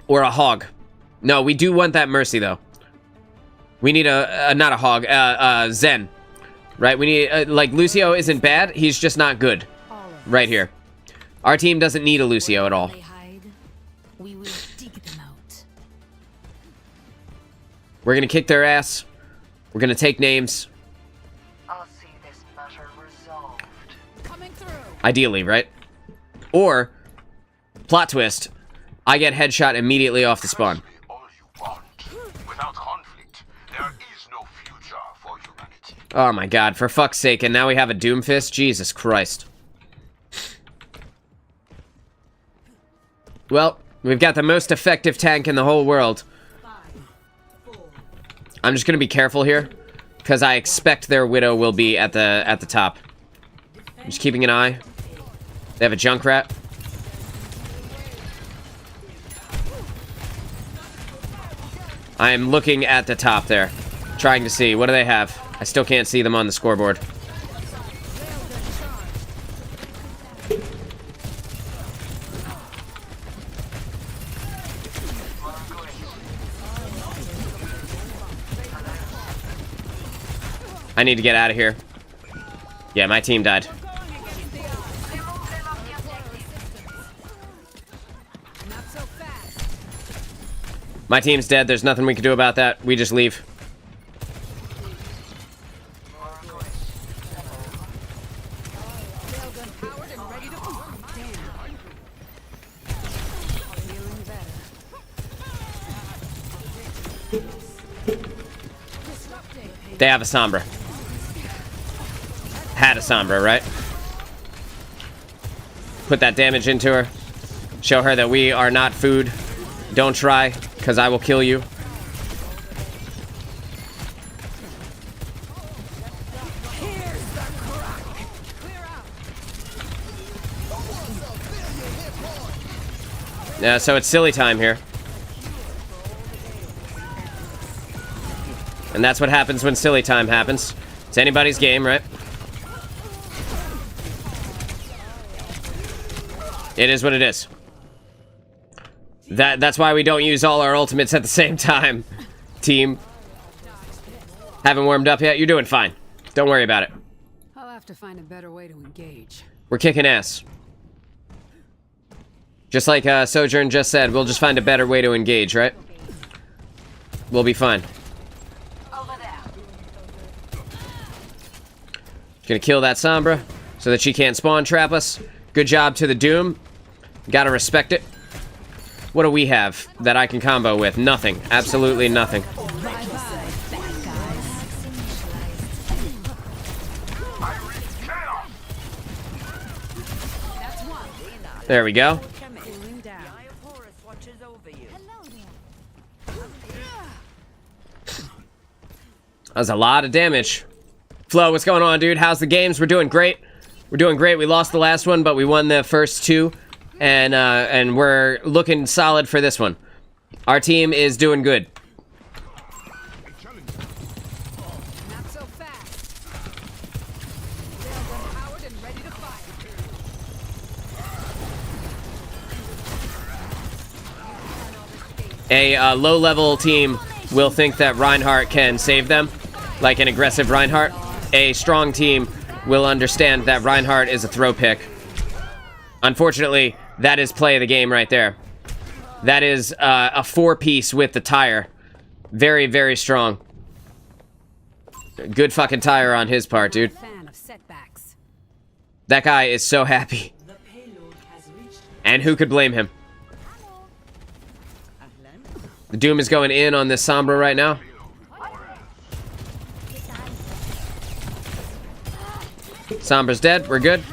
S1: or a Hog. No, we do want that Mercy, though. We need not a Hog, Zen. Right? We need, like, Lucio isn't bad. He's just not good. Right here. Our team doesn't need a Lucio at all.
S2: We will dig them out.
S1: We're going to kick their ass. We're going to take names.
S8: I'll see this matter resolved.
S3: Coming through.
S1: Ideally, right? Or, plot twist, I get headshot immediately off the spawn.
S4: All you want. Without conflict, there is no future for humanity.
S1: Oh my god, for fuck's sake, and now we have a Doomfist? Jesus Christ. Well, we've got the most effective tank in the whole world. I'm just gonna be careful here, because I expect their Widow will be at the top. I'm just keeping an eye. They have a Junkrat. I am looking at the top there, trying to see. What do they have? I still can't see them on the scoreboard. I need to get out of here. Yeah, my team died. My team's dead. There's nothing we can do about that. We just leave. They have a Sombra. Had a Sombra, right? Put that damage into her. Show her that we are not food. Don't try, because I will kill you. Yeah, so it's silly time here. And that's what happens when silly time happens. It's anybody's game, right? It is what it is. That's why we don't use all our ultimates at the same time, team. Haven't warmed up yet? You're doing fine. Don't worry about it.
S3: I'll have to find a better way to engage.
S1: We're kicking ass. Just like Sojourn just said, we'll just find a better way to engage, right? We'll be fine. Gonna kill that Sombra so that she can't spawn trap us. Good job to the Doom. Gotta respect it. What do we have that I can combo with? Nothing. Absolutely nothing. There we go. That was a lot of damage. Flo, what's going on, dude? How's the games? We're doing great. We're doing great. We lost the last one, but we won the first two. And we're looking solid for this one. Our team is doing good.
S3: Not so fast. They're empowered and ready to fight.
S1: A low-level team will think that Reinhardt can save them, like an aggressive Reinhardt. A strong team will understand that Reinhardt is a throw pick. Unfortunately, that is play of the game right there. That is a four-piece with the tire. Very, very strong. Good fucking tire on his part, dude.
S3: Fan of setbacks.
S1: That guy is so happy. And who could blame him? The Doom is going in on this Sombra right now. Sombra's dead. We're good.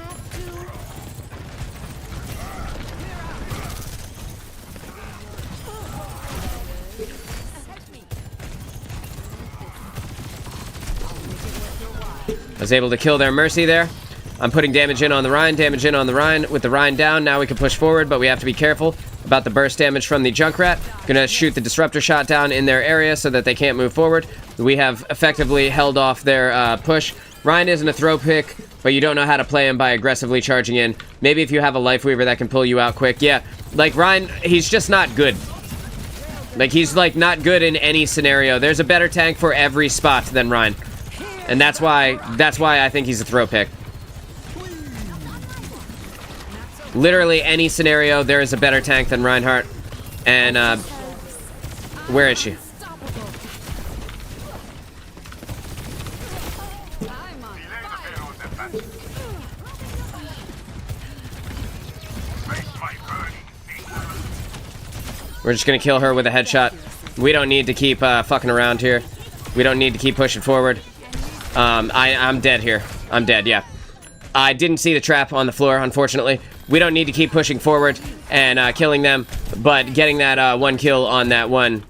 S1: I was able to kill their Mercy there. I'm putting damage in on the Rhine, damage in on the Rhine. With the Rhine down, now we can push forward, but we have to be careful about the burst damage from the Junkrat. Gonna shoot the Disruptor shot down in their area so that they can't move forward. We have effectively held off their push. Ryan isn't a throw pick, but you don't know how to play him by aggressively charging in. Maybe if you have a Life Weaver that can pull you out quick. Yeah, like Ryan, he's just not good. Like, he's like not good in any scenario. There's a better tank for every spot than Ryan. And that's why I think he's a throw pick. Literally any scenario, there is a better tank than Reinhardt. And, where is she? We're just gonna kill her with a headshot. We don't need to keep fucking around here. We don't need to keep pushing forward. I'm dead here. I'm dead, yeah. I didn't see the trap on the floor, unfortunately. We don't need to keep pushing forward and killing them, but getting that one kill on that one.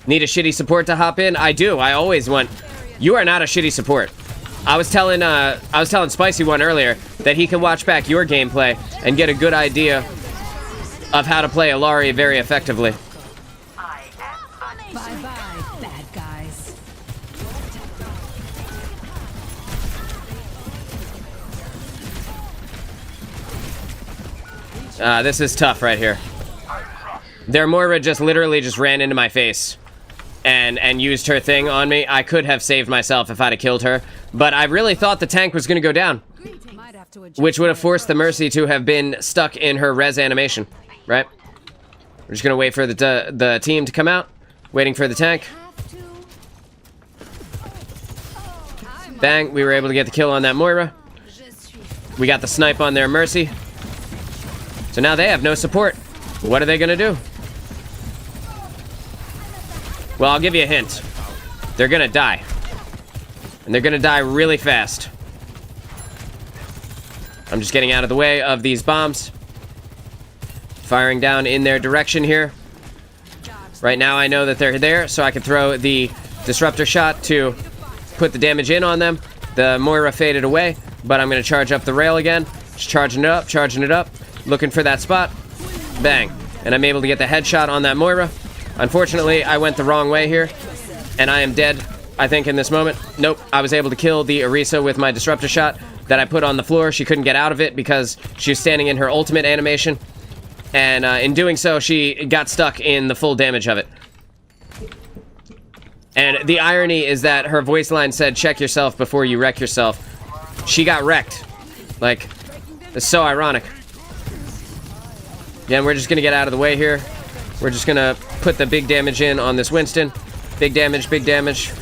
S1: Need a shitty support to hop in? I do. I always want. You are not a shitty support. I was telling Spicy One earlier that he can watch back your gameplay and get a good idea of how to play Alari very effectively.
S2: Bye-bye, bad guys.
S1: This is tough right here. Their Moira just literally just ran into my face and used her thing on me. I could have saved myself if I'd have killed her, but I really thought the tank was going to go down, which would have forced the Mercy to have been stuck in her res animation, right? We're just going to wait for the team to come out, waiting for the tank. Bang, we were able to get the kill on that Moira. We got the snipe on their Mercy. So now they have no support. What are they going to do? Well, I'll give you a hint. They're going to die. And they're going to die really fast. I'm just getting out of the way of these bombs. Firing down in their direction here. Right now I know that they're there, so I can throw the disruptor shot to put the damage in on them. The Moira faded away, but I'm going to charge up the rail again. Just charging it up. Looking for that spot. Bang. And I'm able to get the headshot on that Moira. Unfortunately, I went the wrong way here, and I am dead, I think, in this moment. Nope, I was able to kill the Orisa with my disruptor shot that I put on the floor. She couldn't get out of it because she was standing in her ultimate animation, and in doing so, she got stuck in the full damage of it. And the irony is that her voice line said, check yourself before you wreck yourself. She got wrecked. Like, it's so ironic. Again, we're just going to get out of the way here. We're just going to put the big damage in on this Winston. Big damage, big damage.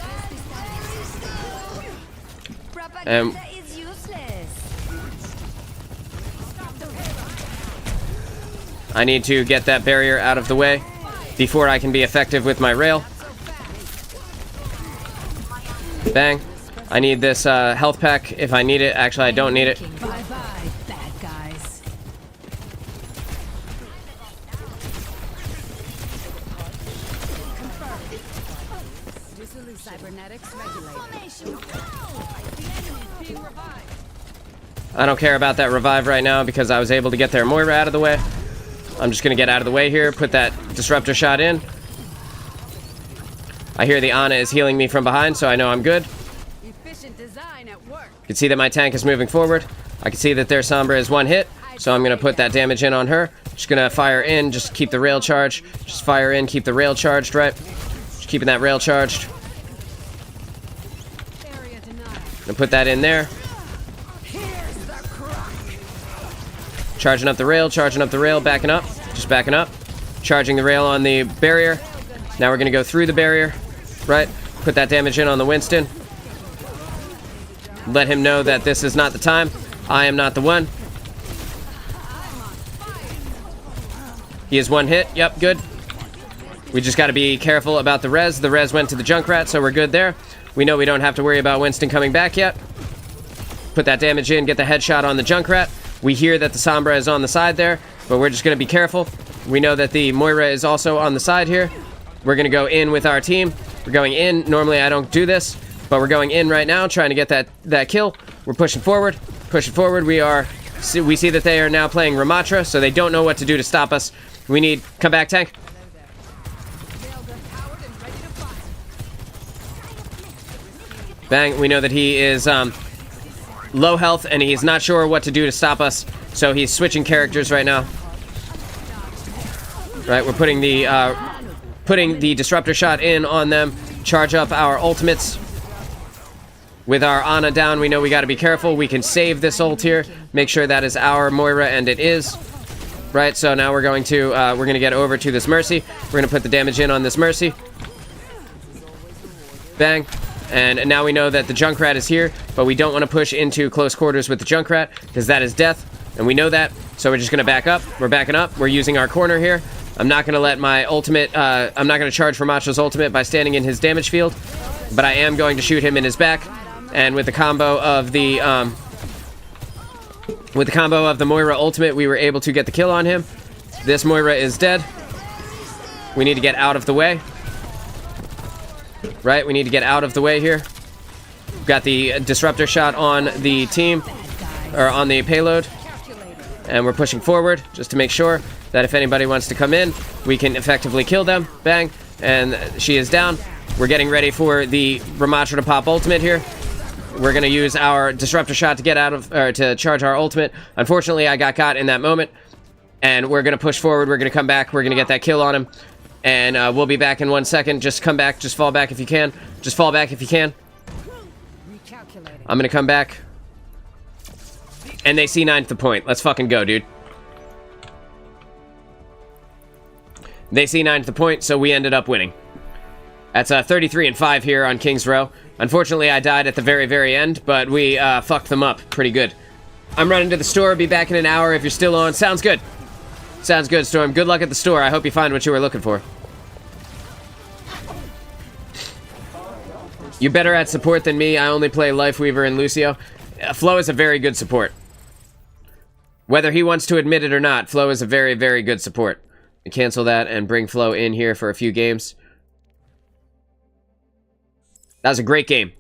S1: And I need to get that barrier out of the way before I can be effective with my rail. Bang. I need this health pack if I need it. Actually, I don't need it.
S2: Bye-bye, bad guys. Cybernetics regulated.
S1: I don't care about that revive right now because I was able to get their Moira out of the way. I'm just going to get out of the way here, put that disruptor shot in. I hear the Ana is healing me from behind, so I know I'm good.
S2: Efficient design at work.
S1: You can see that my tank is moving forward. I can see that their Sombra is one hit, so I'm going to put that damage in on her. Just going to fire in, just keep the rail charged. Just fire in, keep the rail charged, right? Just keeping that rail charged. And put that in there. Charging up the rail, backing up, just backing up. Charging the rail on the barrier. Now we're going to go through the barrier, right? Put that damage in on the Winston. Let him know that this is not the time. I am not the one. He is one hit. Yep, good. We just got to be careful about the res. The res went to the Junkrat, so we're good there. We know we don't have to worry about Winston coming back yet. Put that damage in, get the headshot on the Junkrat. We hear that the Sombra is on the side there, but we're just going to be careful. We know that the Moira is also on the side here. We're going to go in with our team. We're going in. Normally I don't do this, but we're going in right now, trying to get that kill. We're pushing forward. We see that they are now playing Ramatra, so they don't know what to do to stop us. We need... Come back, tank. Bang. We know that he is low health, and he's not sure what to do to stop us, so he's switching characters right now. Right, we're putting the disruptor shot in on them. Charge up our ultimates. With our Ana down, we know we got to be careful. We can save this ult here. Make sure that is our Moira, and it is. Right, so now we're going to get over to this Mercy. We're going to put the damage in on this Mercy. Bang. And now we know that the Junkrat is here, but we don't want to push into close quarters with the Junkrat, because that is death, and we know that. So we're just going to back up. We're backing up. We're using our corner here. I'm not going to let my ultimate, I'm not going to charge for Macho's ultimate by standing in his damage field, but I am going to shoot him in his back. And with the combo of the Moira ultimate, we were able to get the kill on him. This Moira is dead. We need to get out of the way. Right, we need to get out of the way here. Got the disruptor shot on the team, or on the payload. And we're pushing forward just to make sure that if anybody wants to come in, we can effectively kill them. Bang. And she is down. We're getting ready for the Ramattra to pop ultimate here. We're going to use our disruptor shot to get out of, or to charge our ultimate. Unfortunately, I got in that moment. And we're going to push forward. We're going to come back. We're going to get that kill on him. And we'll be back in 1 second. Just come back. Just fall back if you can. Just fall back if you can. I'm going to come back. And they C9'd the point. Let's fucking go, dude. They C9'd the point, so we ended up winning. That's 33-5 here on King's Row. Unfortunately, I died at the very, very end, but we fucked them up pretty good. I'm running to the store. Be back in an hour if you're still on. Sounds good. Sounds good, Storm. Good luck at the store. I hope you find what you were looking for. You better at support than me. I only play Lifeweaver and Lucio. Flo is a very good support. Whether he wants to admit it or not, Flo is a very, very good support. Cancel that and bring Flo in here for a few games. That was a great game.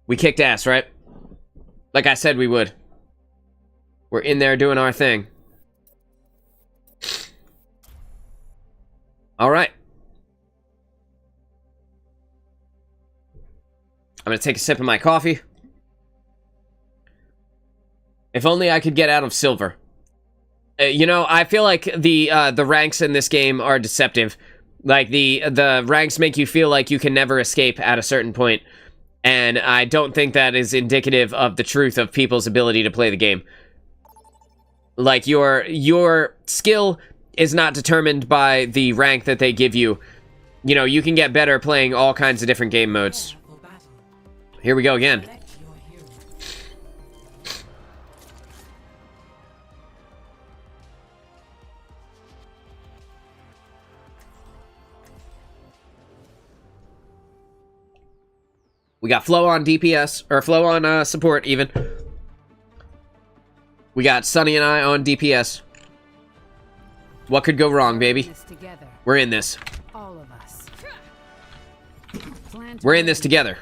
S1: We kicked ass, right? Like I said we would. We're in there doing our thing. Alright. I'm gonna take a sip of my coffee. If only I could get out of silver. You know, I feel like the ranks in this game are deceptive. Like, the ranks make you feel like you can never escape at a certain point. And I don't think that is indicative of the truth of people's ability to play the game. Like, your skill is not determined by the rank that they give you. You know, you can get better playing all kinds of different game modes. Here we go again. We got Flo on DPS, or Flo on support, even. We got Sunny and I on DPS. What could go wrong, baby? We're in this.
S2: All of us.
S1: We're in this together.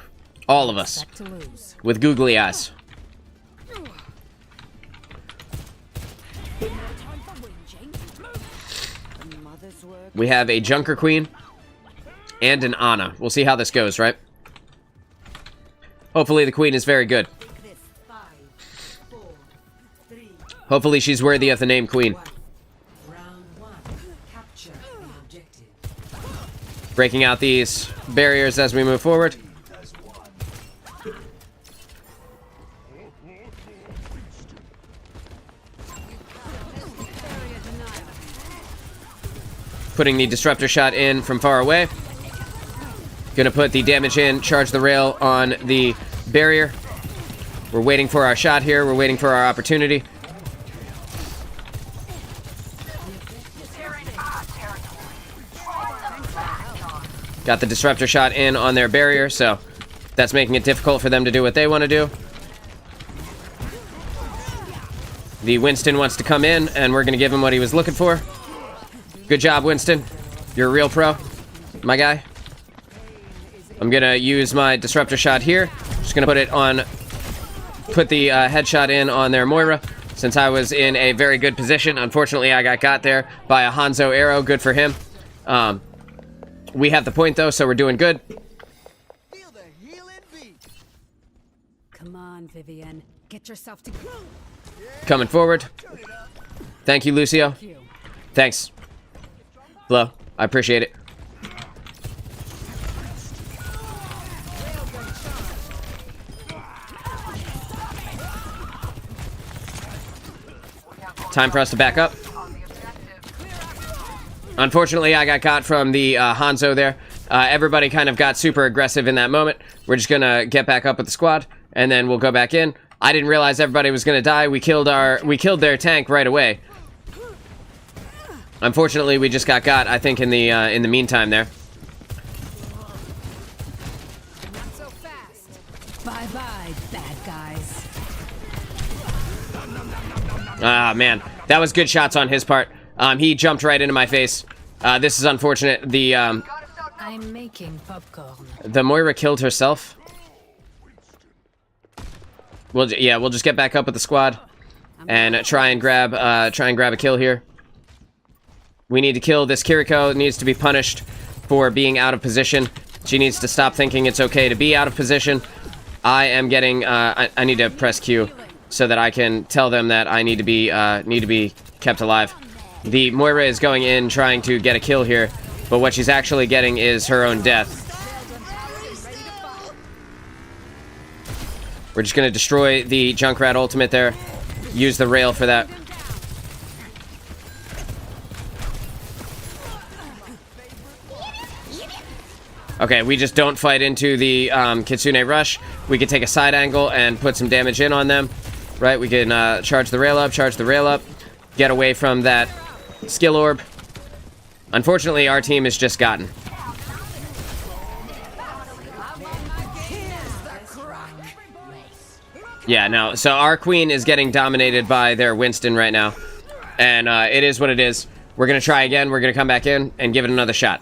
S1: All of us. With googly eyes. We have a Junker Queen and an Ana. We'll see how this goes, right? Hopefully the Queen is very good. Hopefully she's worthy of the name Queen. Breaking out these barriers as we move forward. Putting the disruptor shot in from far away. Gonna put the damage in, charge the rail on the barrier. We're waiting for our shot here. We're waiting for our opportunity. Got the disruptor shot in on their barrier, so that's making it difficult for them to do what they want to do. The Winston wants to come in, and we're gonna give him what he was looking for. Good job, Winston. You're a real pro, my guy. I'm gonna use my disruptor shot here. Just gonna put the headshot in on their Moira, since I was in a very good position. Unfortunately, I got there by a Hanzo arrow. Good for him. We have the point though, so we're doing good.
S2: Come on, Vivian. Get yourself to
S1: Coming forward. Thank you, Lucio. Thanks. Flo, I appreciate it. Time for us to back up. Unfortunately, I got from the Hanzo there. Everybody kind of got super aggressive in that moment. We're just gonna get back up with the squad, and then we'll go back in. I didn't realize everybody was gonna die. We killed their tank right away. Unfortunately, we just got, I think, in the meantime there.
S2: not so fast. Bye-bye, bad guys.
S1: Ah, man. That was good shots on his part. He jumped right into my face. This is unfortunate.
S2: I'm making popcorn.
S1: The Moira killed herself. We'll just get back up with the squad and try and grab a kill here. We need to kill this Kiriko. It needs to be punished for being out of position. She needs to stop thinking it's okay to be out of position. I am getting. I need to press Q so that I can tell them that I need to be kept alive. The Moira is going in trying to get a kill here, but what she's actually getting is her own death. We're just going to destroy the Junkrat ultimate there. Use the rail for that. Okay, we just don't fight into the Kitsune Rush. We can take a side angle and put some damage in on them. Right, we can charge the rail up, get away from that skill orb. Unfortunately, our team has just gotten. Yeah, no, so our queen is getting dominated by their Winston right now. And it is what it is. We're going to try again. We're going to come back in and give it another shot.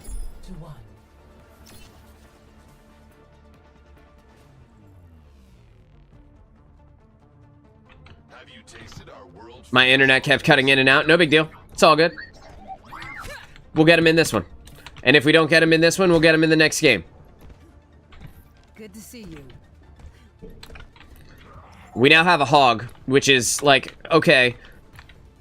S1: My internet kept cutting in and out. No big deal. It's all good. We'll get him in this one. And if we don't get him in this one, we'll get him in the next game.
S2: Good to see you.
S1: We now have a hog, which is like, okay,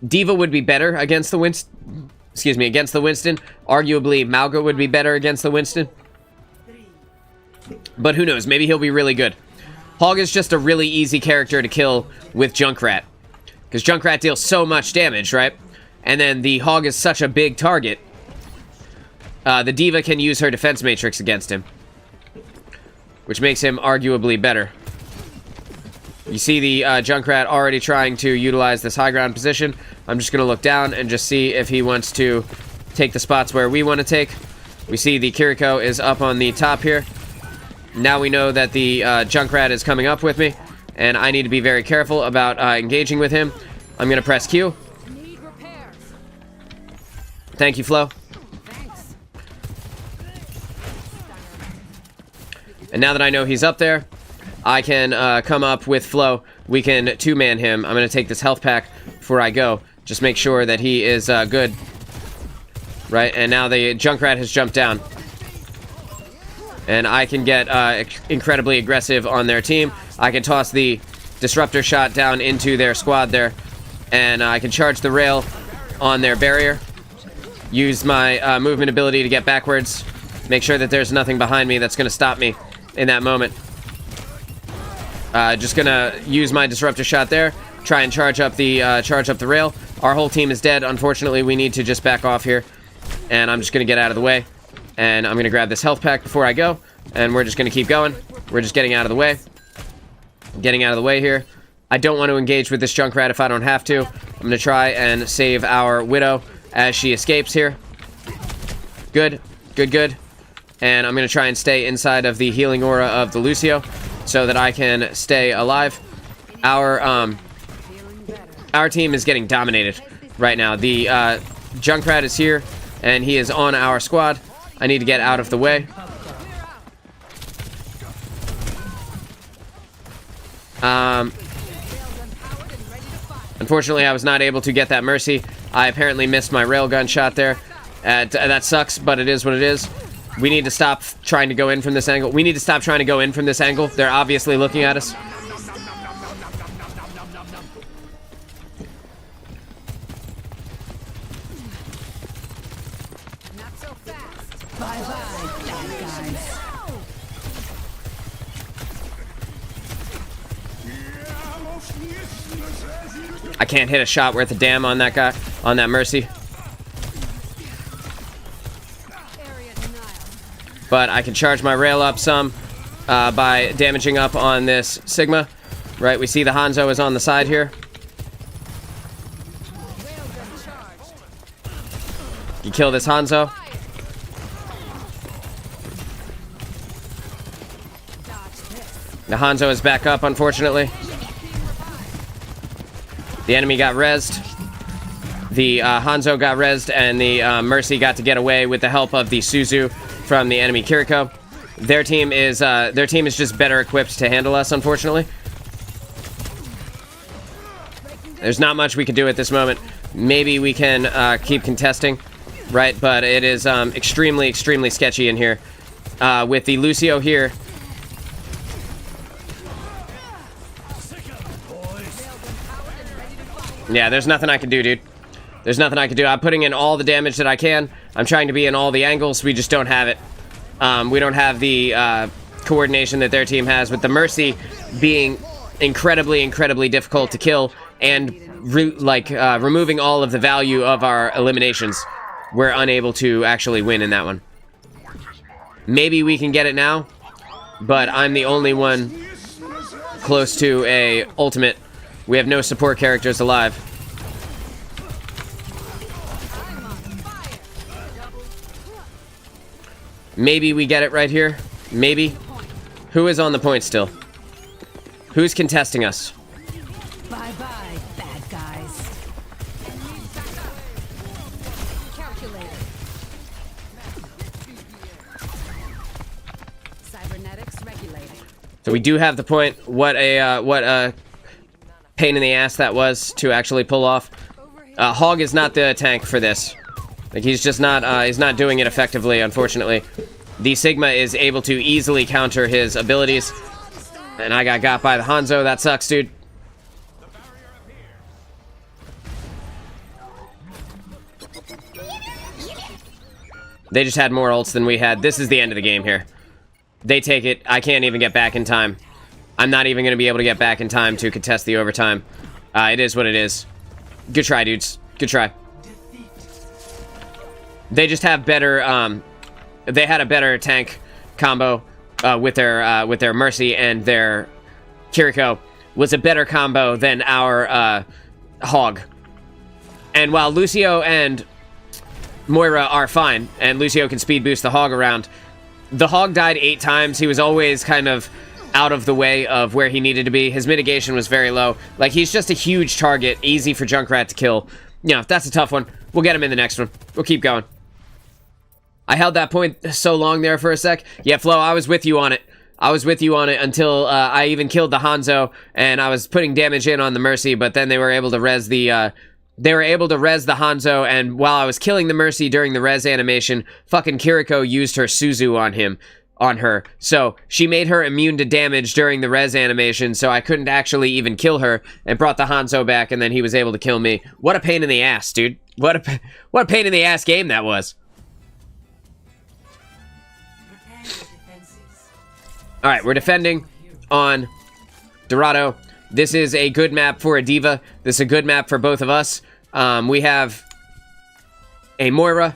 S1: Diva would be better against the Winston. Excuse me, against the Winston. Arguably, Mauga would be better against the Winston. But who knows? Maybe he'll be really good. Hog is just a really easy character to kill with Junkrat. Because Junkrat deals so much damage, right? And then the Hog is such a big target. The Diva can use her defense matrix against him. Which makes him arguably better. You see the Junkrat already trying to utilize this high ground position. I'm just going to look down and just see if he wants to take the spots where we want to take. We see the Kiriko is up on the top here. Now we know that the Junkrat is coming up with me. And I need to be very careful about engaging with him. I'm going to press Q.
S2: Need repairs.
S1: Thank you, Flo.
S2: Thanks.
S1: And now that I know he's up there, I can come up with Flo. We can two-man him. I'm going to take this health pack before I go. Just make sure that he is good. Right, and now the Junkrat has jumped down. And I can get incredibly aggressive on their team. I can toss the disruptor shot down into their squad there. And I can charge the rail on their barrier. Use my movement ability to get backwards. Make sure that there's nothing behind me that's going to stop me in that moment. Just going to use my disruptor shot there. Try and charge up the rail. Our whole team is dead. Unfortunately, we need to just back off here. And I'm just going to get out of the way. And I'm going to grab this health pack before I go. And we're just going to keep going. We're just getting out of the way. Getting out of the way here. I don't want to engage with this Junkrat if I don't have to. I'm going to try and save our Widow as she escapes here. Good. Good, good. And I'm going to try and stay inside of the healing aura of the Lucio so that I can stay alive. Our team is getting dominated right now. The Junkrat is here, and he is on our squad. I need to get out of the way. Unfortunately, I was not able to get that Mercy. I apparently missed my railgun shot there. That sucks, but it is what it is. We need to stop trying to go in from this angle. We need to stop trying to go in from this angle. They're obviously looking at us. I can't hit a shot worth a damn on that guy, on that Mercy. But I can charge my rail up some by damaging up on this Sigma. Right, we see the Hanzo is on the side here. You kill this Hanzo. The Hanzo is back up, unfortunately. The enemy got rezzed. The Hanzo got rezzed, and the Mercy got to get away with the help of the Suzu from the enemy Kiriko. Their team is just better equipped to handle us, unfortunately. There's not much we can do at this moment. Maybe we can keep contesting, right? But it is extremely, extremely sketchy in here. With the Lucio here. Yeah, there's nothing I can do, dude. There's nothing I can do. I'm putting in all the damage that I can. I'm trying to be in all the angles. We just don't have it. We don't have the coordination that their team has, with the Mercy being incredibly, incredibly difficult to kill, and removing all of the value of our eliminations. We're unable to actually win in that one. Maybe we can get it now, but I'm the only one close to a ultimate. We have no support characters alive. Maybe we get it right here. Maybe. Who is on the point still? Who's contesting us?
S2: Bye-bye, bad guys. Calculator. Cybernetics regulating.
S1: So we do have the point. What a pain in the ass that was to actually pull off. Hog is not the tank for this. Like, he's just not, he's not doing it effectively, unfortunately. The Sigma is able to easily counter his abilities. And I got by the Hanzo. That sucks, dude. They just had more ults than we had. This is the end of the game here. They take it. I can't even get back in time. I'm not even going to be able to get back in time to contest the overtime. It is what it is. Good try, dudes. Good try. They just have better, they had a better tank combo with their Mercy, and their Kiriko was a better combo than our Hog. And while Lucio and Moira are fine, and Lucio can speed boost the Hog around, the Hog died 8 times. He was always kind of out of the way of where he needed to be. His mitigation was very low. Like, he's just a huge target, easy for Junkrat to kill. You know, that's a tough one. We'll get him in the next one. We'll keep going. I held that point so long there for a sec. Yeah, Flo, I was with you on it. I was with you on it until I even killed the Hanzo, and I was putting damage in on the Mercy, but then they were able to res the Hanzo, and while I was killing the Mercy during the res animation, fucking Kiriko used her Suzu on her. So she made her immune to damage during the res animation, so I couldn't actually even kill her, and brought the Hanzo back, and then he was able to kill me. What a pain in the ass, dude. What a pain in the ass game that was. Alright, we're defending on Dorado. This is a good map for a D.Va. This is a good map for both of us. We have a Moira.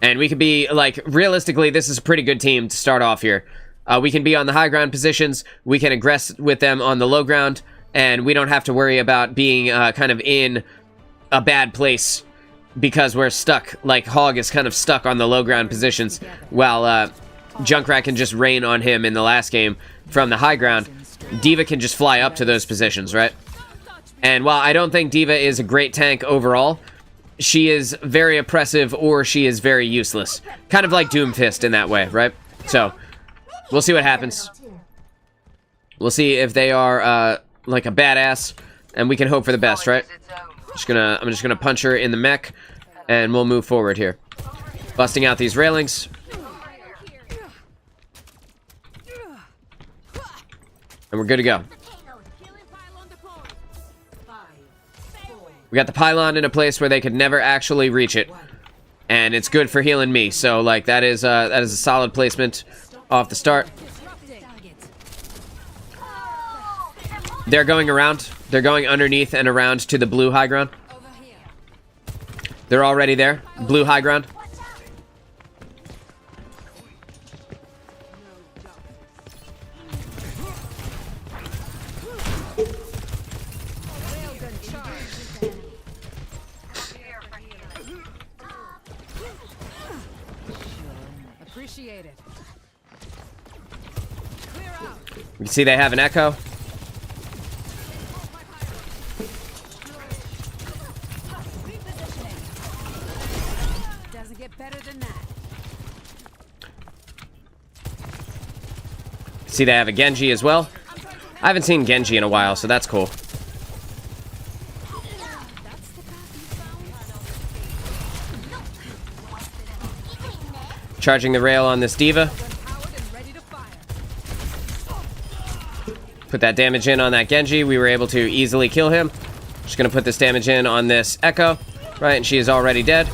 S1: And we could be, like, realistically, this is a pretty good team to start off here. We can be on the high ground positions. We can aggress with them on the low ground. And we don't have to worry about being kind of in a bad place because we're stuck. Like, Hog is kind of stuck on the low ground positions, while Junkrat can just rain on him in the last game from the high ground. D.Va can just fly up to those positions, right? And while I don't think D.Va is a great tank overall, she is very oppressive, or she is very useless. Kind of like Doomfist in that way, right? So, we'll see what happens. We'll see if they are, like a badass, and we can hope for the best, right? I'm just gonna punch her in the mech, and we'll move forward here. Busting out these railings. And we're good to go. We got the pylon in a place where they could never actually reach it. And it's good for healing me. So, like, that is a solid placement off the start. They're going around. They're going underneath and around to the blue high ground. They're already there. Blue high ground.
S3: Appreciate it. Clear out.
S1: You can see they have an echo.
S3: Doesn't get better than that.
S1: See they have a Genji as well. I haven't seen Genji in a while, so that's cool. Charging the rail on this diva. Put that damage in on that Genji. We were able to easily kill him. Just gonna put this damage in on this Echo, right? And she is already dead.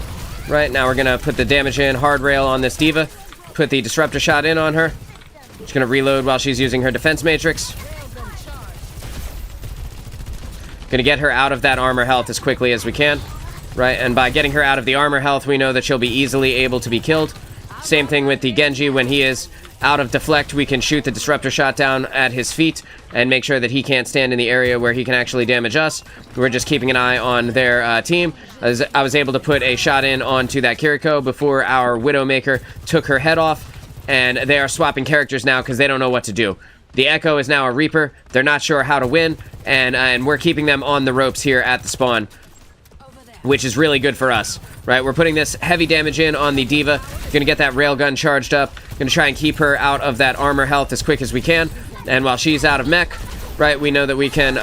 S1: Right, now we're gonna put the damage in, hard rail on this diva. Put the disruptor shot in on her. Just gonna reload while she's using her defense matrix. Gonna get her out of that armor health as quickly as we can. Right, and by getting her out of the armor health, we know that she'll be easily able to be killed. Same thing with the Genji. When he is out of deflect, we can shoot the disruptor shot down at his feet and make sure that he can't stand in the area where he can actually damage us. We're just keeping an eye on their team. As I was able to put a shot in onto that Kiriko before our Widowmaker took her head off, and they are swapping characters now because they don't know what to do. The Echo is now a Reaper. They're not sure how to win, and we're keeping them on the ropes here at the spawn, which is really good for us, right? We're putting this heavy damage in on the Diva. Gonna get that railgun charged up. Gonna try and keep her out of that armor health as quick as we can. And while she's out of mech, right, we know that we can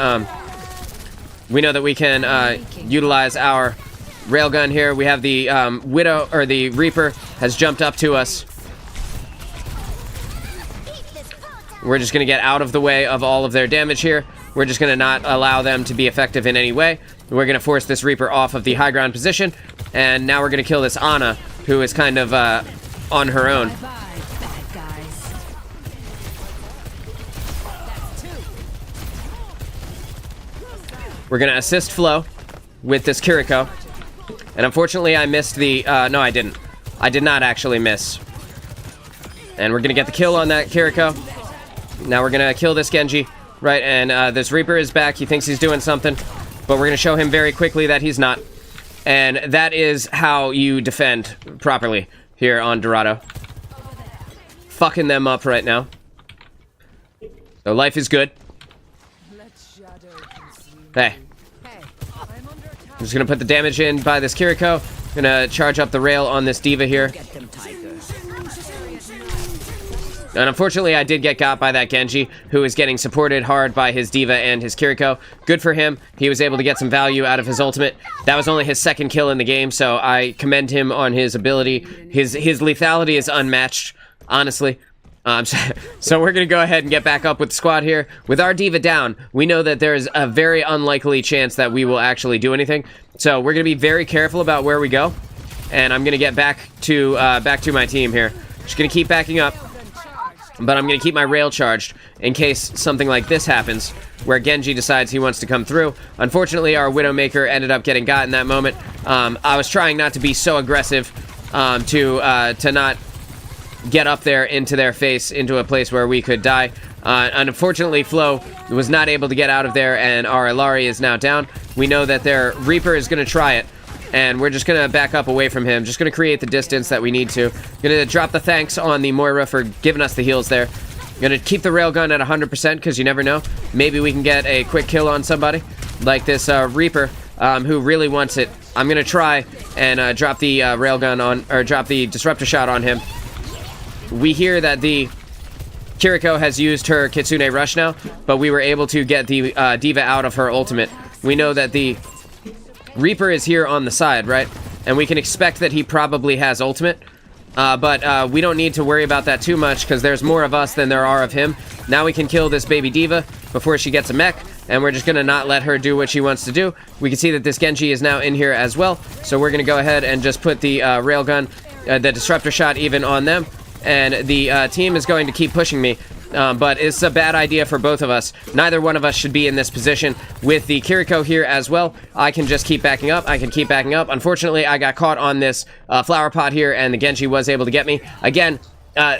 S1: utilize our railgun here. We have the Widow, or the Reaper has jumped up to us. We're just gonna get out of the way of all of their damage here. We're just gonna not allow them to be effective in any way. We're gonna force this Reaper off of the high ground position, and now we're gonna kill this Ana, who is kind of on her own. We're gonna assist Flo with this Kiriko, and unfortunately I missed the, no I didn't. I did not actually miss. And we're gonna get the kill on that Kiriko. Now we're gonna kill this Genji, right, and this Reaper is back. He thinks he's doing something, but we're gonna show him very quickly that he's not. And that is how you defend properly here on Dorado. Fucking them up right now. So life is good. Hey. I'm just gonna put the damage in by this Kiriko. Gonna charge up the rail on this Diva here. And unfortunately, I did get got by that Genji, who is getting supported hard by his Diva and his Kiriko. Good for him. He was able to get some value out of his ultimate. That was only his second kill in the game, so I commend him on his ability. His lethality is unmatched, honestly. So we're going to go ahead and get back up with the squad here. With our Diva down, we know that there's a very unlikely chance that we will actually do anything. So we're going to be very careful about where we go. And I'm going to get back to my team here. Just going to keep backing up. But I'm going to keep my rail charged in case something like this happens, where Genji decides he wants to come through. Unfortunately, our Widowmaker ended up getting got in that moment. I was trying not to be so aggressive to not get up there into their face, into a place where we could die. Unfortunately, Flo was not able to get out of there, and our Ilari is now down. We know that their Reaper is going to try it, and we're just going to back up away from him. Just going to create the distance that we need to. Going to drop the thanks on the Moira for giving us the heals there. Going to keep the railgun at 100% because you never know. Maybe we can get a quick kill on somebody like this Reaper who really wants it. I'm going to try and drop the railgun on, or drop the disruptor shot on him. We hear that the Kiriko has used her Kitsune Rush now, but we were able to get the Diva out of her ultimate. We know that the Reaper is here on the side, right? And we can expect that he probably has ultimate. But we don't need to worry about that too much because there's more of us than there are of him. Now we can kill this baby Diva before she gets a mech, and we're just going to not let her do what she wants to do. We can see that this Genji is now in here as well, so we're going to go ahead and just put the railgun, the disruptor shot even on them. And the team is going to keep pushing me. but it's a bad idea for both of us. Neither one of us should be in this position. With the Kiriko here as well, I can just keep backing up. I can keep backing up. Unfortunately, I got caught on this flower pot here, and the Genji was able to get me. Again,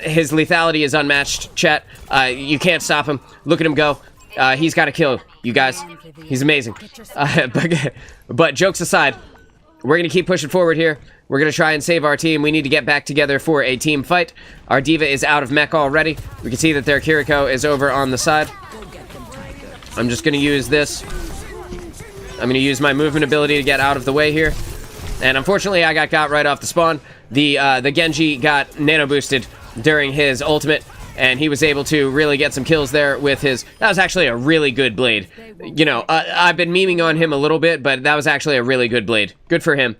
S1: his lethality is unmatched, chat. You can't stop him. Look at him go. He's got a kill, you guys. He's amazing. But jokes aside, we're going to keep pushing forward here. We're going to try and save our team. We need to get back together for a team fight. Our D.Va is out of mech already. We can see that their Kiriko is over on the side. I'm just going to use this. I'm going to use my movement ability to get out of the way here. And unfortunately, I got right off the spawn. The Genji got nano boosted during his ultimate, and he was able to really get some kills there with his... That was actually a really good blade. You know, I've been memeing on him a little bit, but that was actually a really good blade. Good for him.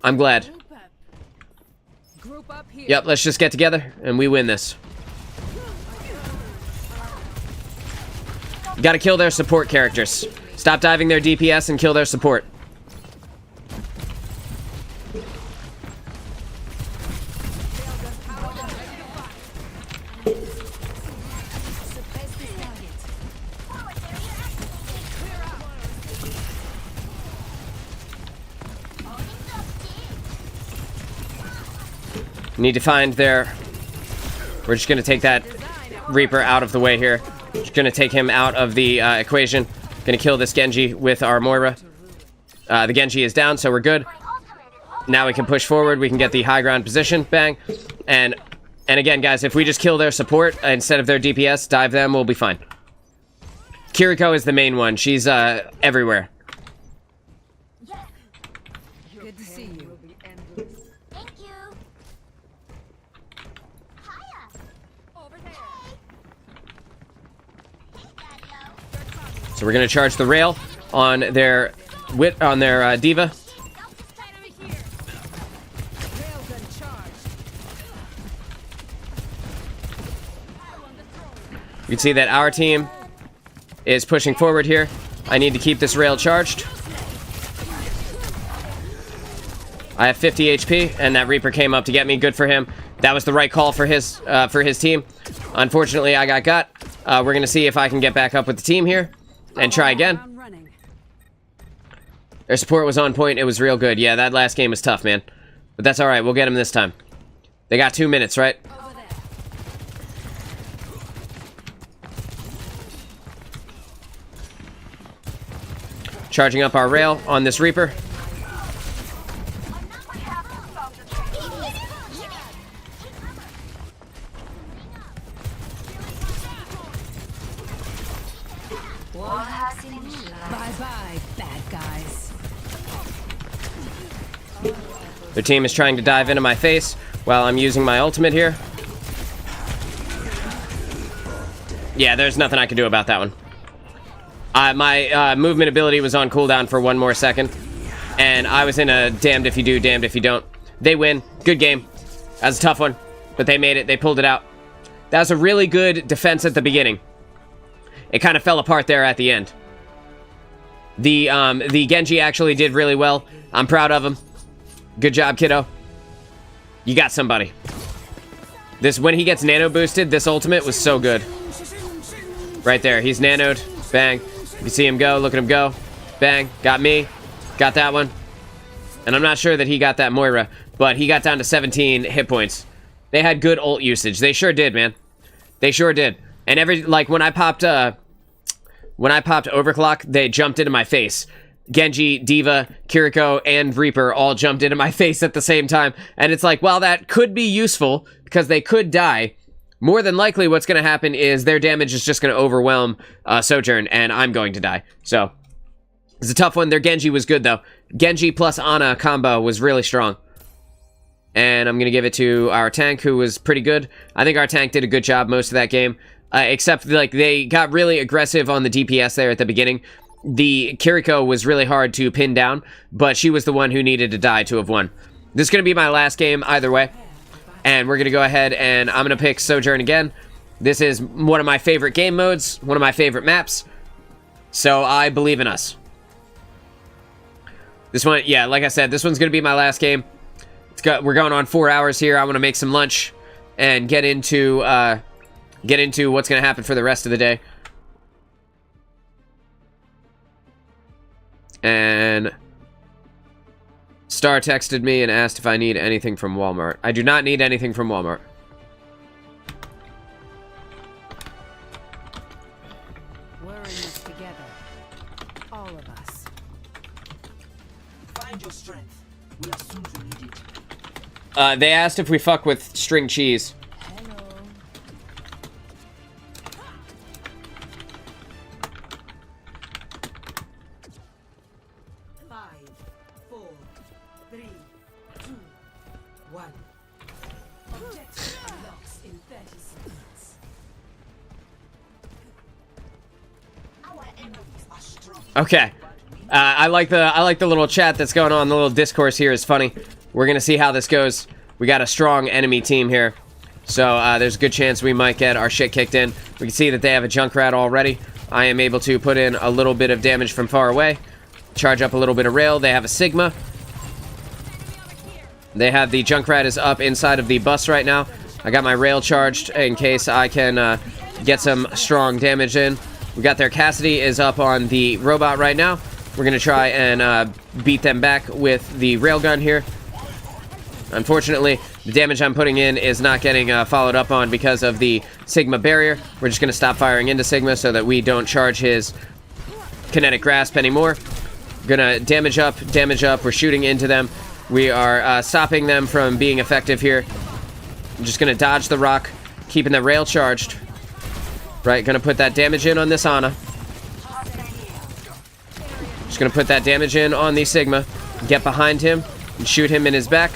S1: I'm glad. Yep, let's just get together, and we win this. Gotta kill their support characters. Stop diving their DPS and kill their support. Need to find their... We're just going to take that Reaper out of the way here. Just going to take him out of the equation. Going to kill this Genji with our Moira. The Genji is down, so we're good. Now we can push forward. We can get the high ground position. Bang. And again, guys, if we just kill their support instead of their DPS, dive them, we'll be fine. Kiriko is the main one. She's everywhere.
S5: Good to see you.
S8: Thank you. Hiya. Over there. Hey, Daddy-o.
S1: So we're going to charge the rail on their D.Va. You can see that our team is pushing forward here. I need to keep this rail charged. I have 50 HP, and that Reaper came up to get me. Good for him. That was the right call for his team. Unfortunately, I got. We're going to see if I can get back up with the team here and try again. Their support was on point. It was real good. Yeah, that last game was tough, man. But that's all right. We'll get him this time. They got 2 minutes, right? Charging up our rail on this Reaper.
S5: Bye-bye, bad guys.
S1: Their team is trying to dive into my face while I'm using my ultimate here. Yeah, there's nothing I can do about that one. My movement ability was on cooldown for 1 more second, and I was in a damned if you do, damned if you don't. They win. Good game. That was a tough one, but they made it. They pulled it out. That was a really good defense at the beginning. It kind of fell apart there at the end. The Genji actually did really well. I'm proud of him. Good job, kiddo. You got somebody. When he gets nano boosted, this ultimate was so good. Right there. He's nanoed. Bang. You see him go. Look at him go. Bang. Got me. Got that one. And I'm not sure that he got that Moira, but he got down to 17 hit points. They had good ult usage. They sure did, man. They sure did. And when I popped overclock, they jumped into my face. Genji, D.Va, Kiriko, and Reaper all jumped into my face at the same time. And it's like, well, that could be useful because they could die. More than likely, what's going to happen is their damage is just going to overwhelm Sojourn, and I'm going to die. So, it's a tough one. Their Genji was good, though. Genji plus Ana combo was really strong. And I'm going to give it to our tank, who was pretty good. I think our tank did a good job most of that game. Except, they got really aggressive on the DPS there at the beginning. The Kiriko was really hard to pin down, but she was the one who needed to die to have won. This is going to be my last game either way. And we're going to go ahead and I'm going to pick Sojourn again. This is one of my favorite game modes, one of my favorite maps. So I believe in us. This one, yeah, like I said, this one's going to be my last game. We're going on 4 hours here. I want to make some lunch and get into get into what's going to happen for the rest of the day. And Star texted me and asked if I need anything from Walmart. I do not need anything from Walmart.
S5: We're in this together. All of us.
S6: Find your strength. We are soon to need it.
S1: They asked if we fuck with string cheese.
S5: Hello.
S6: Five, 4, 3, 2, 1. Objective unlocks in 30 seconds. Our enemies are strong.
S1: Okay. I like the little chat that's going on. The little discourse here is funny. We're gonna see how this goes. We got a strong enemy team here, so there's a good chance we might get our shit kicked in. We can see that they have a Junkrat already. I am able to put in a little bit of damage from far away, charge up a little bit of rail. They have a Sigma. They have the Junkrat is up inside of the bus right now. I got my rail charged in case I can get some strong damage in. We got their Cassidy is up on the robot right now. We're gonna try and beat them back with the railgun here. Unfortunately, the damage I'm putting in is not getting followed up on because of the Sigma barrier. We're just gonna stop firing into Sigma so that we don't charge his kinetic grasp anymore. Gonna damage up. We're shooting into them. We are stopping them from being effective here. I'm just gonna dodge the rock, keeping the rail charged. Right, gonna put that damage in on this Ana. Just gonna put that damage in on the Sigma, get behind him, and shoot him in his back.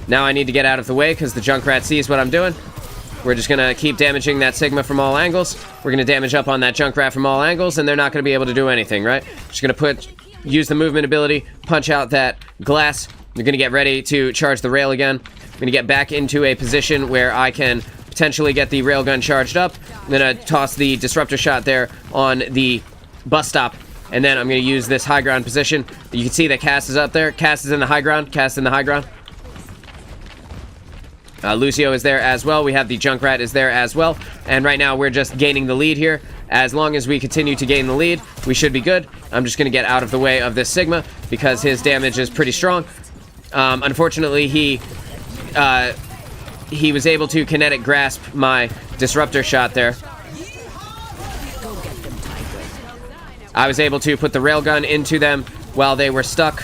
S1: Now I need to get out of the way because the Junkrat sees what I'm doing. We're just gonna keep damaging that Sigma from all angles. We're gonna damage up on that Junkrat from all angles, and they're not gonna be able to do anything, right? Just gonna use the movement ability, punch out that glass. We're gonna get ready to charge the rail again. I'm gonna get back into a position where I can potentially get the railgun charged up. I'm gonna toss the disruptor shot there on the bus stop, and then I'm going to use this high ground position. You can see that Cass is up there. Cass is in the high ground. Lucio is there as well. We have the Junkrat is there as well. And right now we're just gaining the lead here. As long as we continue to gain the lead, we should be good. I'm just going to get out of the way of this Sigma because his damage is pretty strong. Unfortunately, he was able to kinetic grasp my disruptor shot there. I was able to put the railgun into them while they were stuck,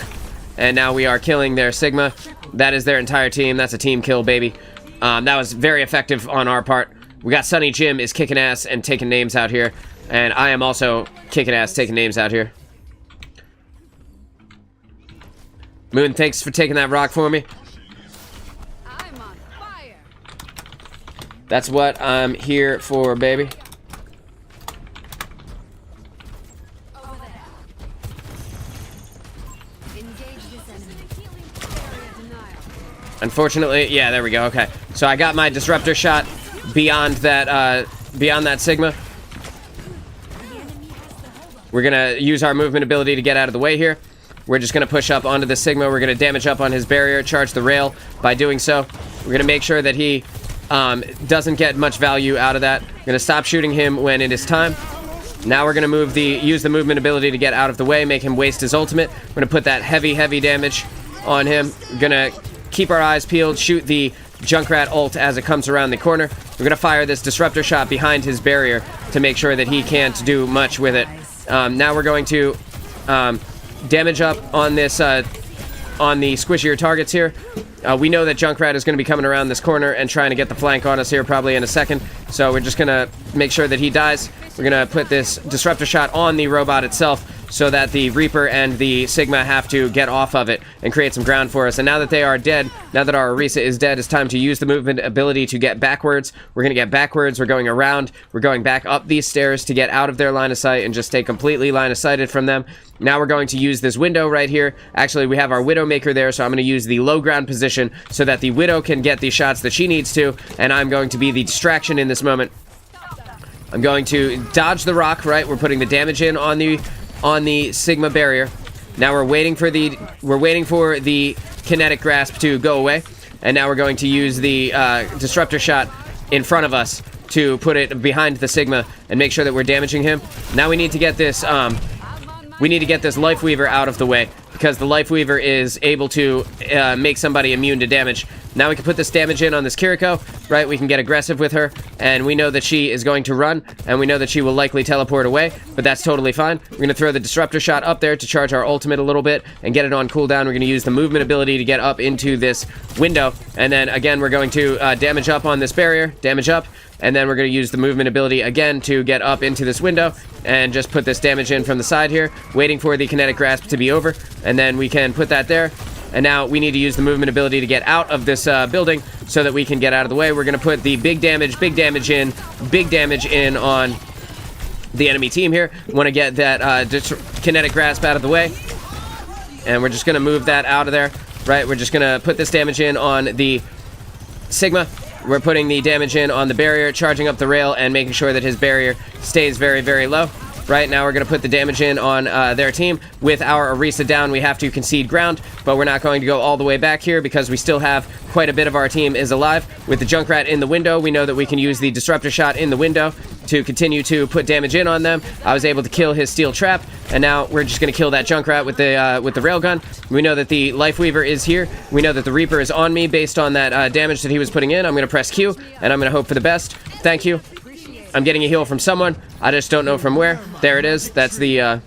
S1: and now we are killing their Sigma. That is their entire team. That's a team kill, baby. That was very effective on our part. We got Sunny Jim is kicking ass and taking names out here, and I am also kicking ass, taking names out here. Moon, thanks for taking that rock for me.
S5: I'm on fire.
S1: That's what I'm here for, baby. Unfortunately, yeah, there we go. Okay, so I got my disruptor shot beyond that Sigma. We're gonna use our movement ability to get out of the way here. We're just gonna push up onto the Sigma. We're gonna damage up on his barrier, charge the rail. By doing so, we're gonna make sure that he doesn't get much value out of that. We're gonna stop shooting him when it is time. Now we're gonna use the movement ability to get out of the way, make him waste his ultimate. We're gonna put that heavy damage on him. We're gonna keep our eyes peeled, shoot the Junkrat ult as it comes around the corner. We're going to fire this disruptor shot behind his barrier to make sure that he can't do much with it. Now we're going to damage up on this on the squishier targets here. We know that Junkrat is going to be coming around this corner and trying to get the flank on us here probably in a second. So we're just going to make sure that he dies. We're going to put this disruptor shot on the robot itself so that the Reaper and the Sigma have to get off of it and create some ground for us. And now that they are dead, now that our Orisa is dead, it's time to use the movement ability to get backwards. We're going to get backwards. We're going around. We're going back up these stairs to get out of their line of sight and just stay completely line of sighted from them. Now we're going to use this window right here. Actually, we have our Widowmaker there, so I'm going to use the low ground position so that the Widow can get the shots that she needs to, and I'm going to be the distraction in this moment. I'm going to dodge the rock, right? We're putting the damage in on the Sigma barrier. Now we're waiting for the kinetic grasp to go away, and now we're going to use the disruptor shot in front of us to put it behind the Sigma and make sure that we're damaging him. Now we need to get this Life Weaver out of the way, because the Life Weaver is able to make somebody immune to damage. Now we can put this damage in on this Kiriko, right? We can get aggressive with her, and we know that she is going to run, and we know that she will likely teleport away, but that's totally fine. We're going to throw the Disruptor Shot up there to charge our ultimate a little bit and get it on cooldown. We're going to use the movement ability to get up into this window, and then again we're going to damage up on this barrier, damage up, and then we're going to use the movement ability again to get up into this window and just put this damage in from the side here, waiting for the Kinetic Grasp to be over, and then we can put that there. And now we need to use the movement ability to get out of this building so that we can get out of the way. We're going to put the big damage in on the enemy team here. Want to get that Kinetic Grasp out of the way, and we're just going to move that out of there, right? We're just going to put this damage in on the Sigma. We're putting the damage in on the barrier, charging up the rail, and making sure that his barrier stays very, very low. Right now, we're going to put the damage in on their team. With our Orisa down, we have to concede ground, but we're not going to go all the way back here because we still have quite a bit of our team is alive. With the Junkrat in the window, we know that we can use the Disruptor Shot in the window to continue to put damage in on them. I was able to kill his steel trap, and now we're just going to kill that Junkrat with the railgun. We know that the Life Weaver is here. We know that the Reaper is on me based on that damage that he was putting in. I'm going to press Q, and I'm going to hope for the best. Thank you. I'm getting a heal from someone. I just don't know from where. There it is. That's the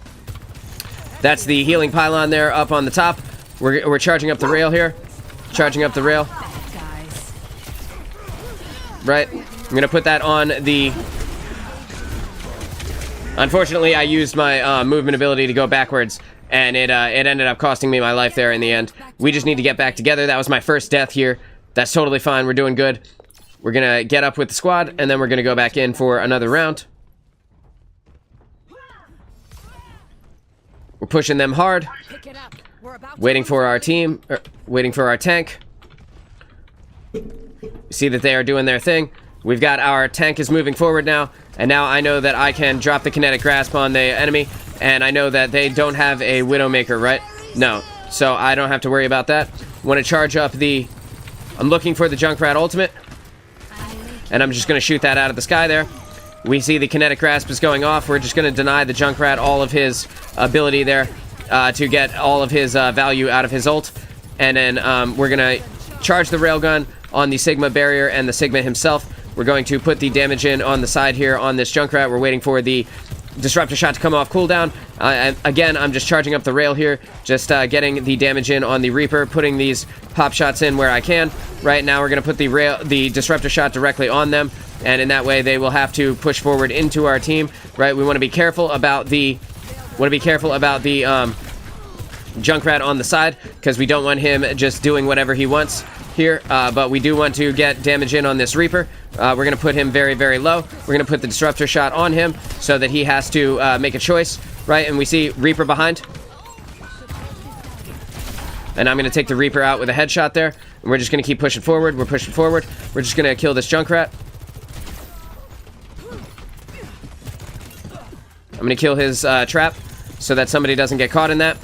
S1: healing pylon there up on the top. We're charging up the rail here. Charging up the rail. Right. I'm going to put that on the... Unfortunately, I used my movement ability to go backwards, and it ended up costing me my life there in the end. We just need to get back together. That was my first death here. That's totally fine. We're doing good. We're going to get up with the squad, and then we're going to go back in for another round. We're pushing them hard. Waiting for our team, waiting for our tank. See that they are doing their thing. We've got our tank is moving forward now, and now I know that I can drop the Kinetic Grasp on the enemy, and I know that they don't have a Widowmaker, right? No, so I don't have to worry about that. Want to charge up the... I'm looking for the Junkrat ultimate. And I'm just going to shoot that out of the sky there. We see the Kinetic Grasp is going off. We're just going to deny the Junkrat all of his ability there to get all of his value out of his ult. And then we're going to charge the railgun on the Sigma barrier and the Sigma himself. We're going to put the damage in on the side here on this Junkrat. We're waiting for the Disruptor Shot to come off cooldown. Again, I'm just charging up the rail here, just getting the damage in on the Reaper, putting these pop shots in where I can. Right now, we're going to put the Disruptor Shot directly on them, and in that way, they will have to push forward into our team. Right, we want to be careful about the Junkrat on the side, because we don't want him just doing whatever he wants here, but we do want to get damage in on this Reaper. We're going to put him very, very low. We're going to put the Disruptor Shot on him so that he has to make a choice, right? And we see Reaper behind. And I'm going to take the Reaper out with a headshot there. And we're just going to keep pushing forward. We're pushing forward. We're just going to kill this Junkrat. I'm going to kill his trap so that somebody doesn't get caught in that.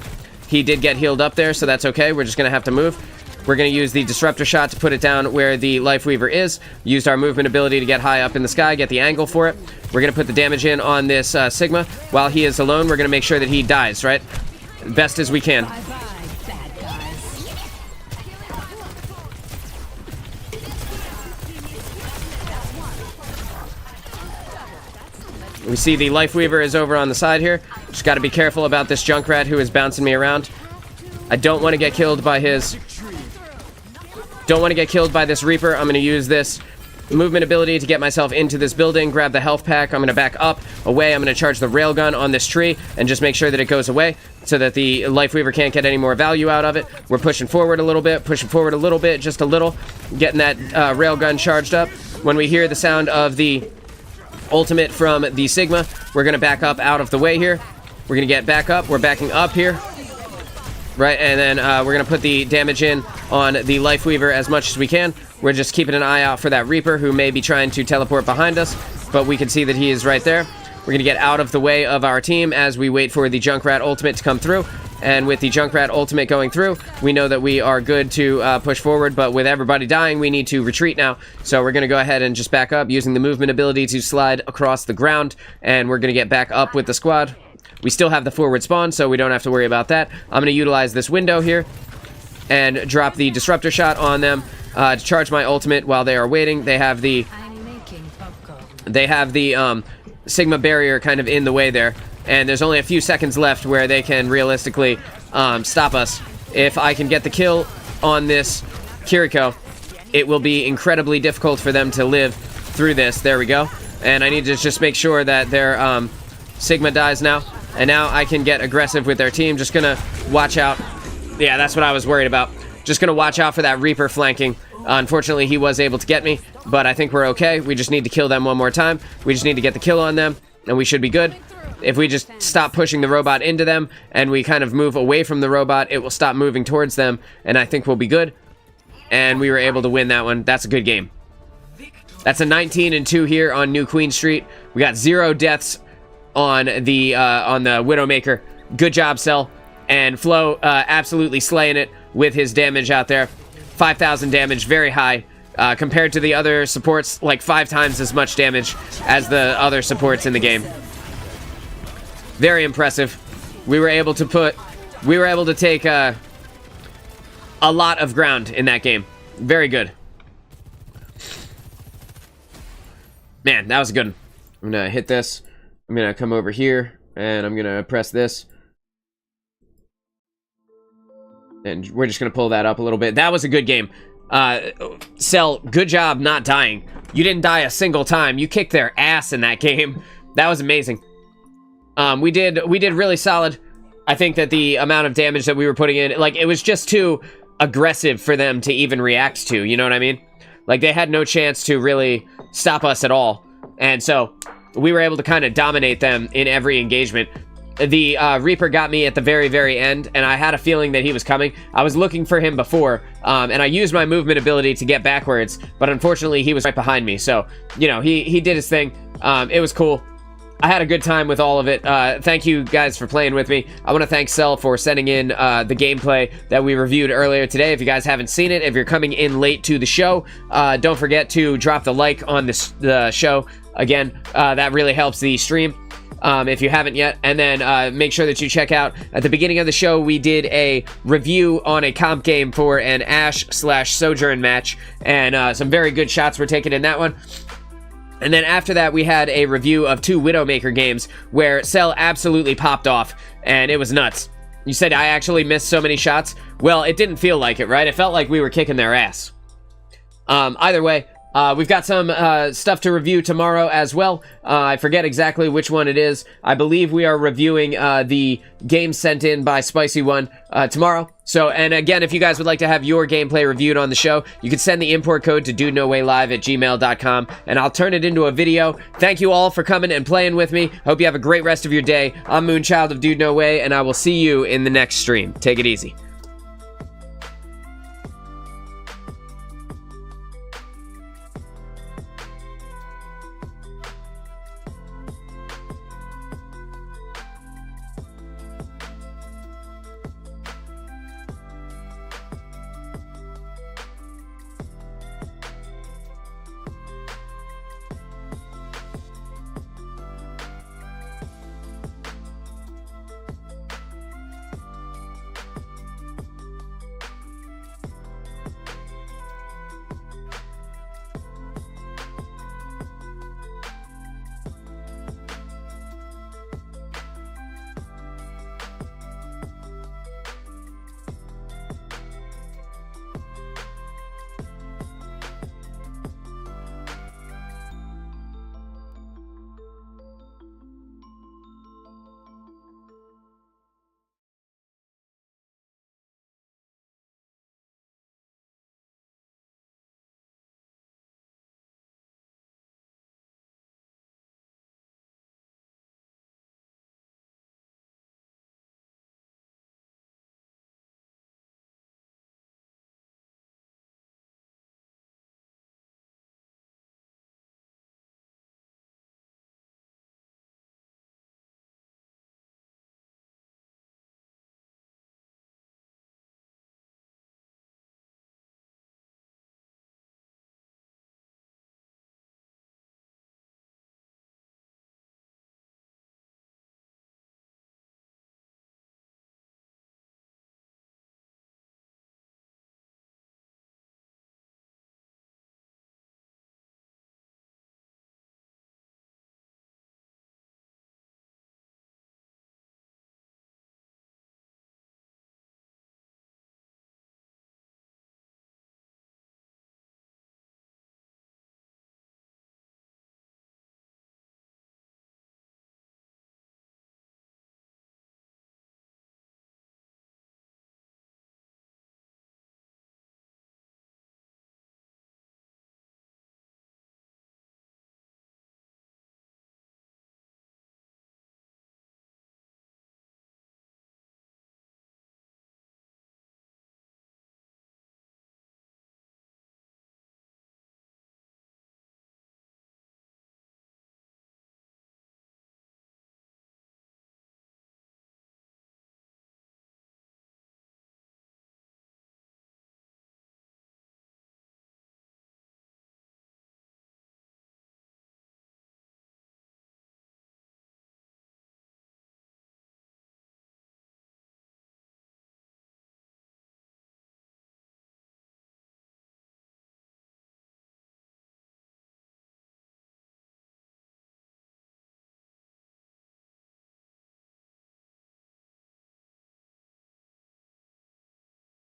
S1: He did get healed up there, so that's okay. We're just going to have to move. We're going to use the Disruptor Shot to put it down where the Life Weaver is. Used our movement ability to get high up in the sky, get the angle for it. We're going to put the damage in on this Sigma. While he is alone, we're going to make sure that he dies, right? Best as we can. We see the Life Weaver is over on the side here. Just got to be careful about this Junkrat who is bouncing me around. I don't want to get killed by his... Don't want to get killed by this Reaper. I'm going to use this movement ability to get myself into this building, grab the health pack. I'm going to back up, away. I'm going to charge the railgun on this tree and just make sure that it goes away so that the Life Weaver can't get any more value out of it. We're pushing forward a little bit, just a little, getting that railgun charged up. When we hear the sound of the ultimate from the Sigma, we're going to back up out of the way here. We're going to get back up. We're backing up here. Right, and then we're going to put the damage in on the Life Weaver as much as we can. We're just keeping an eye out for that Reaper who may be trying to teleport behind us, but we can see that he is right there. We're going to get out of the way of our team as we wait for the Junkrat ultimate to come through. And with the Junkrat ultimate going through, we know that we are good to push forward. But with everybody dying, we need to retreat now. So we're going to go ahead and just back up using the movement ability to slide across the ground. And we're going to get back up with the squad. We still have the forward spawn, so we don't have to worry about that. I'm going to utilize this window here and drop the disruptor shot on them to charge my ultimate while they are waiting. They have the Sigma barrier kind of in the way there, and there's only a few seconds left where they can realistically stop us. If I can get the kill on this Kiriko, it will be incredibly difficult for them to live through this. There we go. And I need to just make sure that their Sigma dies now. And now I can get aggressive with their team. Just gonna watch out. Yeah, that's what I was worried about. Just gonna watch out for that Reaper flanking. Unfortunately, he was able to get me, but I think we're okay. We just need to kill them one more time. We just need to get the kill on them, and we should be good. If we just stop pushing the robot into them, and we kind of move away from the robot, it will stop moving towards them, and I think we'll be good. And we were able to win that one. That's a good game. That's a 19-2 here on New Queen Street. We got 0 deaths on the Widowmaker. Good job, Cell. And Flo absolutely slaying it with his damage out there. 5,000 damage, very high. Compared to the other supports, like 5 times as much damage as the other supports in the game. Very impressive. We were able to take a lot of ground in that game. Very good. Man, that was a good one. I'm gonna hit this. I'm gonna come over here, and I'm gonna press this. And we're just gonna pull that up a little bit. That was a good game. Cell, good job not dying. You didn't die a single time. You kicked their ass in that game. That was amazing. We did really solid. I think that the amount of damage that we were putting in, like, it was just too aggressive for them to even react to, you know what I mean? Like, they had no chance to really stop us at all. And so, we were able to kind of dominate them in every engagement. The Reaper got me at the very, very end, and I had a feeling that he was coming. I was looking for him before, and I used my movement ability to get backwards, but unfortunately, he was right behind me. So, you know, he did his thing. It was cool. I had a good time with all of it. Thank you guys for playing with me. I want to thank Cell for sending in the gameplay that we reviewed earlier today. If you guys haven't seen it, if you're coming in late to the show, don't forget to drop the like on the show. Again, that really helps the stream. If you haven't yet, and then make sure that you check out at the beginning of the show. We did a review on a comp game for an Ashe Sojourn match, and some very good shots were taken in that one. And then after that, we had a review of 2 Widowmaker games where Cell absolutely popped off, and it was nuts. You said I actually missed so many shots? Well, it didn't feel like it, right? It felt like we were kicking their ass. Either way, we've got some stuff to review tomorrow as well. I forget exactly which one it is. I believe we are reviewing the game sent in by Spicy One tomorrow. So, and again, if you guys would like to have your gameplay reviewed on the show, you can send the import code to DudeNoWayLive@gmail.com, and I'll turn it into a video. Thank you all for coming and playing with me. Hope you have a great rest of your day. I'm Moonchild of DudeNoWay, and I will see you in the next stream. Take it easy.